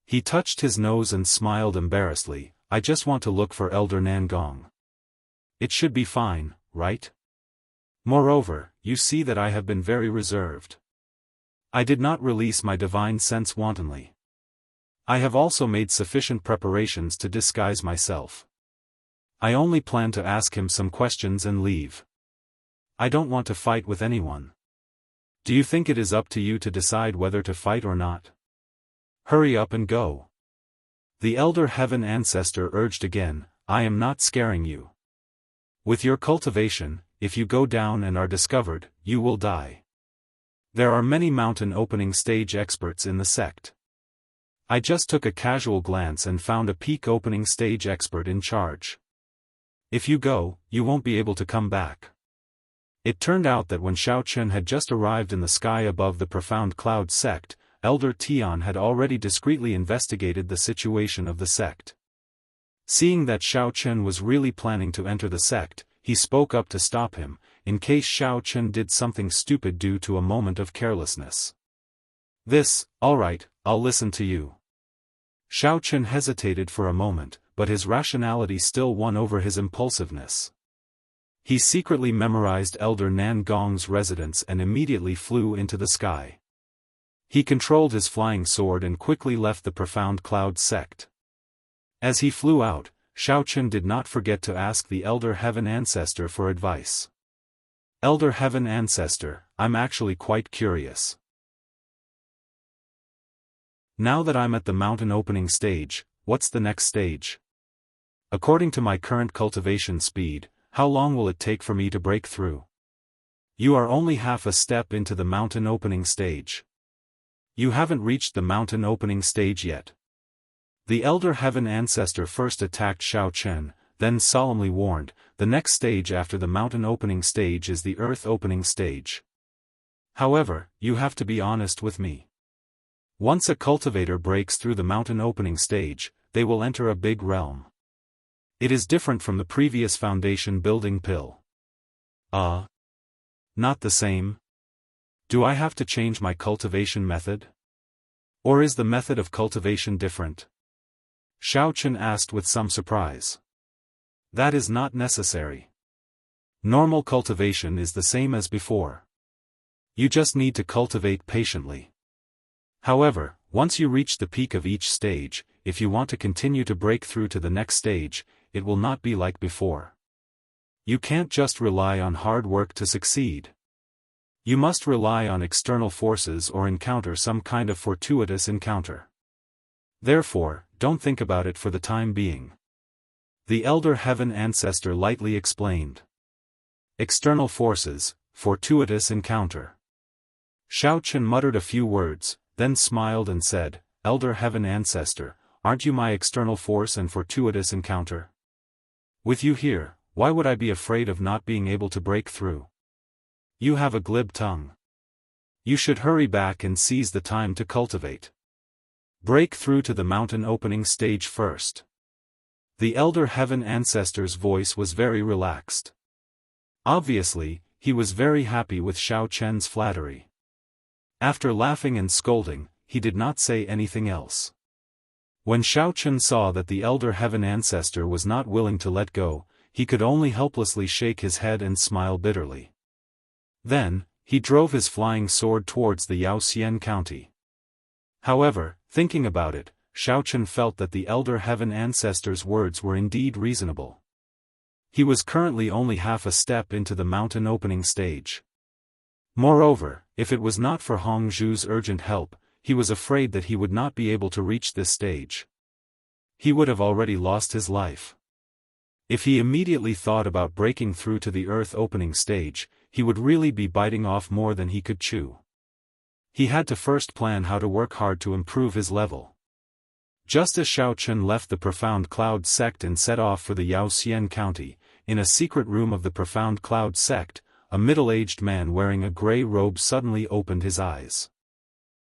He touched his nose and smiled embarrassedly. "I just want to look for Elder Nangong. It should be fine, right? Moreover, you see that I have been very reserved. I did not release my divine sense wantonly. I have also made sufficient preparations to disguise myself. I only plan to ask him some questions and leave. I don't want to fight with anyone. Do you think it is up to you to decide whether to fight or not? Hurry up and go." The Elder Heaven Ancestor urged again, "I am not scaring you. With your cultivation, if you go down and are discovered, you will die. There are many mountain opening stage experts in the sect. I just took a casual glance and found a peak opening stage expert in charge. If you go, you won't be able to come back." It turned out that when Xiao Chen had just arrived in the sky above the profound cloud sect, Elder Tian had already discreetly investigated the situation of the sect. Seeing that Xiao Chen was really planning to enter the sect, he spoke up to stop him, in case Xiao Chen did something stupid due to a moment of carelessness. "All right, I'll listen to you." Xiao Chen hesitated for a moment, but his rationality still won over his impulsiveness. He secretly memorized Elder Nan Gong's residence and immediately flew into the sky. He controlled his flying sword and quickly left the profound cloud sect. As he flew out, Xiao Chen did not forget to ask the Elder Heaven Ancestor for advice. "Elder Heaven Ancestor, I'm actually quite curious. Now that I'm at the mountain opening stage, what's the next stage? According to my current cultivation speed, how long will it take for me to break through? You are only half a step into the mountain opening stage. You haven't reached the mountain opening stage yet." The Elder Heaven Ancestor first attacked Xiao Chen, then solemnly warned, "The next stage after the mountain opening stage is the earth opening stage. However, you have to be honest with me. Once a cultivator breaks through the mountain opening stage, they will enter a big realm. It is different from the previous foundation building pill. Not the same? Do I have to change my cultivation method? Or is the method of cultivation different? Xiaofan asked with some surprise. That is not necessary. Normal cultivation is the same as before. You just need to cultivate patiently. However, once you reach the peak of each stage, if you want to continue to break through to the next stage, it will not be like before. You can't just rely on hard work to succeed. You must rely on external forces or encounter some kind of fortuitous encounter. Therefore, don't think about it for the time being. The Elder Heaven Ancestor lightly explained. External forces, fortuitous encounter. Xiaofan muttered a few words, then smiled and said, Elder Heaven Ancestor, aren't you my external force and fortuitous encounter? With you here, why would I be afraid of not being able to break through? You have a glib tongue. You should hurry back and seize the time to cultivate. Break through to the mountain opening stage first. The Elder Heaven Ancestor's voice was very relaxed. Obviously, he was very happy with Xiaofan's flattery. After laughing and scolding, he did not say anything else. When Xiaofan saw that the Elder Heaven Ancestor was not willing to let go, he could only helplessly shake his head and smile bitterly. Then, he drove his flying sword towards the Yaoxian County. However, thinking about it, Xiaofan felt that the Elder Heaven Ancestor's words were indeed reasonable. He was currently only half a step into the mountain opening stage. Moreover, if it was not for Hongzhu's urgent help, he was afraid that he would not be able to reach this stage. He would have already lost his life. If he immediately thought about breaking through to the earth opening stage, he would really be biting off more than he could chew. He had to first plan how to work hard to improve his level. Just as Xiaofan left the Profound Cloud sect and set off for the Yaoxian County, in a secret room of the Profound Cloud sect, a middle-aged man wearing a gray robe suddenly opened his eyes.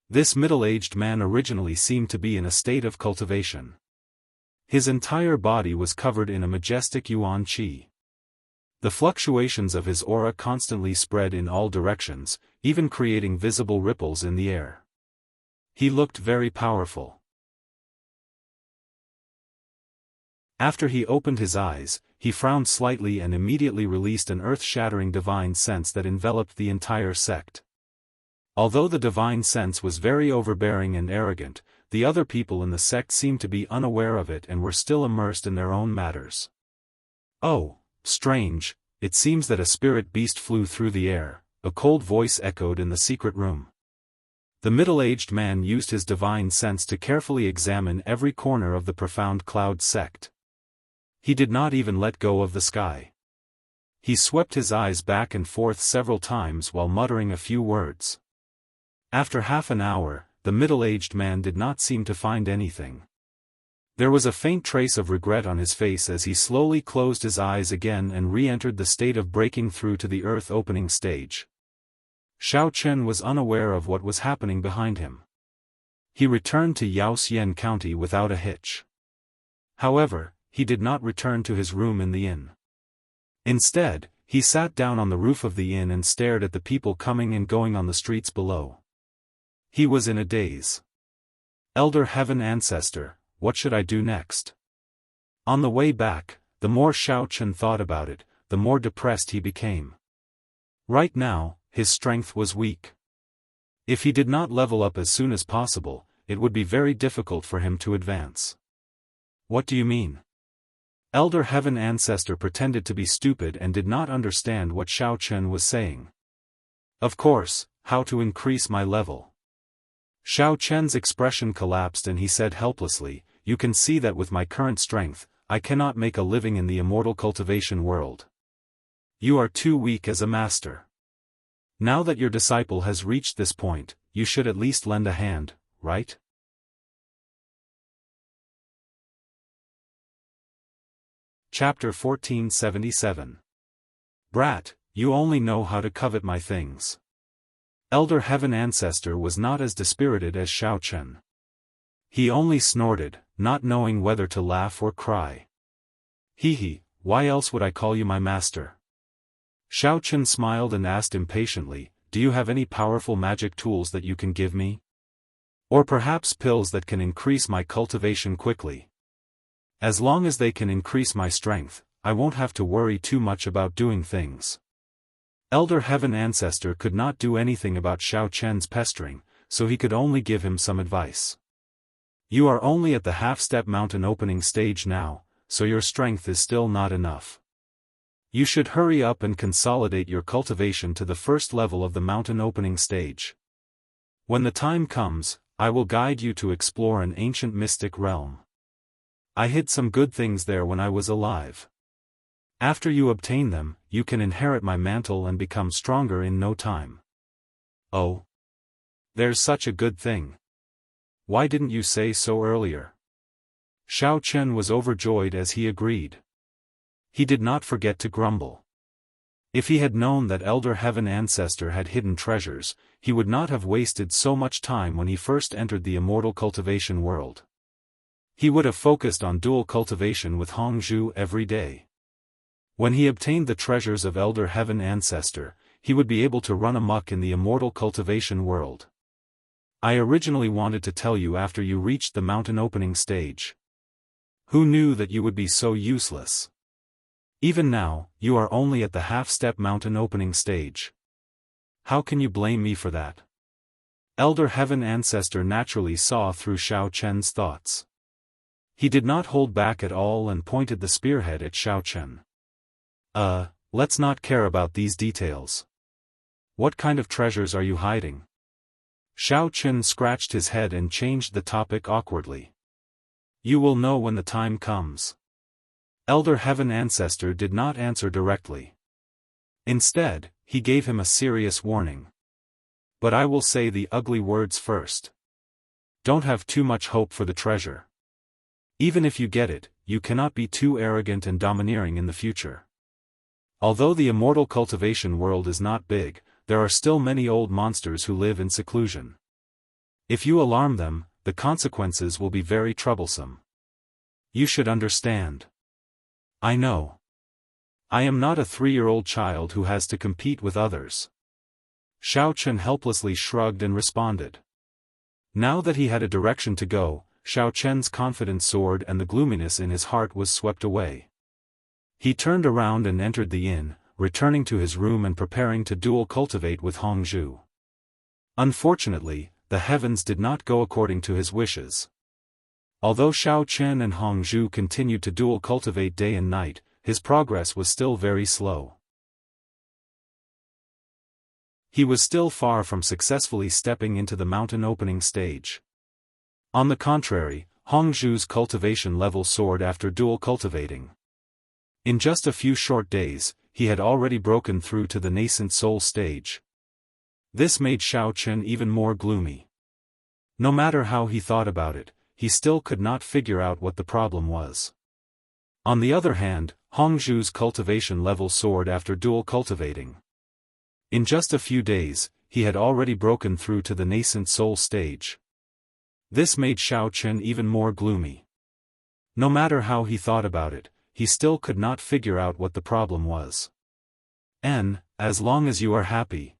This middle-aged man originally seemed to be in a state of cultivation. His entire body was covered in a majestic yuan qi. The fluctuations of his aura constantly spread in all directions, even creating visible ripples in the air. He looked very powerful. After he opened his eyes, he frowned slightly and immediately released an earth-shattering divine sense that enveloped the entire sect. Although the divine sense was very overbearing and arrogant, the other people in the sect seemed to be unaware of it and were still immersed in their own matters. Oh, strange, it seems that a spirit beast flew through the air, a cold voice echoed in the secret room. The middle-aged man used his divine sense to carefully examine every corner of the Profound Cloud sect. He did not even let go of the sky. He swept his eyes back and forth several times while muttering a few words. After half an hour, the middle-aged man did not seem to find anything. There was a faint trace of regret on his face as he slowly closed his eyes again and re-entered the state of breaking through to the earth opening stage. Xiaofan was unaware of what was happening behind him. He returned to Yaoxian County without a hitch. However, he did not return to his room in the inn. Instead, he sat down on the roof of the inn and stared at the people coming and going on the streets below. He was in a daze. Elder Heaven Ancestor, what should I do next? On the way back, the more Xiaofan thought about it, the more depressed he became. Right now, his strength was weak. If he did not level up as soon as possible, it would be very difficult for him to advance. What do you mean? Elder Heaven Ancestor pretended to be stupid and did not understand what Xiaofan was saying. Of course, how to increase my level. Xiaofan's expression collapsed and he said helplessly, you can see that with my current strength, I cannot make a living in the immortal cultivation world. You are too weak as a master. Now that your disciple has reached this point, you should at least lend a hand, right? Chapter 1477. Brat, you only know how to covet my things. Elder Heaven Ancestor was not as dispirited as Xiaofan. He only snorted, not knowing whether to laugh or cry. Hee, why else would I call you my master? Xiaofan smiled and asked impatiently, do you have any powerful magic tools that you can give me? Or perhaps pills that can increase my cultivation quickly? As long as they can increase my strength, I won't have to worry too much about doing things. Elder Heaven Ancestor could not do anything about Xiaofan's pestering, so he could only give him some advice. You are only at the half-step mountain opening stage now, so your strength is still not enough. You should hurry up and consolidate your cultivation to the first level of the mountain opening stage. When the time comes, I will guide you to explore an ancient mystic realm. I hid some good things there when I was alive. After you obtain them, you can inherit my mantle and become stronger in no time. Oh. There's such a good thing. Why didn't you say so earlier? Xiaofan was overjoyed as he agreed. He did not forget to grumble. If he had known that Elder Heaven Ancestor had hidden treasures, he would not have wasted so much time when he first entered the immortal cultivation world. He would have focused on dual cultivation with Hongzhu every day. When he obtained the treasures of Elder Heaven Ancestor, he would be able to run amok in the immortal cultivation world. I originally wanted to tell you after you reached the mountain opening stage. Who knew that you would be so useless? Even now, you are only at the half-step mountain opening stage. How can you blame me for that? Elder Heaven Ancestor naturally saw through Xiaofan's thoughts. He did not hold back at all and pointed the spearhead at Xiaofan. Let's not care about these details. What kind of treasures are you hiding? Xiaofan scratched his head and changed the topic awkwardly. You will know when the time comes. Elder Heaven Ancestor did not answer directly. Instead, he gave him a serious warning. But I will say the ugly words first. Don't have too much hope for the treasure. Even if you get it, you cannot be too arrogant and domineering in the future. Although the immortal cultivation world is not big, there are still many old monsters who live in seclusion. If you alarm them, the consequences will be very troublesome. You should understand. I know. I am not a 3-year-old child who has to compete with others. Xiaofan helplessly shrugged and responded. Now that he had a direction to go, Xiaofan's confidence soared and the gloominess in his heart was swept away. He turned around and entered the inn, returning to his room and preparing to dual cultivate with Hongzhu. Unfortunately, the heavens did not go according to his wishes. Although Xiaofan and Hongzhu continued to dual cultivate day and night, his progress was still very slow. He was still far from successfully stepping into the mountain opening stage. On the contrary, Hongzhu's cultivation level soared after dual cultivating. In just a few short days, he had already broken through to the nascent soul stage. This made Xiaofan even more gloomy. No matter how he thought about it, he still could not figure out what the problem was. On the other hand, Hongzhu's cultivation level soared after dual cultivating. In just a few days, he had already broken through to the nascent soul stage. This made Xiaofan even more gloomy. No matter how he thought about it, he still could not figure out what the problem was. As long as you are happy.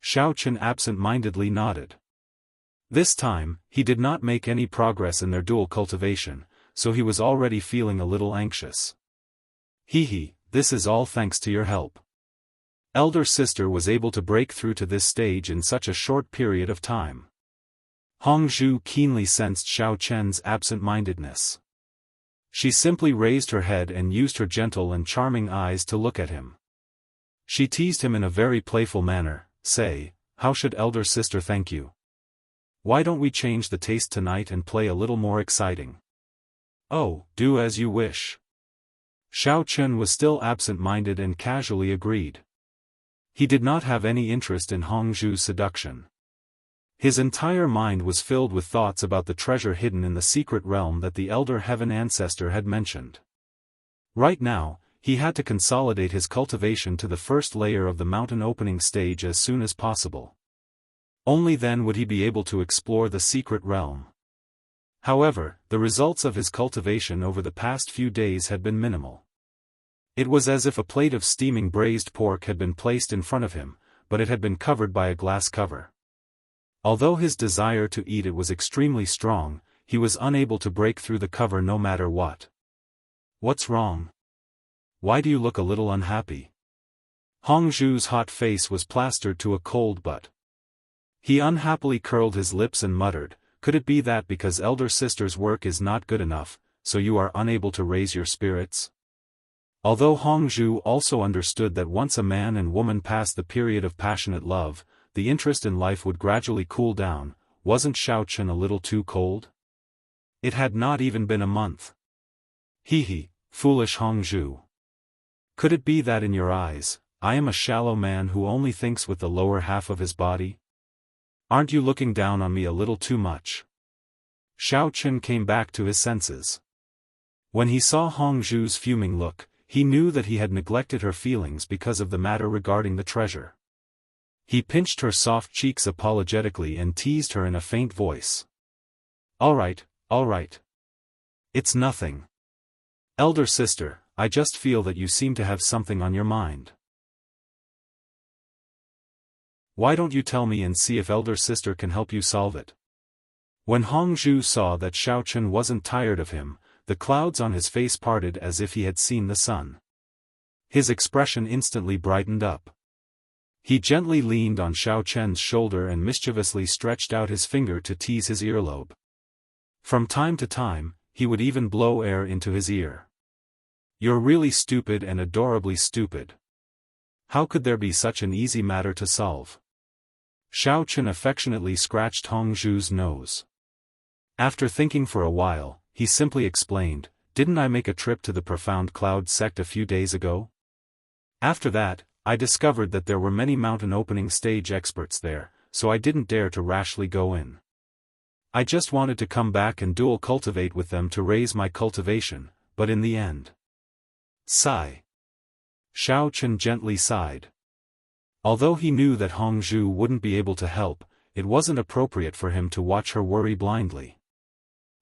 Xiaofan absent-mindedly nodded. This time, he did not make any progress in their dual cultivation, so he was already feeling a little anxious. This is all thanks to your help. Elder sister was able to break through to this stage in such a short period of time. Hongzhu keenly sensed Xiaofan's absent-mindedness. She simply raised her head and used her gentle and charming eyes to look at him. She teased him in a very playful manner, say, how should elder sister thank you? Why don't we change the taste tonight and play a little more exciting? Oh, do as you wish. Xiaofan was still absent-minded and casually agreed. He did not have any interest in Hongzhu's seduction. His entire mind was filled with thoughts about the treasure hidden in the secret realm that the Elder Heaven Ancestor had mentioned. Right now, he had to consolidate his cultivation to the first layer of the mountain opening stage as soon as possible. Only then would he be able to explore the secret realm. However, the results of his cultivation over the past few days had been minimal. It was as if a plate of steaming braised pork had been placed in front of him, but it had been covered by a glass cover. Although his desire to eat it was extremely strong, he was unable to break through the cover no matter what. "What's wrong? Why do you look a little unhappy?" Hongzhu's hot face was plastered to a cold butt. He unhappily curled his lips and muttered, "Could it be that because elder sister's work is not good enough, so you are unable to raise your spirits?" Although Hongzhu also understood that once a man and woman passed the period of passionate love, the interest in life would gradually cool down, wasn't Xiaofan a little too cold? It had not even been a month. Hee, foolish Hongzhu. Could it be that in your eyes, I am a shallow man who only thinks with the lower half of his body? Aren't you looking down on me a little too much? Xiaofan came back to his senses. When he saw Hongzhu's fuming look, he knew that he had neglected her feelings because of the matter regarding the treasure. He pinched her soft cheeks apologetically and teased her in a faint voice. All right. It's nothing. Elder sister, I just feel that you seem to have something on your mind. Why don't you tell me and see if elder sister can help you solve it?" When Hongzhu saw that Xiaofan wasn't tired of him, the clouds on his face parted as if he had seen the sun. His expression instantly brightened up. He gently leaned on Xiaofan's shoulder and mischievously stretched out his finger to tease his earlobe. From time to time, he would even blow air into his ear. "You're really stupid and adorably stupid. How could there be such an easy matter to solve?" Xiaofan affectionately scratched Hongzhu's nose. After thinking for a while, he simply explained, "Didn't I make a trip to the profound cloud sect a few days ago? After that, I discovered that there were many mountain opening stage experts there, so I didn't dare to rashly go in. I just wanted to come back and dual cultivate with them to raise my cultivation, but in the end..." Sigh. Xiaofan gently sighed. Although he knew that Hongzhu wouldn't be able to help, it wasn't appropriate for him to watch her worry blindly.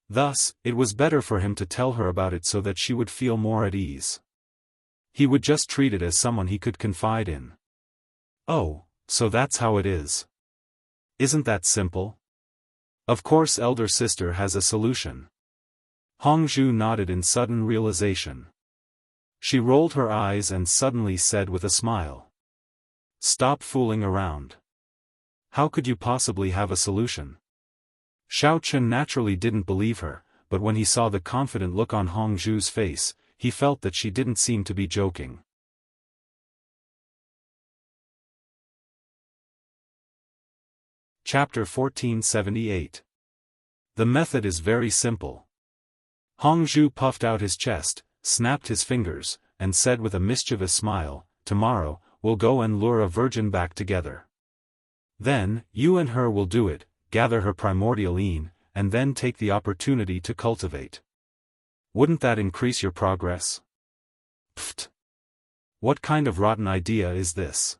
Thus, it was better for him to tell her about it so that she would feel more at ease. He would just treat it as someone he could confide in. "Oh, so that's how it is. Isn't that simple? Of course elder sister has a solution." Hongzhu nodded in sudden realization. She rolled her eyes and suddenly said with a smile, "Stop fooling around. How could you possibly have a solution?" Xiaofan naturally didn't believe her, but when he saw the confident look on Hongzhu's face, he felt that she didn't seem to be joking. Chapter 1478. The method is very simple. Hongzhu puffed out his chest, snapped his fingers, and said with a mischievous smile, "Tomorrow, we'll go and lure a virgin back together. Then, you and her will do it, gather her primordial yin, and then take the opportunity to cultivate. Wouldn't that increase your progress?" Pfft! What kind of rotten idea is this?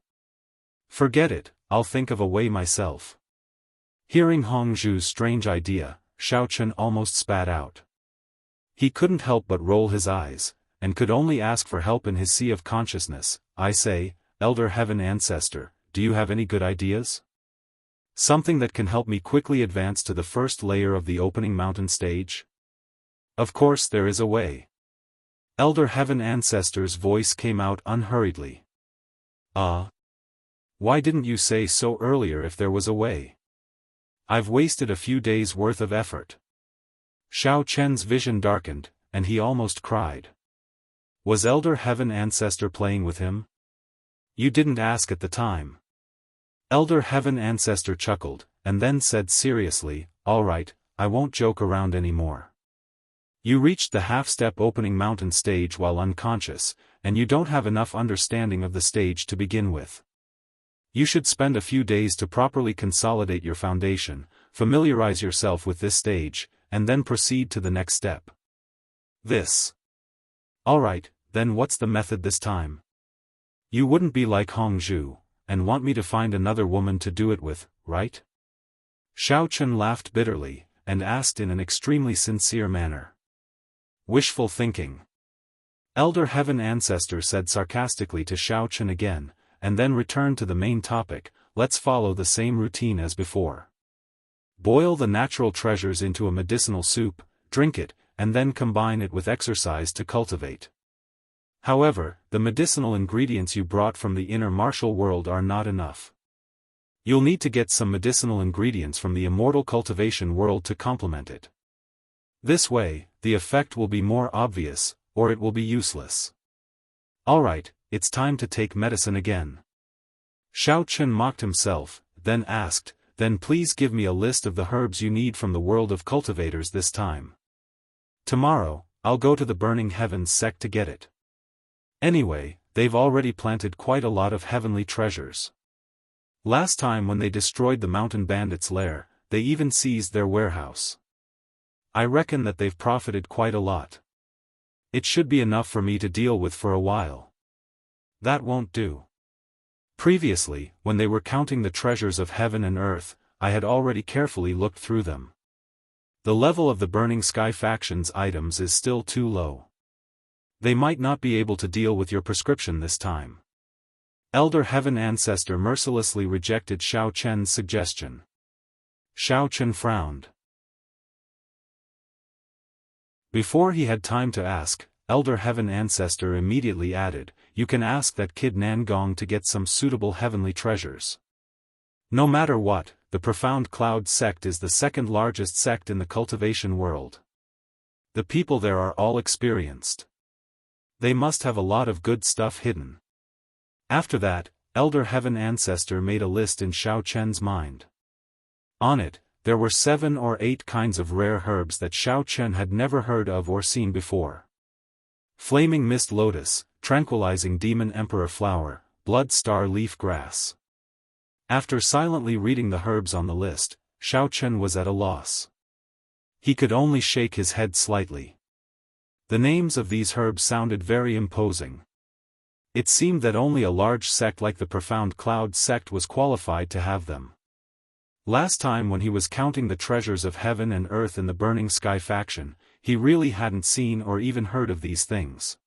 Forget it, I'll think of a way myself. Hearing Hongzhu's strange idea, Xiaofan almost spat out. He couldn't help but roll his eyes, and could only ask for help in his sea of consciousness. "I say, Elder Heaven Ancestor, do you have any good ideas? Something that can help me quickly advance to the first layer of the opening mountain stage?" "Of course there is a way." Elder Heaven Ancestor's voice came out unhurriedly. Why didn't you say so earlier if there was a way? I've wasted a few days' worth of effort." Xiaofan's vision darkened, and he almost cried. Was Elder Heaven Ancestor playing with him? "You didn't ask at the time." Elder Heaven Ancestor chuckled, and then said seriously, "All right, I won't joke around anymore. You reached the half-step opening mountain stage while unconscious, and you don't have enough understanding of the stage to begin with. You should spend a few days to properly consolidate your foundation, familiarize yourself with this stage, and then proceed to the next step." This. "All right, then what's the method this time? You wouldn't be like Hongzhu, and want me to find another woman to do it with, right?" Xiao Chen laughed bitterly, and asked in an extremely sincere manner. Wishful thinking. Elder Heaven Ancestor said sarcastically to Xiao Chen again, and then returned to the main topic. Let's follow the same routine as before. Boil the natural treasures into a medicinal soup, drink it, and then combine it with exercise to cultivate. However, the medicinal ingredients you brought from the inner martial world are not enough. You'll need to get some medicinal ingredients from the immortal cultivation world to complement it. This way, the effect will be more obvious, or it will be useless. Alright, it's time to take medicine again. Xiao Chen mocked himself, then asked, then please give me a list of the herbs you need from the world of cultivators this time. Tomorrow, I'll go to the Burning Heavens sect to get it. Anyway, they've already planted quite a lot of heavenly treasures. Last time when they destroyed the mountain bandits' lair, they even seized their warehouse. I reckon that they've profited quite a lot. It should be enough for me to deal with for a while. That won't do. Previously, when they were counting the treasures of heaven and earth, I had already carefully looked through them. The level of the Burning Sky faction's items is still too low. They might not be able to deal with your prescription this time. Elder Heaven Ancestor mercilessly rejected Xiao Chen's suggestion. Xiao Chen frowned. Before he had time to ask, Elder Heaven Ancestor immediately added, you can ask that kid Nangong to get some suitable heavenly treasures. No matter what, the Profound Cloud sect is the second largest sect in the cultivation world. The people there are all experienced. They must have a lot of good stuff hidden. After that, Elder Heaven Ancestor made a list in Xiao Chen's mind. On it, there were 7 or 8 kinds of rare herbs that Xiao Chen had never heard of or seen before. Flaming Mist Lotus, Tranquilizing Demon Emperor Flower, Blood Star Leaf Grass. After silently reading the herbs on the list, Xiao Chen was at a loss. He could only shake his head slightly. The names of these herbs sounded very imposing. It seemed that only a large sect like the Profound Cloud sect was qualified to have them. Last time when he was counting the treasures of heaven and earth in the Burning Sky faction, he really hadn't seen or even heard of these things.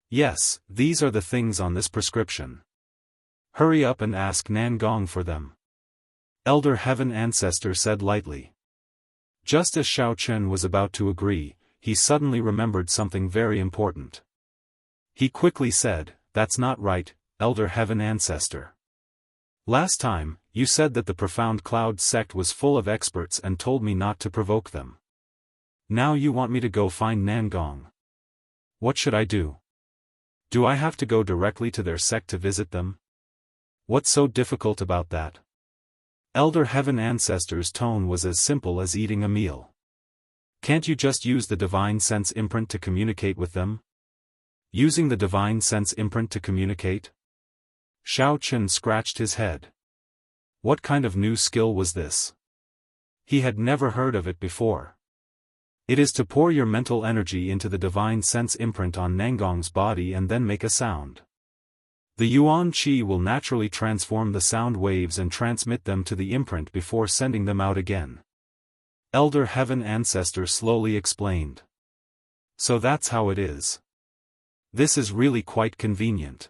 Yes, these are the things on this prescription. Hurry up and ask Nangong for them. Elder Heaven Ancestor said lightly. Just as Xiao Chen was about to agree, he suddenly remembered something very important. He quickly said, that's not right, Elder Heaven Ancestor. Last time, you said that the Profound Cloud sect was full of experts and told me not to provoke them. Now you want me to go find Nangong. What should I do? Do I have to go directly to their sect to visit them? What's so difficult about that? Elder Heaven Ancestor's tone was as simple as eating a meal. Can't you just use the Divine Sense imprint to communicate with them? Using the Divine Sense imprint to communicate? Xiao Chen scratched his head. What kind of new skill was this? He had never heard of it before. It is to pour your mental energy into the Divine Sense imprint on Nangong's body and then make a sound. The Yuan Qi will naturally transform the sound waves and transmit them to the imprint before sending them out again. Elder Heaven Ancestor slowly explained. So that's how it is. This is really quite convenient.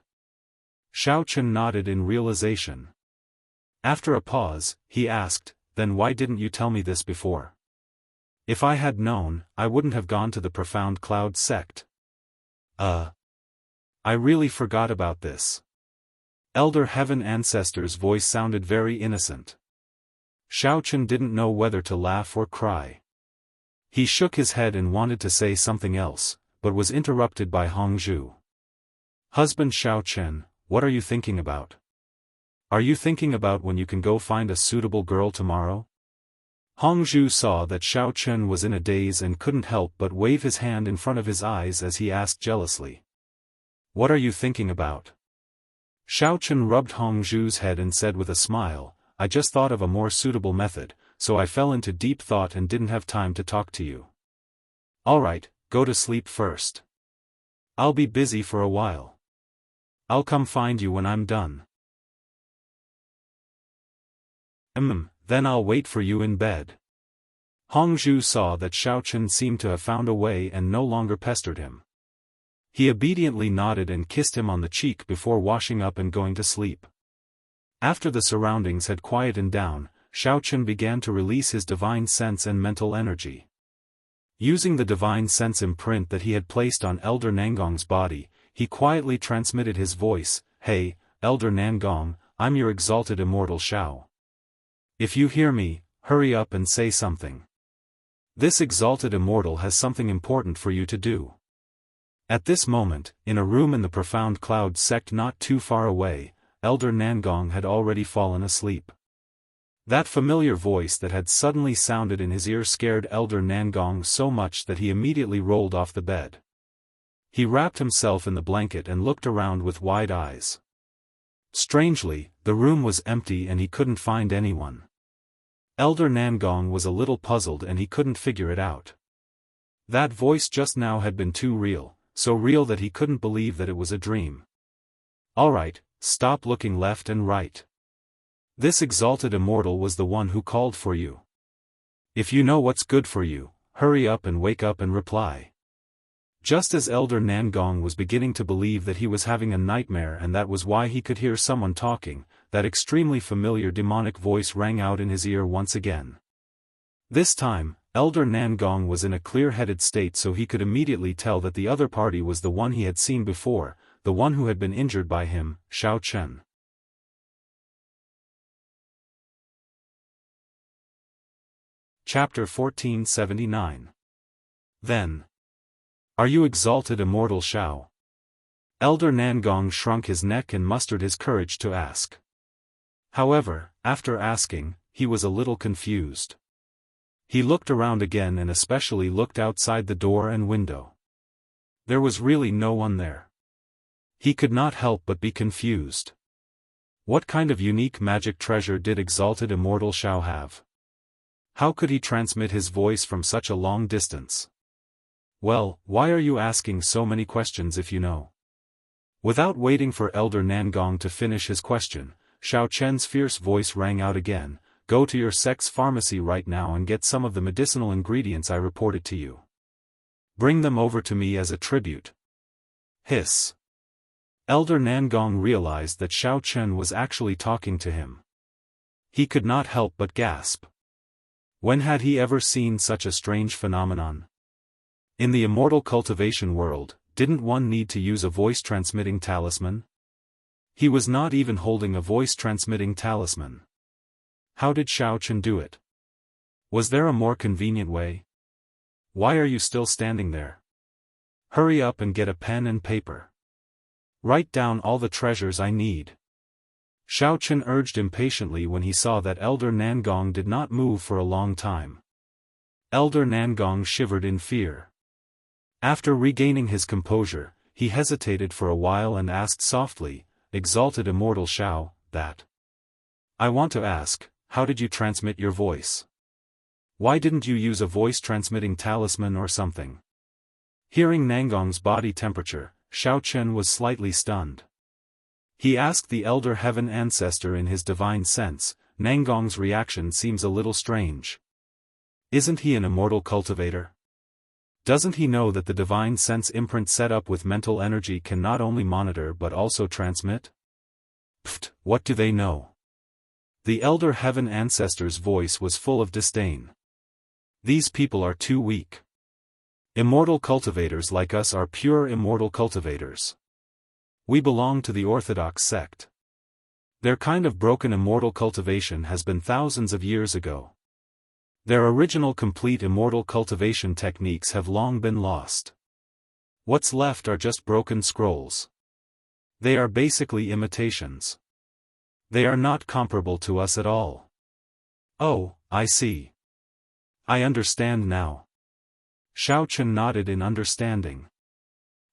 Xiao Chen nodded in realization. After a pause, he asked, then why didn't you tell me this before? If I had known, I wouldn't have gone to the Profound Cloud sect. I really forgot about this. Elder Heaven Ancestor's voice sounded very innocent. Xiao Chen didn't know whether to laugh or cry. He shook his head and wanted to say something else, but was interrupted by Hongzhu. Husband Xiao Chen, what are you thinking about? Are you thinking about when you can go find a suitable girl tomorrow? Hongzhu saw that Xiao Chen was in a daze and couldn't help but wave his hand in front of his eyes as he asked jealously. What are you thinking about? Xiao Chen rubbed Hongzhu's head and said with a smile, I just thought of a more suitable method, so I fell into deep thought and didn't have time to talk to you. Alright, go to sleep first. I'll be busy for a while. I'll come find you when I'm done. Then I'll wait for you in bed. Hongzhu saw that Xiaochen seemed to have found a way and no longer pestered him. He obediently nodded and kissed him on the cheek before washing up and going to sleep. After the surroundings had quietened down, Xiaochen began to release his divine sense and mental energy. Using the divine sense imprint that he had placed on Elder Nangong's body, he quietly transmitted his voice, "Hey, Elder Nangong, I'm your exalted immortal Xiao. If you hear me, hurry up and say something. This exalted immortal has something important for you to do." At this moment, in a room in the profound cloud sect not too far away, Elder Nangong had already fallen asleep. That familiar voice that had suddenly sounded in his ear scared Elder Nangong so much that he immediately rolled off the bed. He wrapped himself in the blanket and looked around with wide eyes. Strangely, the room was empty and he couldn't find anyone. Elder Nangong was a little puzzled and he couldn't figure it out. That voice just now had been too real, so real that he couldn't believe that it was a dream. "Alright, stop looking left and right. This exalted immortal was the one who called for you. If you know what's good for you, hurry up and wake up and reply." Just as Elder Nangong was beginning to believe that he was having a nightmare and that was why he could hear someone talking, that extremely familiar demonic voice rang out in his ear once again. This time, Elder Nangong was in a clear-headed state so he could immediately tell that the other party was the one he had seen before, the one who had been injured by him, Xiaochen. Chapter 1479. Then. Are you exalted immortal Xiao? Elder Nangong shrunk his neck and mustered his courage to ask. However, after asking, he was a little confused. He looked around again and especially looked outside the door and window. There was really no one there. He could not help but be confused. What kind of unique magic treasure did exalted immortal Xiao have? How could he transmit his voice from such a long distance? Well, why are you asking so many questions if you know? Without waiting for Elder Nangong to finish his question, Xiaochen's fierce voice rang out again, "Go to your sect's pharmacy right now and get some of the medicinal ingredients I reported to you. Bring them over to me as a tribute." Hiss. Elder Nangong realized that Xiaochen was actually talking to him. He could not help but gasp. When had he ever seen such a strange phenomenon? In the immortal cultivation world, didn't one need to use a voice-transmitting talisman? He was not even holding a voice-transmitting talisman. How did Xiaochen do it? Was there a more convenient way? Why are you still standing there? Hurry up and get a pen and paper. Write down all the treasures I need. Xiaochen urged impatiently when he saw that Elder Nangong did not move for a long time. Elder Nangong shivered in fear. After regaining his composure, he hesitated for a while and asked softly, "Exalted immortal Xiao, that? I want to ask, how did you transmit your voice? Why didn't you use a voice-transmitting talisman or something?" Hearing Nangong's body temperature, Xiaochen was slightly stunned. He asked the Elder Heaven Ancestor in his divine sense. Nangong's reaction seems a little strange. Isn't he an immortal cultivator? Doesn't he know that the divine sense imprint set up with mental energy can not only monitor but also transmit? Pfft, what do they know? The Elder Heaven Ancestor's voice was full of disdain. These people are too weak. Immortal cultivators like us are pure immortal cultivators. We belong to the Orthodox sect. Their kind of broken immortal cultivation has been thousands of years ago. Their original complete immortal cultivation techniques have long been lost. What's left are just broken scrolls. They are basically imitations. They are not comparable to us at all. Oh, I see. I understand now. Xiaochen nodded in understanding.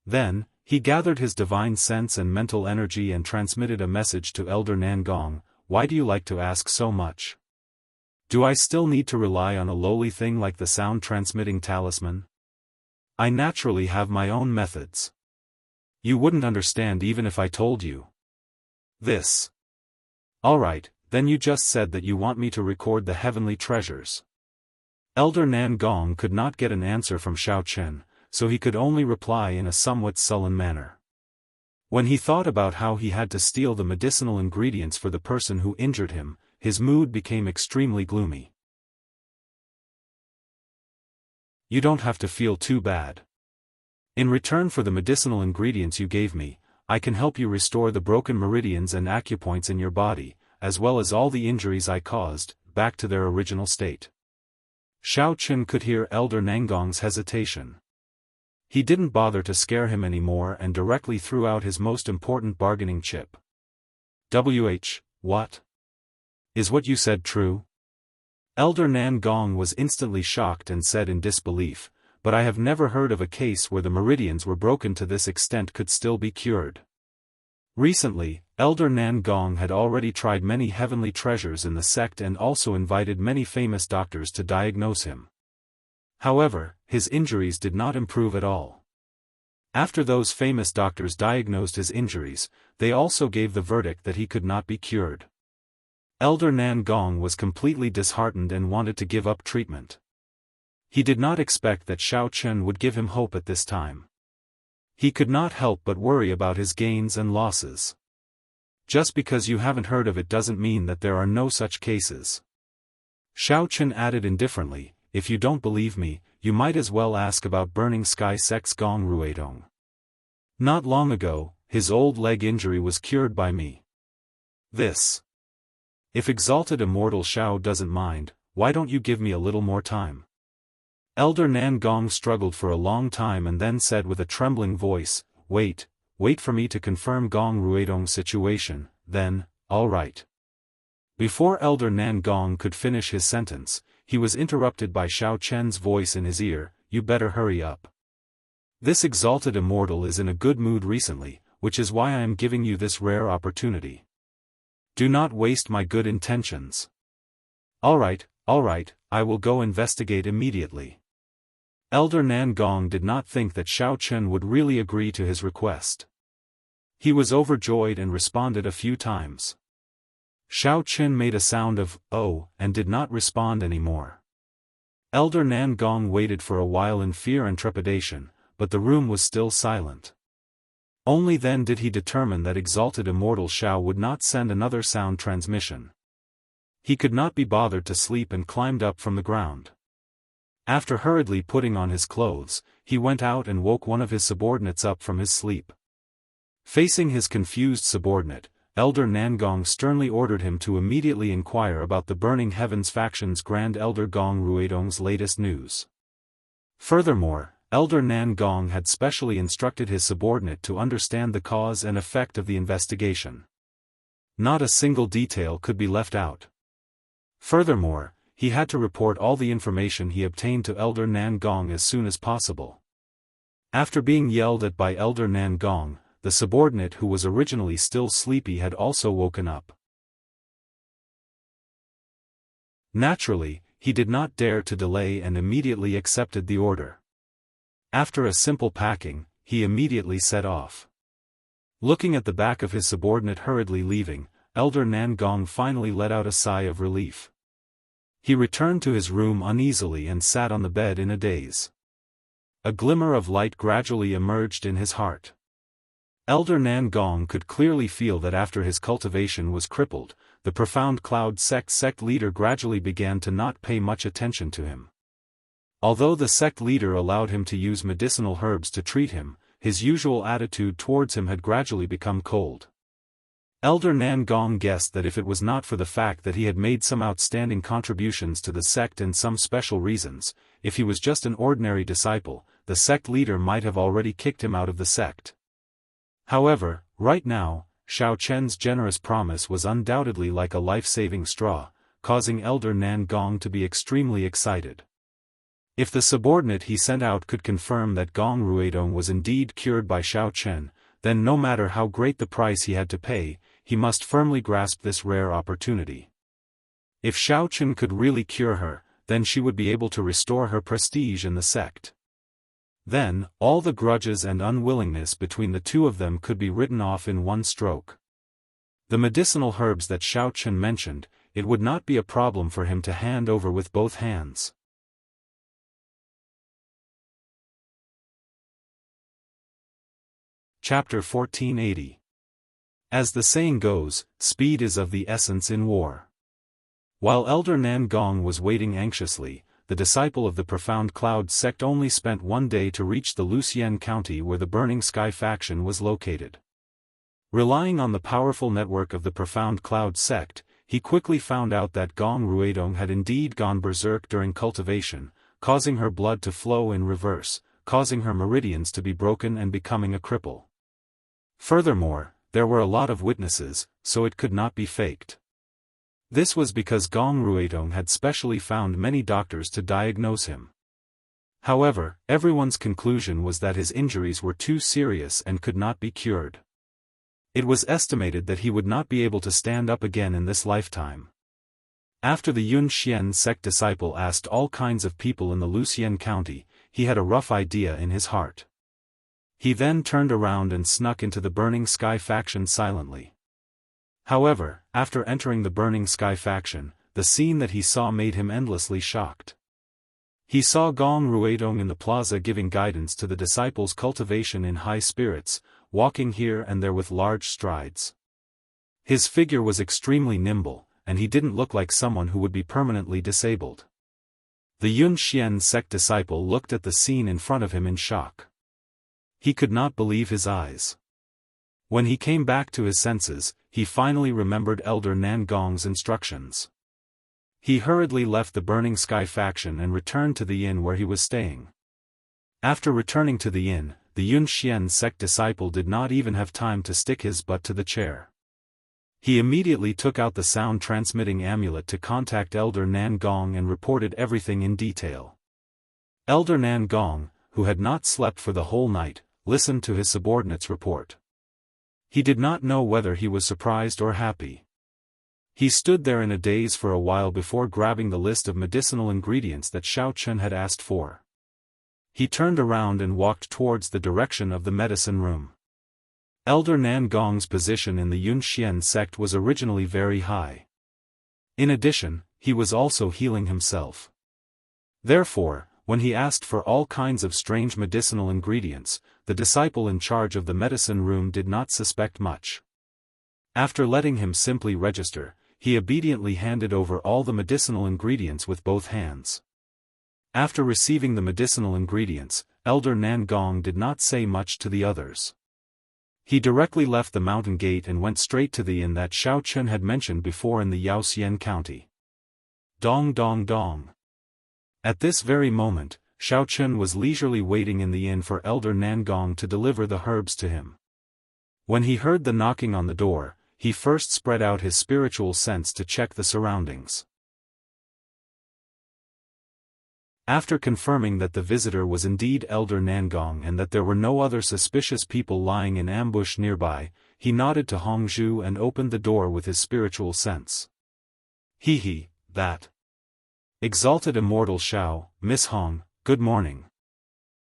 Then, he gathered his divine sense and mental energy and transmitted a message to Elder Nangong. "Why do you like to ask so much? Do I still need to rely on a lowly thing like the sound-transmitting talisman? I naturally have my own methods. You wouldn't understand even if I told you. This. Alright, then you just said that you want me to record the heavenly treasures. Elder Nan Gong could not get an answer from Xiao Chen, so he could only reply in a somewhat sullen manner. When he thought about how he had to steal the medicinal ingredients for the person who injured him, his mood became extremely gloomy. You don't have to feel too bad. In return for the medicinal ingredients you gave me, I can help you restore the broken meridians and acupoints in your body, as well as all the injuries I caused, back to their original state. Xiao Chen could hear Elder Nangong's hesitation. He didn't bother to scare him anymore and directly threw out his most important bargaining chip. What? Is what you said true? Elder Nan Gong was instantly shocked and said in disbelief, but I have never heard of a case where the meridians were broken to this extent could still be cured. Recently, Elder Nan Gong had already tried many heavenly treasures in the sect and also invited many famous doctors to diagnose him. However, his injuries did not improve at all. After those famous doctors diagnosed his injuries, they also gave the verdict that he could not be cured. Elder Nan Gong was completely disheartened and wanted to give up treatment. He did not expect that Xiao Chen would give him hope at this time. He could not help but worry about his gains and losses. Just because you haven't heard of it doesn't mean that there are no such cases. Xiao Chen added indifferently, if you don't believe me, you might as well ask about Burning Sky Sect's Gong Ruidong. Not long ago, his old leg injury was cured by me. If Exalted Immortal Xiao doesn't mind, why don't you give me a little more time? Elder Nan Gong struggled for a long time and then said with a trembling voice, wait for me to confirm Gong Ruidong's situation, then, all right. Before Elder Nan Gong could finish his sentence, he was interrupted by Xiao Chen's voice in his ear, you better hurry up. This Exalted Immortal is in a good mood recently, which is why I am giving you this rare opportunity. Do not waste my good intentions. All right, I will go investigate immediately. Elder Nan Gong did not think that Xiao Chen would really agree to his request. He was overjoyed and responded a few times. Xiao Chen made a sound of, oh, and did not respond anymore. Elder Nan Gong waited for a while in fear and trepidation, but the room was still silent. Only then did he determine that Exalted Immortal Xiao would not send another sound transmission. He could not be bothered to sleep and climbed up from the ground. After hurriedly putting on his clothes, he went out and woke one of his subordinates up from his sleep. Facing his confused subordinate, Elder Nan Gong sternly ordered him to immediately inquire about the Burning Heavens faction's Grand Elder Gong Ruidong's latest news. Furthermore, Elder Nan Gong had specially instructed his subordinate to understand the cause and effect of the investigation. Not a single detail could be left out. Furthermore, he had to report all the information he obtained to Elder Nan Gong as soon as possible. After being yelled at by Elder Nan Gong, the subordinate who was originally still sleepy had also woken up. Naturally, he did not dare to delay and immediately accepted the order. After a simple packing, he immediately set off. Looking at the back of his subordinate hurriedly leaving, Elder Nan Gong finally let out a sigh of relief. He returned to his room uneasily and sat on the bed in a daze. A glimmer of light gradually emerged in his heart. Elder Nan Gong could clearly feel that after his cultivation was crippled, the profound Cloud sect leader gradually began to not pay much attention to him. Although the sect leader allowed him to use medicinal herbs to treat him, his usual attitude towards him had gradually become cold. Elder Nan Gong guessed that if it was not for the fact that he had made some outstanding contributions to the sect and some special reasons, if he was just an ordinary disciple, the sect leader might have already kicked him out of the sect. However, right now, Xiao Chen's generous promise was undoubtedly like a life-saving straw, causing Elder Nan Gong to be extremely excited. If the subordinate he sent out could confirm that Gong Ruidong was indeed cured by Xiao Chen, then no matter how great the price he had to pay, he must firmly grasp this rare opportunity. If Xiao Chen could really cure her, then she would be able to restore her prestige in the sect. Then, all the grudges and unwillingness between the two of them could be written off in one stroke. The medicinal herbs that Xiaofan mentioned, it would not be a problem for him to hand over with both hands. Chapter 1480. As the saying goes, speed is of the essence in war. While Elder Nan Gong was waiting anxiously, the disciple of the Profound Cloud sect only spent one day to reach the Wuxia county where the Burning Sky faction was located. Relying on the powerful network of the Profound Cloud sect, he quickly found out that Gong Ruidong had indeed gone berserk during cultivation, causing her blood to flow in reverse, causing her meridians to be broken and becoming a cripple. Furthermore, there were a lot of witnesses, so it could not be faked. This was because Gong Ruidong had specially found many doctors to diagnose him. However, everyone's conclusion was that his injuries were too serious and could not be cured. It was estimated that he would not be able to stand up again in this lifetime. After the Yun Xian sect disciple asked all kinds of people in the Wuxia county, he had a rough idea in his heart. He then turned around and snuck into the Burning Sky faction silently. However, after entering the Burning Sky faction, the scene that he saw made him endlessly shocked. He saw Gong Ruidong in the plaza giving guidance to the disciples' cultivation in high spirits, walking here and there with large strides. His figure was extremely nimble, and he didn't look like someone who would be permanently disabled. The Yun Xian sect disciple looked at the scene in front of him in shock. He could not believe his eyes. When he came back to his senses, he finally remembered Elder Nan Gong's instructions. He hurriedly left the Burning Sky faction and returned to the inn where he was staying. After returning to the inn, the Yun Xian sect disciple did not even have time to stick his butt to the chair. He immediately took out the sound-transmitting amulet to contact Elder Nan Gong and reported everything in detail. Elder Nan Gong, who had not slept for the whole night, listened to his subordinate's report. He did not know whether he was surprised or happy. He stood there in a daze for a while before grabbing the list of medicinal ingredients that Xiaofan had asked for. He turned around and walked towards the direction of the medicine room. Elder Nan Gong's position in the Yun Xian sect was originally very high. In addition, he was also healing himself. Therefore, when he asked for all kinds of strange medicinal ingredients, the disciple in charge of the medicine room did not suspect much. After letting him simply register, he obediently handed over all the medicinal ingredients with both hands. After receiving the medicinal ingredients, Elder Nan Gong did not say much to the others. He directly left the mountain gate and went straight to the inn that Xiaofan had mentioned before in the Yaoxian county. Dong dong dong. At this very moment, Xiaofan was leisurely waiting in the inn for Elder Nan Gong to deliver the herbs to him. When he heard the knocking on the door, he first spread out his spiritual sense to check the surroundings. After confirming that the visitor was indeed Elder Nan Gong and that there were no other suspicious people lying in ambush nearby, he nodded to Hongzhu and opened the door with his spiritual sense. That. Exalted Immortal Xiao, Miss Hong, good morning.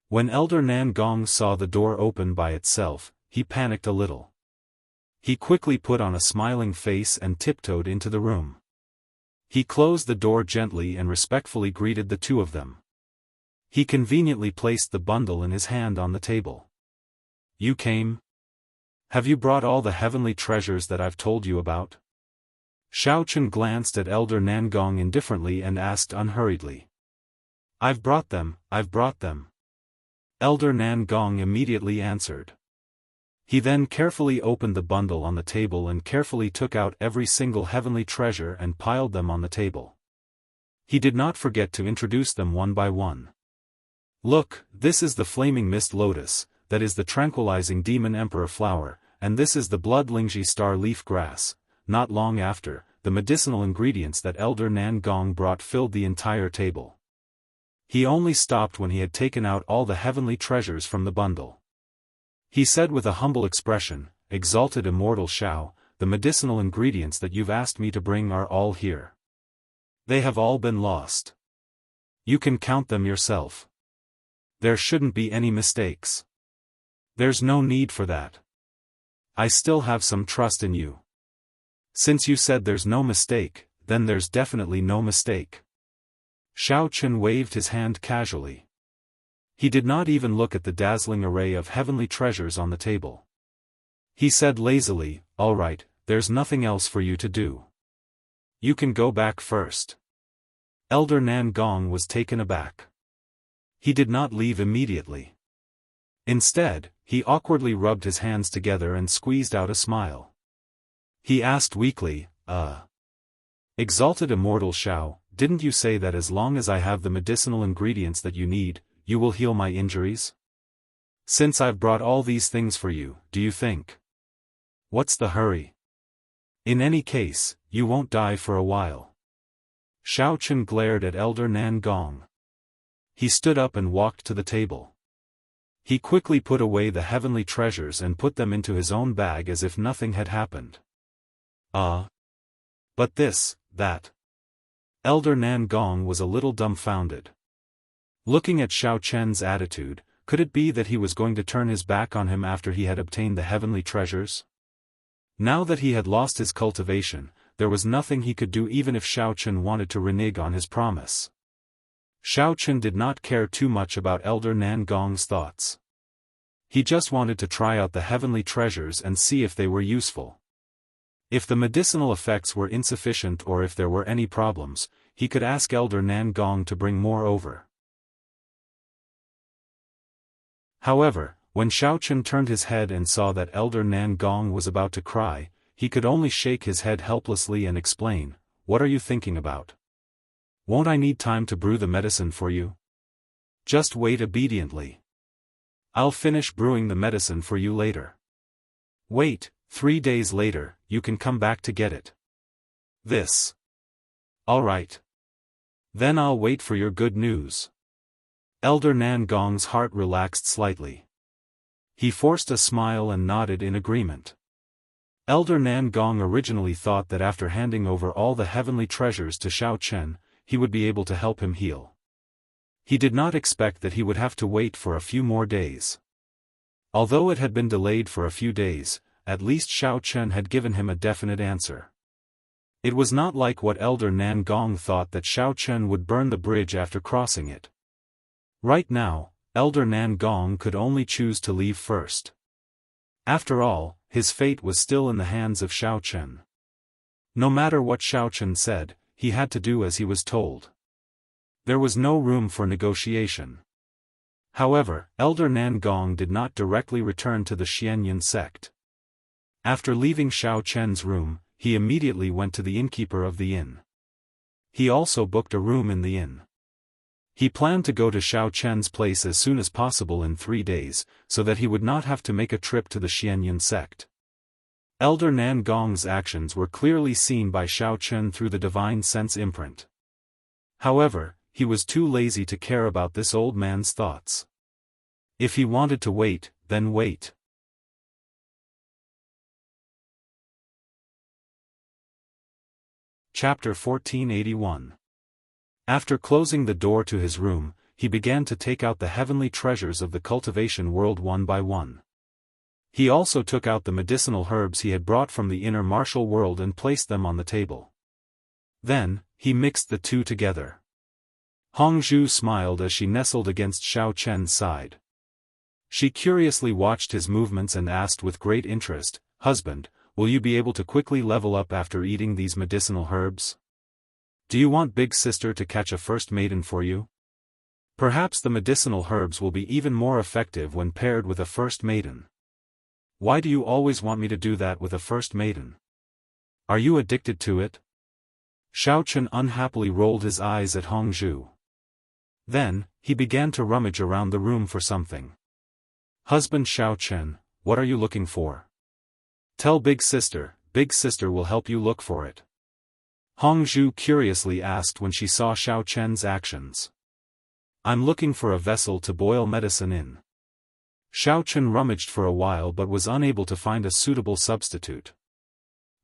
When Elder Nan Gong saw the door open by itself, he panicked a little. He quickly put on a smiling face and tiptoed into the room. He closed the door gently and respectfully greeted the two of them. He conveniently placed the bundle in his hand on the table. You came? Have you brought all the heavenly treasures that I've told you about? Xiaofan glanced at Elder Nan Gong indifferently and asked unhurriedly. I've brought them. Elder Nan Gong immediately answered. He then carefully opened the bundle on the table and carefully took out every single heavenly treasure and piled them on the table. He did not forget to introduce them one by one. Look, this is the flaming mist lotus, that is the tranquilizing demon emperor flower, and this is the blood lingji star leaf grass. Not long after, the medicinal ingredients that Elder Nan Gong brought filled the entire table. He only stopped when he had taken out all the heavenly treasures from the bundle. He said with a humble expression, Exalted Immortal Xiao, the medicinal ingredients that you've asked me to bring are all here. They have all been lost. You can count them yourself. There shouldn't be any mistakes. There's no need for that. I still have some trust in you. Since you said there's no mistake, then there's definitely no mistake. Xiao Chen waved his hand casually. He did not even look at the dazzling array of heavenly treasures on the table. He said lazily, "All right, there's nothing else for you to do. You can go back first." Elder Nan Gong was taken aback. He did not leave immediately. Instead, he awkwardly rubbed his hands together and squeezed out a smile. He asked weakly, Exalted Immortal Xiao, didn't you say that as long as I have the medicinal ingredients that you need, you will heal my injuries? Since I've brought all these things for you, do you think? What's the hurry? In any case, you won't die for a while." Xiao Chen glared at Elder Nan Gong. He stood up and walked to the table. He quickly put away the heavenly treasures and put them into his own bag as if nothing had happened. But this, that. Elder Nan Gong was a little dumbfounded. Looking at Xiao Chen's attitude, could it be that he was going to turn his back on him after he had obtained the heavenly treasures? Now that he had lost his cultivation, there was nothing he could do even if Xiao Chen wanted to renege on his promise. Xiao Chen did not care too much about Elder Nan Gong's thoughts. He just wanted to try out the heavenly treasures and see if they were useful. If the medicinal effects were insufficient or if there were any problems, he could ask Elder Nan Gong to bring more over. However, when Xiao Chen turned his head and saw that Elder Nan Gong was about to cry, he could only shake his head helplessly and explain, "What are you thinking about? Won't I need time to brew the medicine for you? Just wait obediently. I'll finish brewing the medicine for you later. Wait, 3 days later, you can come back to get it." This. All right. Then I'll wait for your good news. Elder Nan Gong's heart relaxed slightly. He forced a smile and nodded in agreement. Elder Nan Gong originally thought that after handing over all the heavenly treasures to Xiao Chen, he would be able to help him heal. He did not expect that he would have to wait for a few more days. Although it had been delayed for a few days, at least Xiao Chen had given him a definite answer. It was not like what Elder Nan Gong thought that Xiao Chen would burn the bridge after crossing it. Right now, Elder Nan Gong could only choose to leave first. After all, his fate was still in the hands of Xiao Chen. No matter what Xiao Chen said, he had to do as he was told. There was no room for negotiation. However, Elder Nan Gong did not directly return to the Xianyan sect. After leaving Xiao Chen's room, he immediately went to the innkeeper of the inn. He also booked a room in the inn. He planned to go to Xiao Chen's place as soon as possible in 3 days, so that he would not have to make a trip to the Xianyan sect. Elder Nan Gong's actions were clearly seen by Xiao Chen through the divine sense imprint. However, he was too lazy to care about this old man's thoughts. If he wanted to wait, then wait. Chapter 1481. After closing the door to his room, he began to take out the heavenly treasures of the cultivation world one by one. He also took out the medicinal herbs he had brought from the inner martial world and placed them on the table. Then, he mixed the two together. Hongzhu smiled as she nestled against Xiao Chen's side. She curiously watched his movements and asked with great interest, "Husband, will you be able to quickly level up after eating these medicinal herbs? Do you want big sister to catch a first maiden for you? Perhaps the medicinal herbs will be even more effective when paired with a first maiden. Why do you always want me to do that with a first maiden? Are you addicted to it?" Xiao Chen unhappily rolled his eyes at Hongzhu. Then, he began to rummage around the room for something. "Husband Xiao Chen, what are you looking for? Tell big sister will help you look for it." Hongzhu curiously asked when she saw Xiao Chen's actions. "I'm looking for a vessel to boil medicine in." Xiao Chen rummaged for a while but was unable to find a suitable substitute.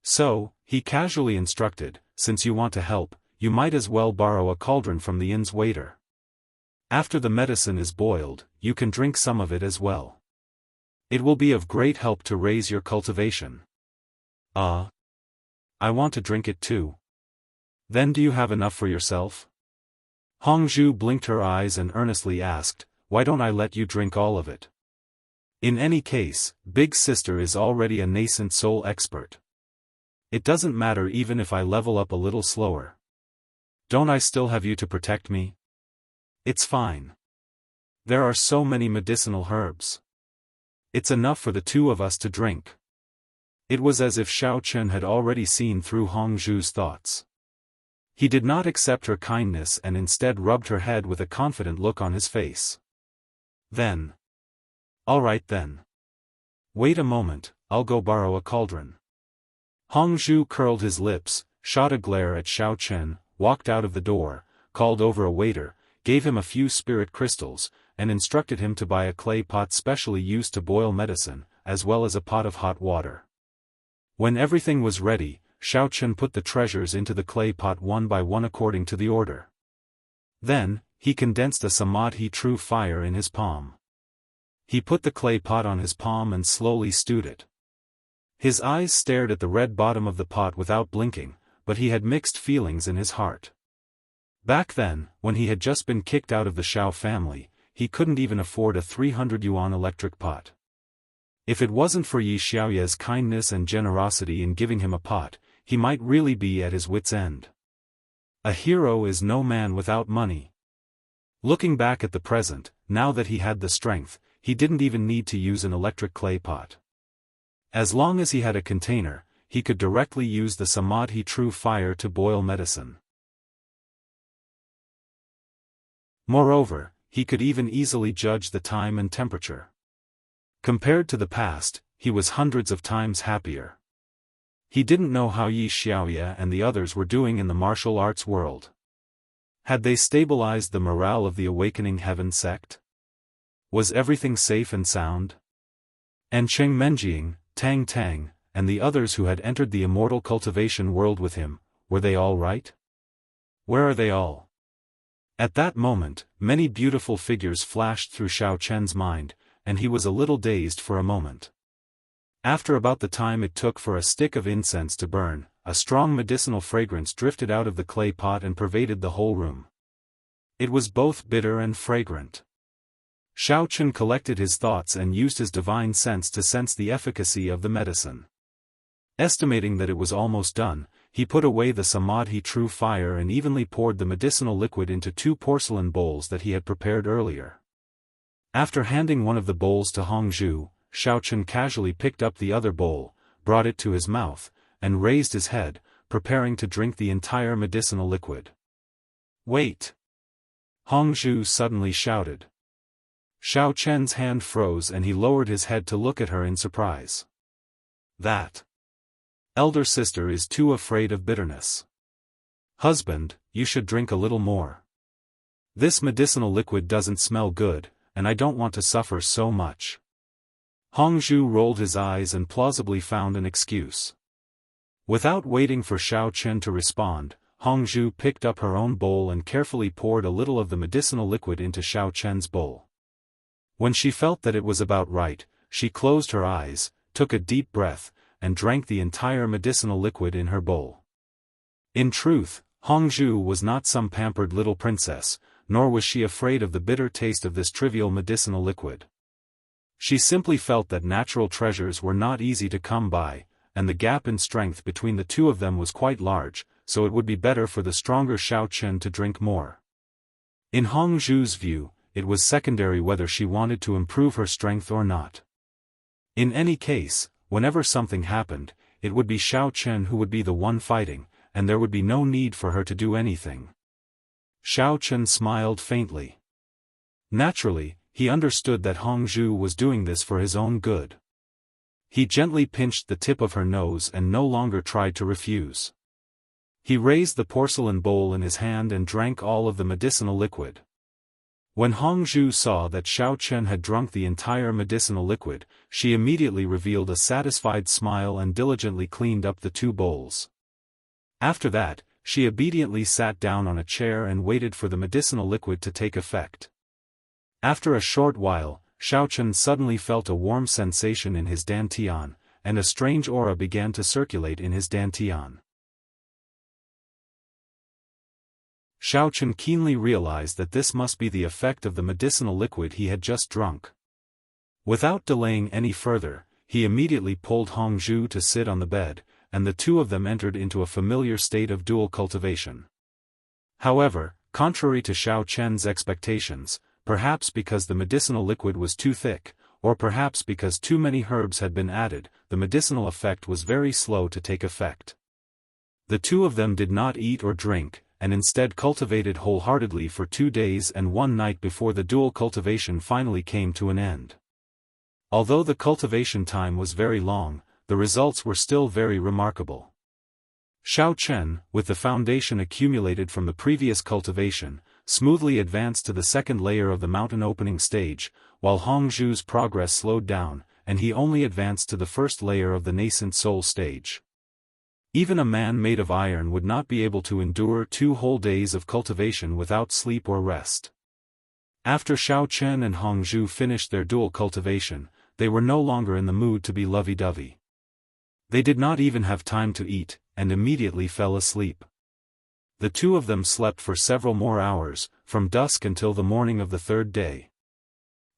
So, he casually instructed, "Since you want to help, you might as well borrow a cauldron from the inn's waiter. After the medicine is boiled, you can drink some of it as well. It will be of great help to raise your cultivation." I want to drink it too. Then do you have enough for yourself? Hongzhu blinked her eyes and earnestly asked, why don't I let you drink all of it? In any case, Big Sister is already a nascent soul expert. It doesn't matter even if I level up a little slower. Don't I still have you to protect me? It's fine. There are so many medicinal herbs. It's enough for the two of us to drink. It was as if Xiao Chen had already seen through Hongzhu's thoughts. He did not accept her kindness and instead rubbed her head with a confident look on his face. Then. All right then. Wait a moment, I'll go borrow a cauldron. Hongzhu curled his lips, shot a glare at Xiao Chen, walked out of the door, called over a waiter, gave him a few spirit crystals, and instructed him to buy a clay pot specially used to boil medicine, as well as a pot of hot water. When everything was ready, Xiao Chen put the treasures into the clay pot one by one according to the order. Then, he condensed a samadhi true fire in his palm. He put the clay pot on his palm and slowly stewed it. His eyes stared at the red bottom of the pot without blinking, but he had mixed feelings in his heart. Back then, when he had just been kicked out of the Xiao family, he couldn't even afford a 300 yuan electric pot. If it wasn't for Yi Xiaoye's kindness and generosity in giving him a pot, he might really be at his wit's end. A hero is no man without money. Looking back at the present, now that he had the strength, he didn't even need to use an electric clay pot. As long as he had a container, he could directly use the samadhi true fire to boil medicine. Moreover, he could even easily judge the time and temperature. Compared to the past, he was hundreds of times happier. He didn't know how Yi Xiaoye and the others were doing in the martial arts world. Had they stabilized the morale of the Awakening Heaven sect? Was everything safe and sound? And Cheng Menjiang, Tang Tang, and the others who had entered the immortal cultivation world with him, were they all right? Where are they all? At that moment, many beautiful figures flashed through Xiao Chen's mind, and he was a little dazed for a moment. After about the time it took for a stick of incense to burn, a strong medicinal fragrance drifted out of the clay pot and pervaded the whole room. It was both bitter and fragrant. Xiao Chen collected his thoughts and used his divine sense to sense the efficacy of the medicine. Estimating that it was almost done, he put away the samadhi true fire and evenly poured the medicinal liquid into 2 porcelain bowls that he had prepared earlier. After handing one of the bowls to Hongzhu, Xiao Chen casually picked up the other bowl, brought it to his mouth, and raised his head, preparing to drink the entire medicinal liquid. Wait! Hongzhu suddenly shouted. Xiao Chen's hand froze and he lowered his head to look at her in surprise. That elder sister is too afraid of bitterness. Husband, you should drink a little more. This medicinal liquid doesn't smell good, and I don't want to suffer so much. Hongzhu rolled his eyes and plausibly found an excuse. Without waiting for Xiao Chen to respond, Hongzhu picked up her own bowl and carefully poured a little of the medicinal liquid into Xiao Chen's bowl. When she felt that it was about right, she closed her eyes, took a deep breath, and drank the entire medicinal liquid in her bowl. In truth, Hongzhu was not some pampered little princess, nor was she afraid of the bitter taste of this trivial medicinal liquid. She simply felt that natural treasures were not easy to come by, and the gap in strength between the two of them was quite large, so it would be better for the stronger Xiao Chen to drink more. In Hongzhu's view, it was secondary whether she wanted to improve her strength or not. In any case, whenever something happened, it would be Xiao Chen who would be the one fighting, and there would be no need for her to do anything. Xiao Chen smiled faintly. Naturally, he understood that Hongzhu was doing this for his own good. He gently pinched the tip of her nose and no longer tried to refuse. He raised the porcelain bowl in his hand and drank all of the medicinal liquid. When Hongzhu saw that Xiao Chen had drunk the entire medicinal liquid, she immediately revealed a satisfied smile and diligently cleaned up the 2 bowls. After that, she obediently sat down on a chair and waited for the medicinal liquid to take effect. After a short while, Xiao Chen suddenly felt a warm sensation in his dantian, and a strange aura began to circulate in his dantian. Xiaofan keenly realized that this must be the effect of the medicinal liquid he had just drunk. Without delaying any further, he immediately pulled Hongzhu to sit on the bed, and the two of them entered into a familiar state of dual cultivation. However, contrary to Xiao Chen's expectations, perhaps because the medicinal liquid was too thick, or perhaps because too many herbs had been added, the medicinal effect was very slow to take effect. The two of them did not eat or drink, and instead cultivated wholeheartedly for 2 days and 1 night before the dual cultivation finally came to an end. Although the cultivation time was very long, the results were still very remarkable. Xiao Chen, with the foundation accumulated from the previous cultivation, smoothly advanced to the second layer of the mountain opening stage, while Hongzhu's progress slowed down, and he only advanced to the first layer of the nascent soul stage. Even a man made of iron would not be able to endure 2 whole days of cultivation without sleep or rest. After Xiao Chen and Hongzhu finished their dual cultivation, they were no longer in the mood to be lovey-dovey. They did not even have time to eat, and immediately fell asleep. The two of them slept for several more hours, from dusk until the morning of the 3rd day.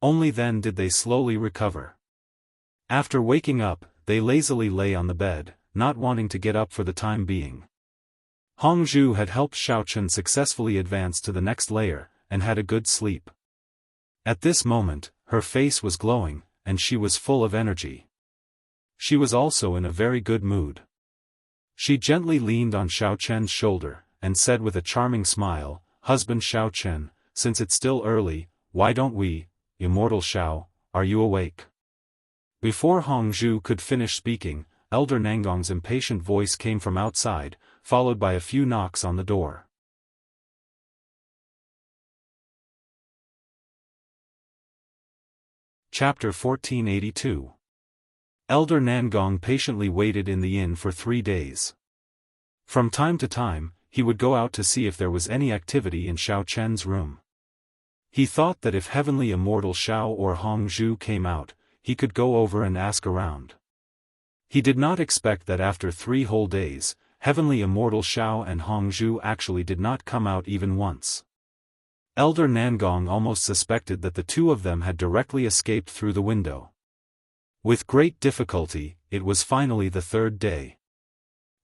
Only then did they slowly recover. After waking up, they lazily lay on the bed, not wanting to get up for the time being. Hongzhu had helped Xiaochen successfully advance to the next layer, and had a good sleep. At this moment, her face was glowing, and she was full of energy. She was also in a very good mood. She gently leaned on Xiaochen's shoulder, and said with a charming smile, "Husband Xiaochen, since it's still early, why don't we, immortal Xiao, are you awake?" Before Hongzhu could finish speaking, Elder Nangong's impatient voice came from outside, followed by a few knocks on the door. Chapter 1482. Elder Nangong patiently waited in the inn for 3 days. From time to time, he would go out to see if there was any activity in Xiao Chen's room. He thought that if Heavenly Immortal Xiao or Hongzhu came out, he could go over and ask around. He did not expect that after 3 whole days, Heavenly Immortal Xiao and Hongzhu actually did not come out even once. Elder Nangong almost suspected that the two of them had directly escaped through the window. With great difficulty, it was finally the 3rd day.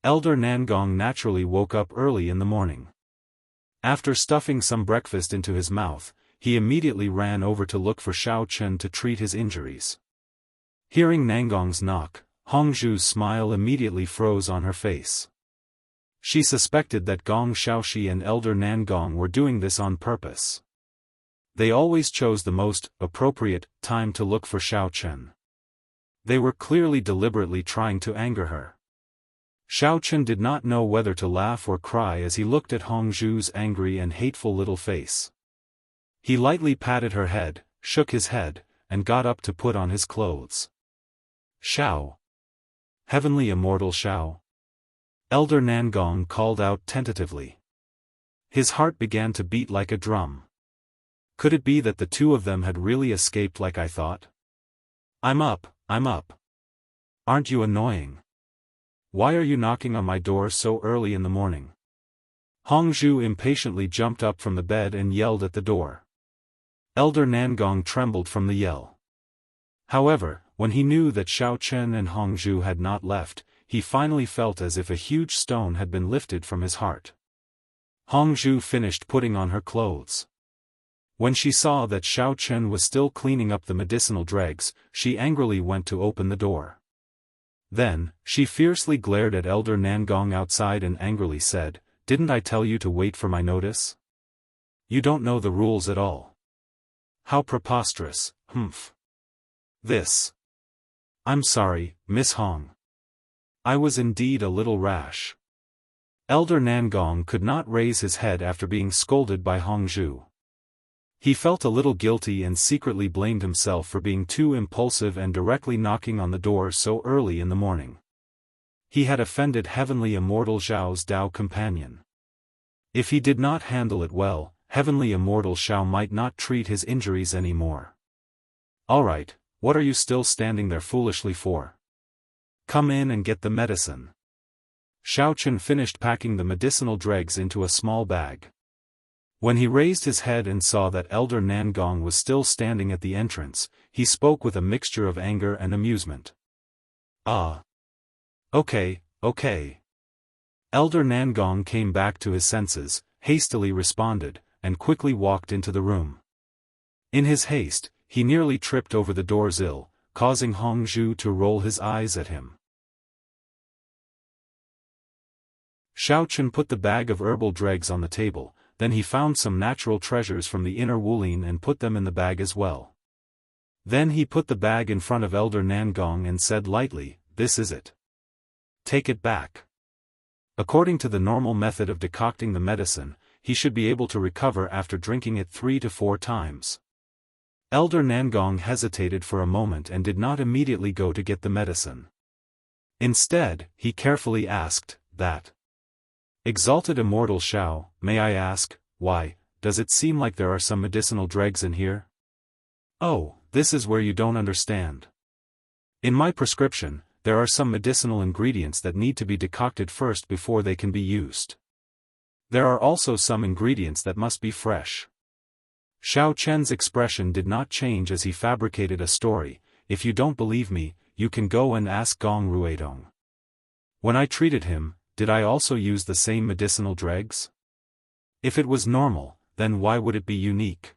Elder Nangong naturally woke up early in the morning. After stuffing some breakfast into his mouth, he immediately ran over to look for Xiao Chen to treat his injuries. Hearing Nangong's knock, Hongzhu's smile immediately froze on her face. She suspected that Gong Xiaoxi and Elder Nangong were doing this on purpose. They always chose the most appropriate time to look for Xiao Chen. They were clearly deliberately trying to anger her. Xiao Chen did not know whether to laugh or cry as he looked at Hongzhu's angry and hateful little face. He lightly patted her head, shook his head, and got up to put on his clothes. "Xiao! Heavenly Immortal Xiao!" Elder Nangong called out tentatively. His heart began to beat like a drum. Could it be that the two of them had really escaped like I thought? I'm up. Aren't you annoying? Why are you knocking on my door so early in the morning?" Hongzhu impatiently jumped up from the bed and yelled at the door. Elder Nangong trembled from the yell. However, when he knew that Xiao Chen and Hongzhu had not left, he finally felt as if a huge stone had been lifted from his heart. Hongzhu finished putting on her clothes. When she saw that Xiao Chen was still cleaning up the medicinal dregs, she angrily went to open the door. Then, she fiercely glared at Elder Nangong outside and angrily said, "Didn't I tell you to wait for my notice? You don't know the rules at all. How preposterous, humph. This. I'm sorry, Miss Hong. I was indeed a little rash." Elder Nangong could not raise his head after being scolded by Hongzhu. He felt a little guilty and secretly blamed himself for being too impulsive and directly knocking on the door so early in the morning. He had offended Heavenly Immortal Xiao's Tao companion. If he did not handle it well, Heavenly Immortal Xiao might not treat his injuries anymore. "Alright, what are you still standing there foolishly for? Come in and get the medicine." Xiao Chen finished packing the medicinal dregs into a small bag. When he raised his head and saw that Elder Nangong was still standing at the entrance, he spoke with a mixture of anger and amusement. "Ah. Okay. Elder Nangong came back to his senses, hastily responded, and quickly walked into the room. In his haste, he nearly tripped over the door sill, causing Hongzhu to roll his eyes at him. Xiaofan put the bag of herbal dregs on the table, then he found some natural treasures from the inner Wulin and put them in the bag as well. Then he put the bag in front of Elder Nangong and said lightly, "This is it. Take it back." According to the normal method of decocting the medicine, he should be able to recover after drinking it 3 to 4 times. Elder Nangong hesitated for a moment and did not immediately go to get the medicine. Instead, he carefully asked, "That Exalted Immortal Xiao, may I ask, why, does it seem like there are some medicinal dregs in here?" "Oh, this is where you don't understand. In my prescription, there are some medicinal ingredients that need to be decocted first before they can be used. There are also some ingredients that must be fresh." Xiao Chen's expression did not change as he fabricated a story. "If you don't believe me, you can go and ask Gong Ruidong. When I treated him, did I also use the same medicinal dregs? If it was normal, then why would it be unique?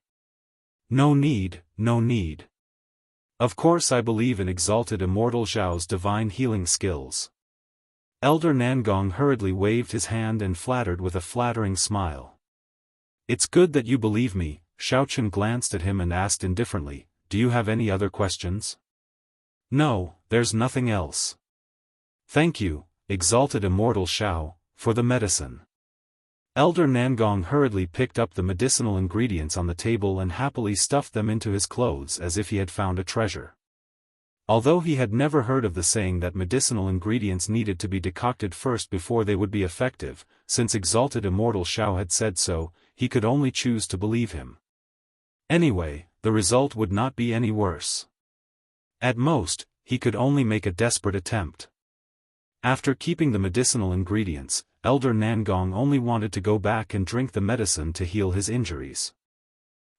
No need. Of course I believe in Exalted Immortal Xiao's divine healing skills." Elder Nangong hurriedly waved his hand and flattered with a flattering smile. "It's good that you believe me." Xiaofan glanced at him and asked indifferently, "Do you have any other questions?" "No, there's nothing else. Thank you, Exalted Immortal Xiao, for the medicine." Elder Nangong hurriedly picked up the medicinal ingredients on the table and happily stuffed them into his clothes as if he had found a treasure. Although he had never heard of the saying that medicinal ingredients needed to be decocted first before they would be effective, since Exalted Immortal Xiao had said so, he could only choose to believe him. Anyway, the result would not be any worse. At most, he could only make a desperate attempt. After keeping the medicinal ingredients, Elder Nangong only wanted to go back and drink the medicine to heal his injuries.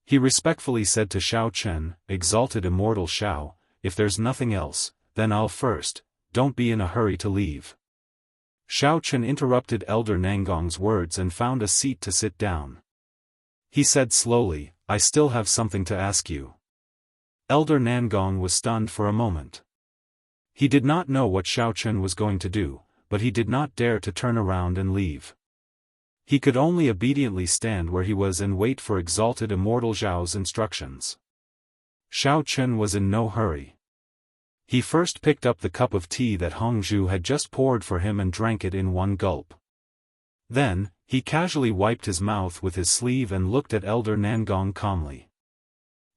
He respectfully said to Xiao Chen, "Exalted Immortal Xiao, if there's nothing else, then I'll first, don't be in a hurry to leave." Xiao Chen interrupted Elder Nangong's words and found a seat to sit down. He said slowly, "I still have something to ask you." Elder Nangong was stunned for a moment. He did not know what Xiao Chen was going to do, but he did not dare to turn around and leave. He could only obediently stand where he was and wait for Exalted Immortal Xiao's instructions. Xiao Chen was in no hurry. He first picked up the cup of tea that Hongzhu had just poured for him and drank it in one gulp. Then, he casually wiped his mouth with his sleeve and looked at Elder Nangong calmly.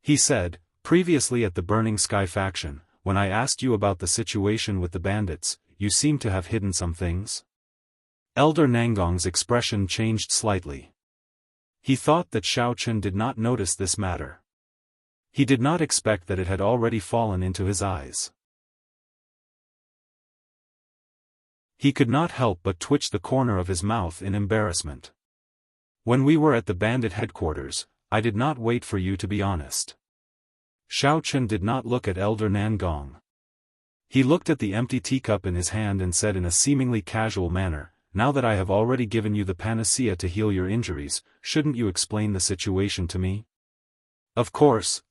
He said, "Previously at the Burning Sky faction, when I asked you about the situation with the bandits, you seem to have hidden some things?" Elder Nangong's expression changed slightly. He thought that Xiao Chen did not notice this matter. He did not expect that it had already fallen into his eyes. He could not help but twitch the corner of his mouth in embarrassment. "When we were at the bandit headquarters, I did not wait for you to be honest." Xiao Chen did not look at Elder Nangong. He looked at the empty teacup in his hand and said in a seemingly casual manner, "Now that I have already given you the panacea to heal your injuries, shouldn't you explain the situation to me?" Of course.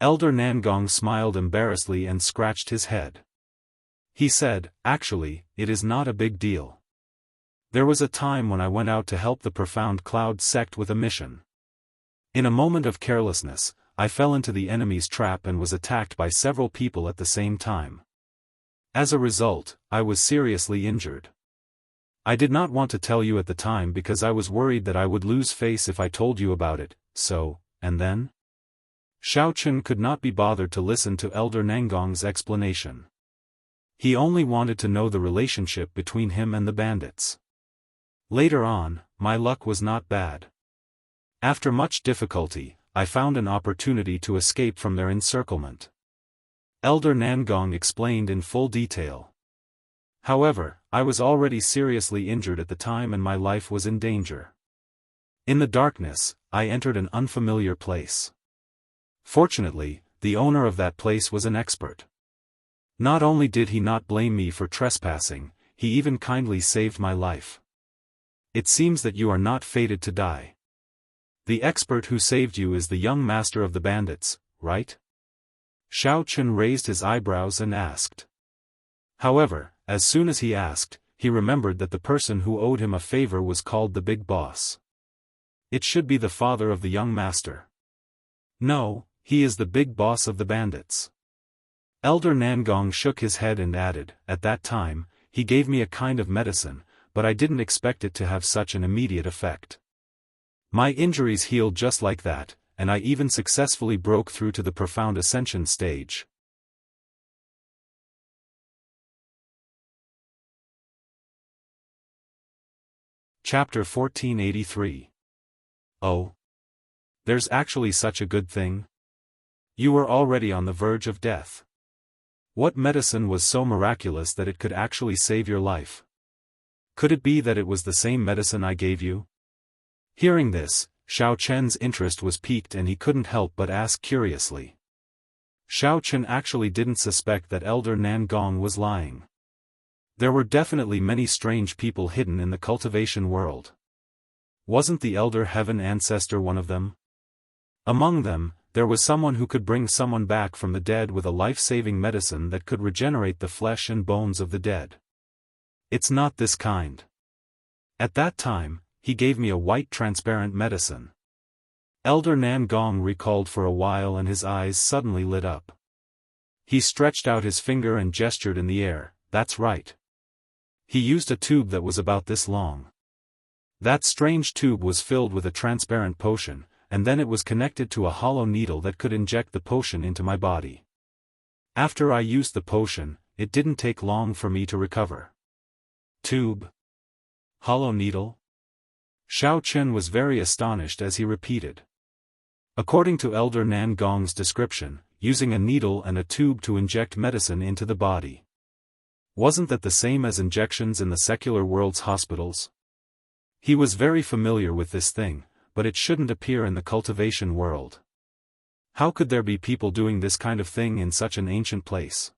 Elder Nangong smiled embarrassedly and scratched his head. He said, "Actually, it is not a big deal. There was a time when I went out to help the Profound Cloud sect with a mission. In a moment of carelessness, I fell into the enemy's trap and was attacked by several people at the same time. As a result, I was seriously injured. I did not want to tell you at the time because I was worried that I would lose face if I told you about it, so, and then?" Xiao Chen could not be bothered to listen to Elder Nangong's explanation. He only wanted to know the relationship between him and the bandits. "Later on, my luck was not bad. After much difficulty, I found an opportunity to escape from their encirclement." Elder Nangong explained in full detail. "However, I was already seriously injured at the time and my life was in danger. In the darkness, I entered an unfamiliar place. Fortunately, the owner of that place was an expert. Not only did he not blame me for trespassing, he even kindly saved my life. It seems that you are not fated to die. The expert who saved you is the young master of the bandits, right? Xiaofan raised his eyebrows and asked. However, as soon as he asked, he remembered that the person who owed him a favor was called the big boss. It should be the father of the young master. No, he is the big boss of the bandits. Elder Nangong shook his head and added, at that time, he gave me a kind of medicine, but I didn't expect it to have such an immediate effect. My injuries healed just like that, and I even successfully broke through to the profound ascension stage. Chapter 1483. Oh. There's actually such a good thing? You were already on the verge of death. What medicine was so miraculous that it could actually save your life? Could it be that it was the same medicine I gave you? Hearing this, Xiaofan's interest was piqued and he couldn't help but ask curiously. Xiaofan actually didn't suspect that Elder Nangong was lying. There were definitely many strange people hidden in the cultivation world. Wasn't the Elder Heaven Ancestor one of them? Among them, there was someone who could bring someone back from the dead with a life-saving medicine that could regenerate the flesh and bones of the dead. It's not this kind. At that time, he gave me a white transparent medicine. Elder Nangong recalled for a while and his eyes suddenly lit up. He stretched out his finger and gestured in the air, that's right. He used a tube that was about this long. That strange tube was filled with a transparent potion, and then it was connected to a hollow needle that could inject the potion into my body. After I used the potion, it didn't take long for me to recover. Tube? Hollow needle? Xiaofan was very astonished as he repeated. According to Elder Nangong's description, using a needle and a tube to inject medicine into the body. Wasn't that the same as injections in the secular world's hospitals? He was very familiar with this thing, but it shouldn't appear in the cultivation world. How could there be people doing this kind of thing in such an ancient place?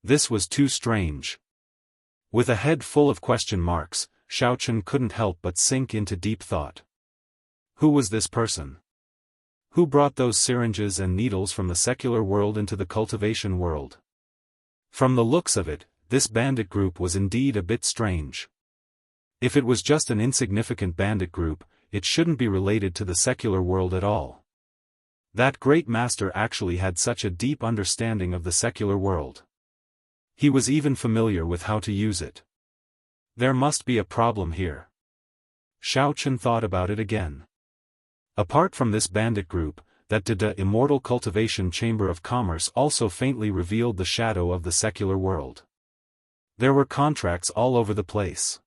This was too strange. With a head full of question marks, Xiaofan couldn't help but sink into deep thought. Who was this person? Who brought those syringes and needles from the secular world into the cultivation world? From the looks of it, this bandit group was indeed a bit strange. If it was just an insignificant bandit group, it shouldn't be related to the secular world at all. That great master actually had such a deep understanding of the secular world. He was even familiar with how to use it. There must be a problem here. Xiaofan thought about it again. Apart from this bandit group, that immortal cultivation chamber of commerce also faintly revealed the shadow of the secular world. There were contracts all over the place.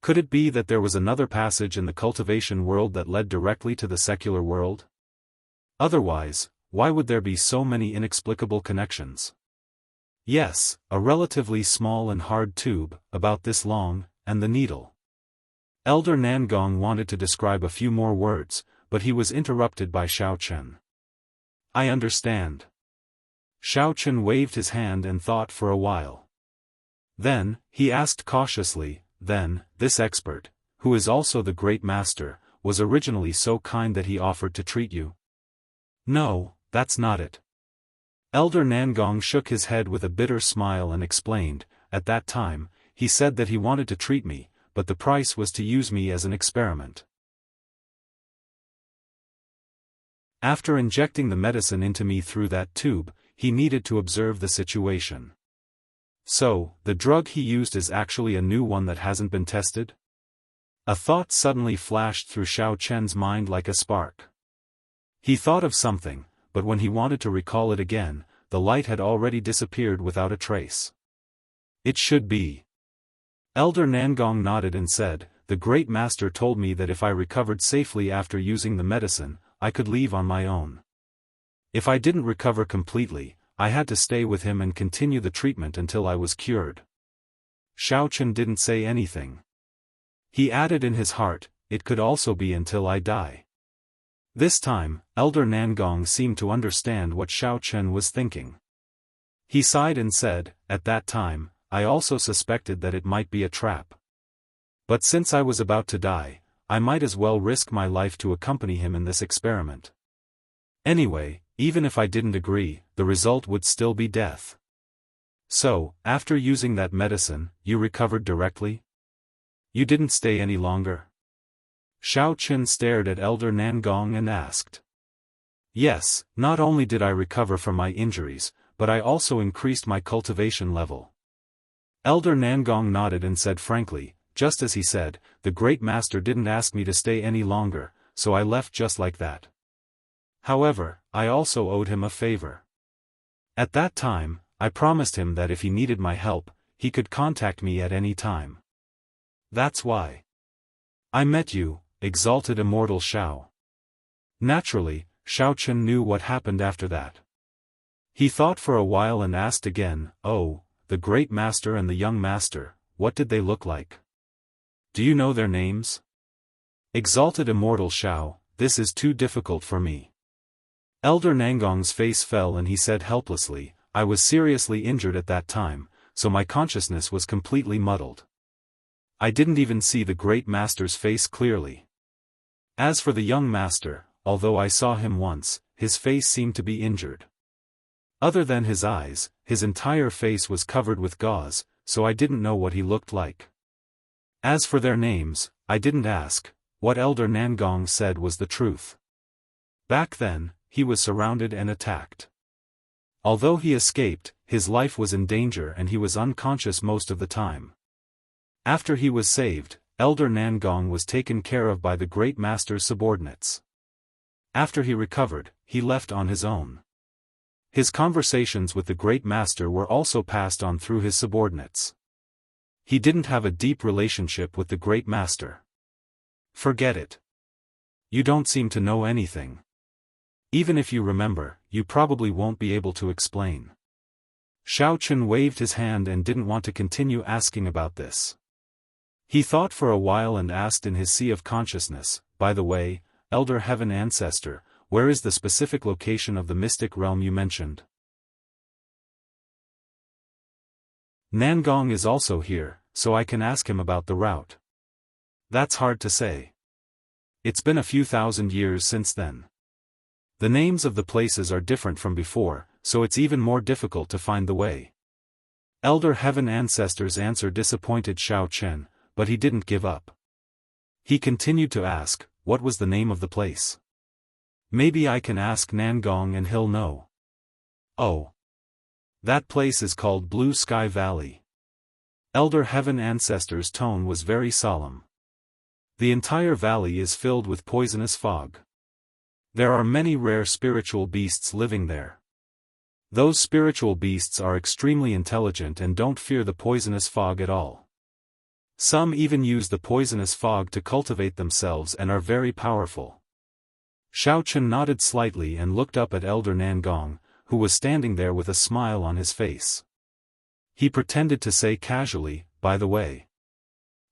Could it be that there was another passage in the cultivation world that led directly to the secular world? Otherwise, why would there be so many inexplicable connections? Yes, a relatively small and hard tube, about this long, and the needle. Elder Nangong wanted to describe a few more words, but he was interrupted by Xiaofan. I understand. Xiaofan waved his hand and thought for a while. Then, he asked cautiously, then, this expert, who is also the great master, was originally so kind that he offered to treat you? No, that's not it. Elder Nangong shook his head with a bitter smile and explained, at that time, he said that he wanted to treat me, but the price was to use me as an experiment. After injecting the medicine into me through that tube, he needed to observe the situation. So, the drug he used is actually a new one that hasn't been tested? A thought suddenly flashed through Xiaofan's mind like a spark. He thought of something, but when he wanted to recall it again, the light had already disappeared without a trace. It should be. Elder Nangong nodded and said, the great master told me that if I recovered safely after using the medicine, I could leave on my own. If I didn't recover completely, I had to stay with him and continue the treatment until I was cured. Xiaofan didn't say anything. He added in his heart, it could also be until I die. This time, Elder Nangong seemed to understand what Xiao Chen was thinking. He sighed and said, "At that time, I also suspected that it might be a trap. But since I was about to die, I might as well risk my life to accompany him in this experiment. Anyway, even if I didn't agree, the result would still be death." "So, after using that medicine, you recovered directly? You didn't stay any longer?" Xiao Chen stared at Elder Nangong and asked. "Yes, not only did I recover from my injuries, but I also increased my cultivation level." Elder Nangong nodded and said frankly, "Just as he said, the great master didn't ask me to stay any longer, so I left just like that. However, I also owed him a favor. At that time, I promised him that if he needed my help, he could contact me at any time. That's why I met you, exalted immortal Xiao." Naturally, Xiao Chen knew what happened after that. He thought for a while and asked again, "Oh, the great master and the young master, what did they look like? Do you know their names?" "Exalted immortal Xiao, this is too difficult for me." Elder Nangong's face fell and he said helplessly, "I was seriously injured at that time, so my consciousness was completely muddled. I didn't even see the great master's face clearly. As for the young master, although I saw him once, his face seemed to be injured. Other than his eyes, his entire face was covered with gauze, so I didn't know what he looked like. As for their names, I didn't ask. What Elder Nangong said was the truth. Back then, he was surrounded and attacked. Although he escaped, his life was in danger and he was unconscious most of the time. After he was saved, Elder Nangong was taken care of by the great master's subordinates. After he recovered, he left on his own. His conversations with the great master were also passed on through his subordinates. He didn't have a deep relationship with the great master. Forget it. You don't seem to know anything. Even if you remember, you probably won't be able to explain." Xiao Chen waved his hand and didn't want to continue asking about this. He thought for a while and asked in his sea of consciousness, "By the way, Elder Heaven Ancestor, where is the specific location of the mystic realm you mentioned?" "Nangong is also here, so I can ask him about the route." "That's hard to say. It's been a few thousand years since then. The names of the places are different from before, so it's even more difficult to find the way." Elder Heaven Ancestor's answer disappointed Xiao Chen, but he didn't give up. He continued to ask, "What was the name of the place? Maybe I can ask Nangong and he'll know." "Oh. That place is called Blue Sky Valley." Elder Heaven Ancestor's tone was very solemn. "The entire valley is filled with poisonous fog. There are many rare spiritual beasts living there. Those spiritual beasts are extremely intelligent and don't fear the poisonous fog at all. Some even use the poisonous fog to cultivate themselves and are very powerful." Xiao Chen nodded slightly and looked up at Elder Nangong, who was standing there with a smile on his face. He pretended to say casually, "By the way,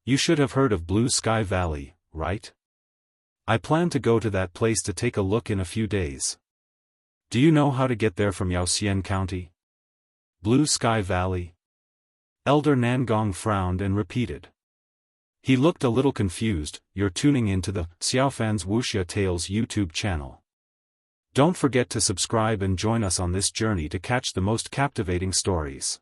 you should have heard of Blue Sky Valley, right? I plan to go to that place to take a look in a few days. Do you know how to get there from Yaoxian County?" "Blue Sky Valley?" Elder Nangong frowned and repeated. He looked a little confused. "You're tuning into the Xiaofan's Wuxia Tales YouTube channel. Don't forget to subscribe and join us on this journey to catch the most captivating stories.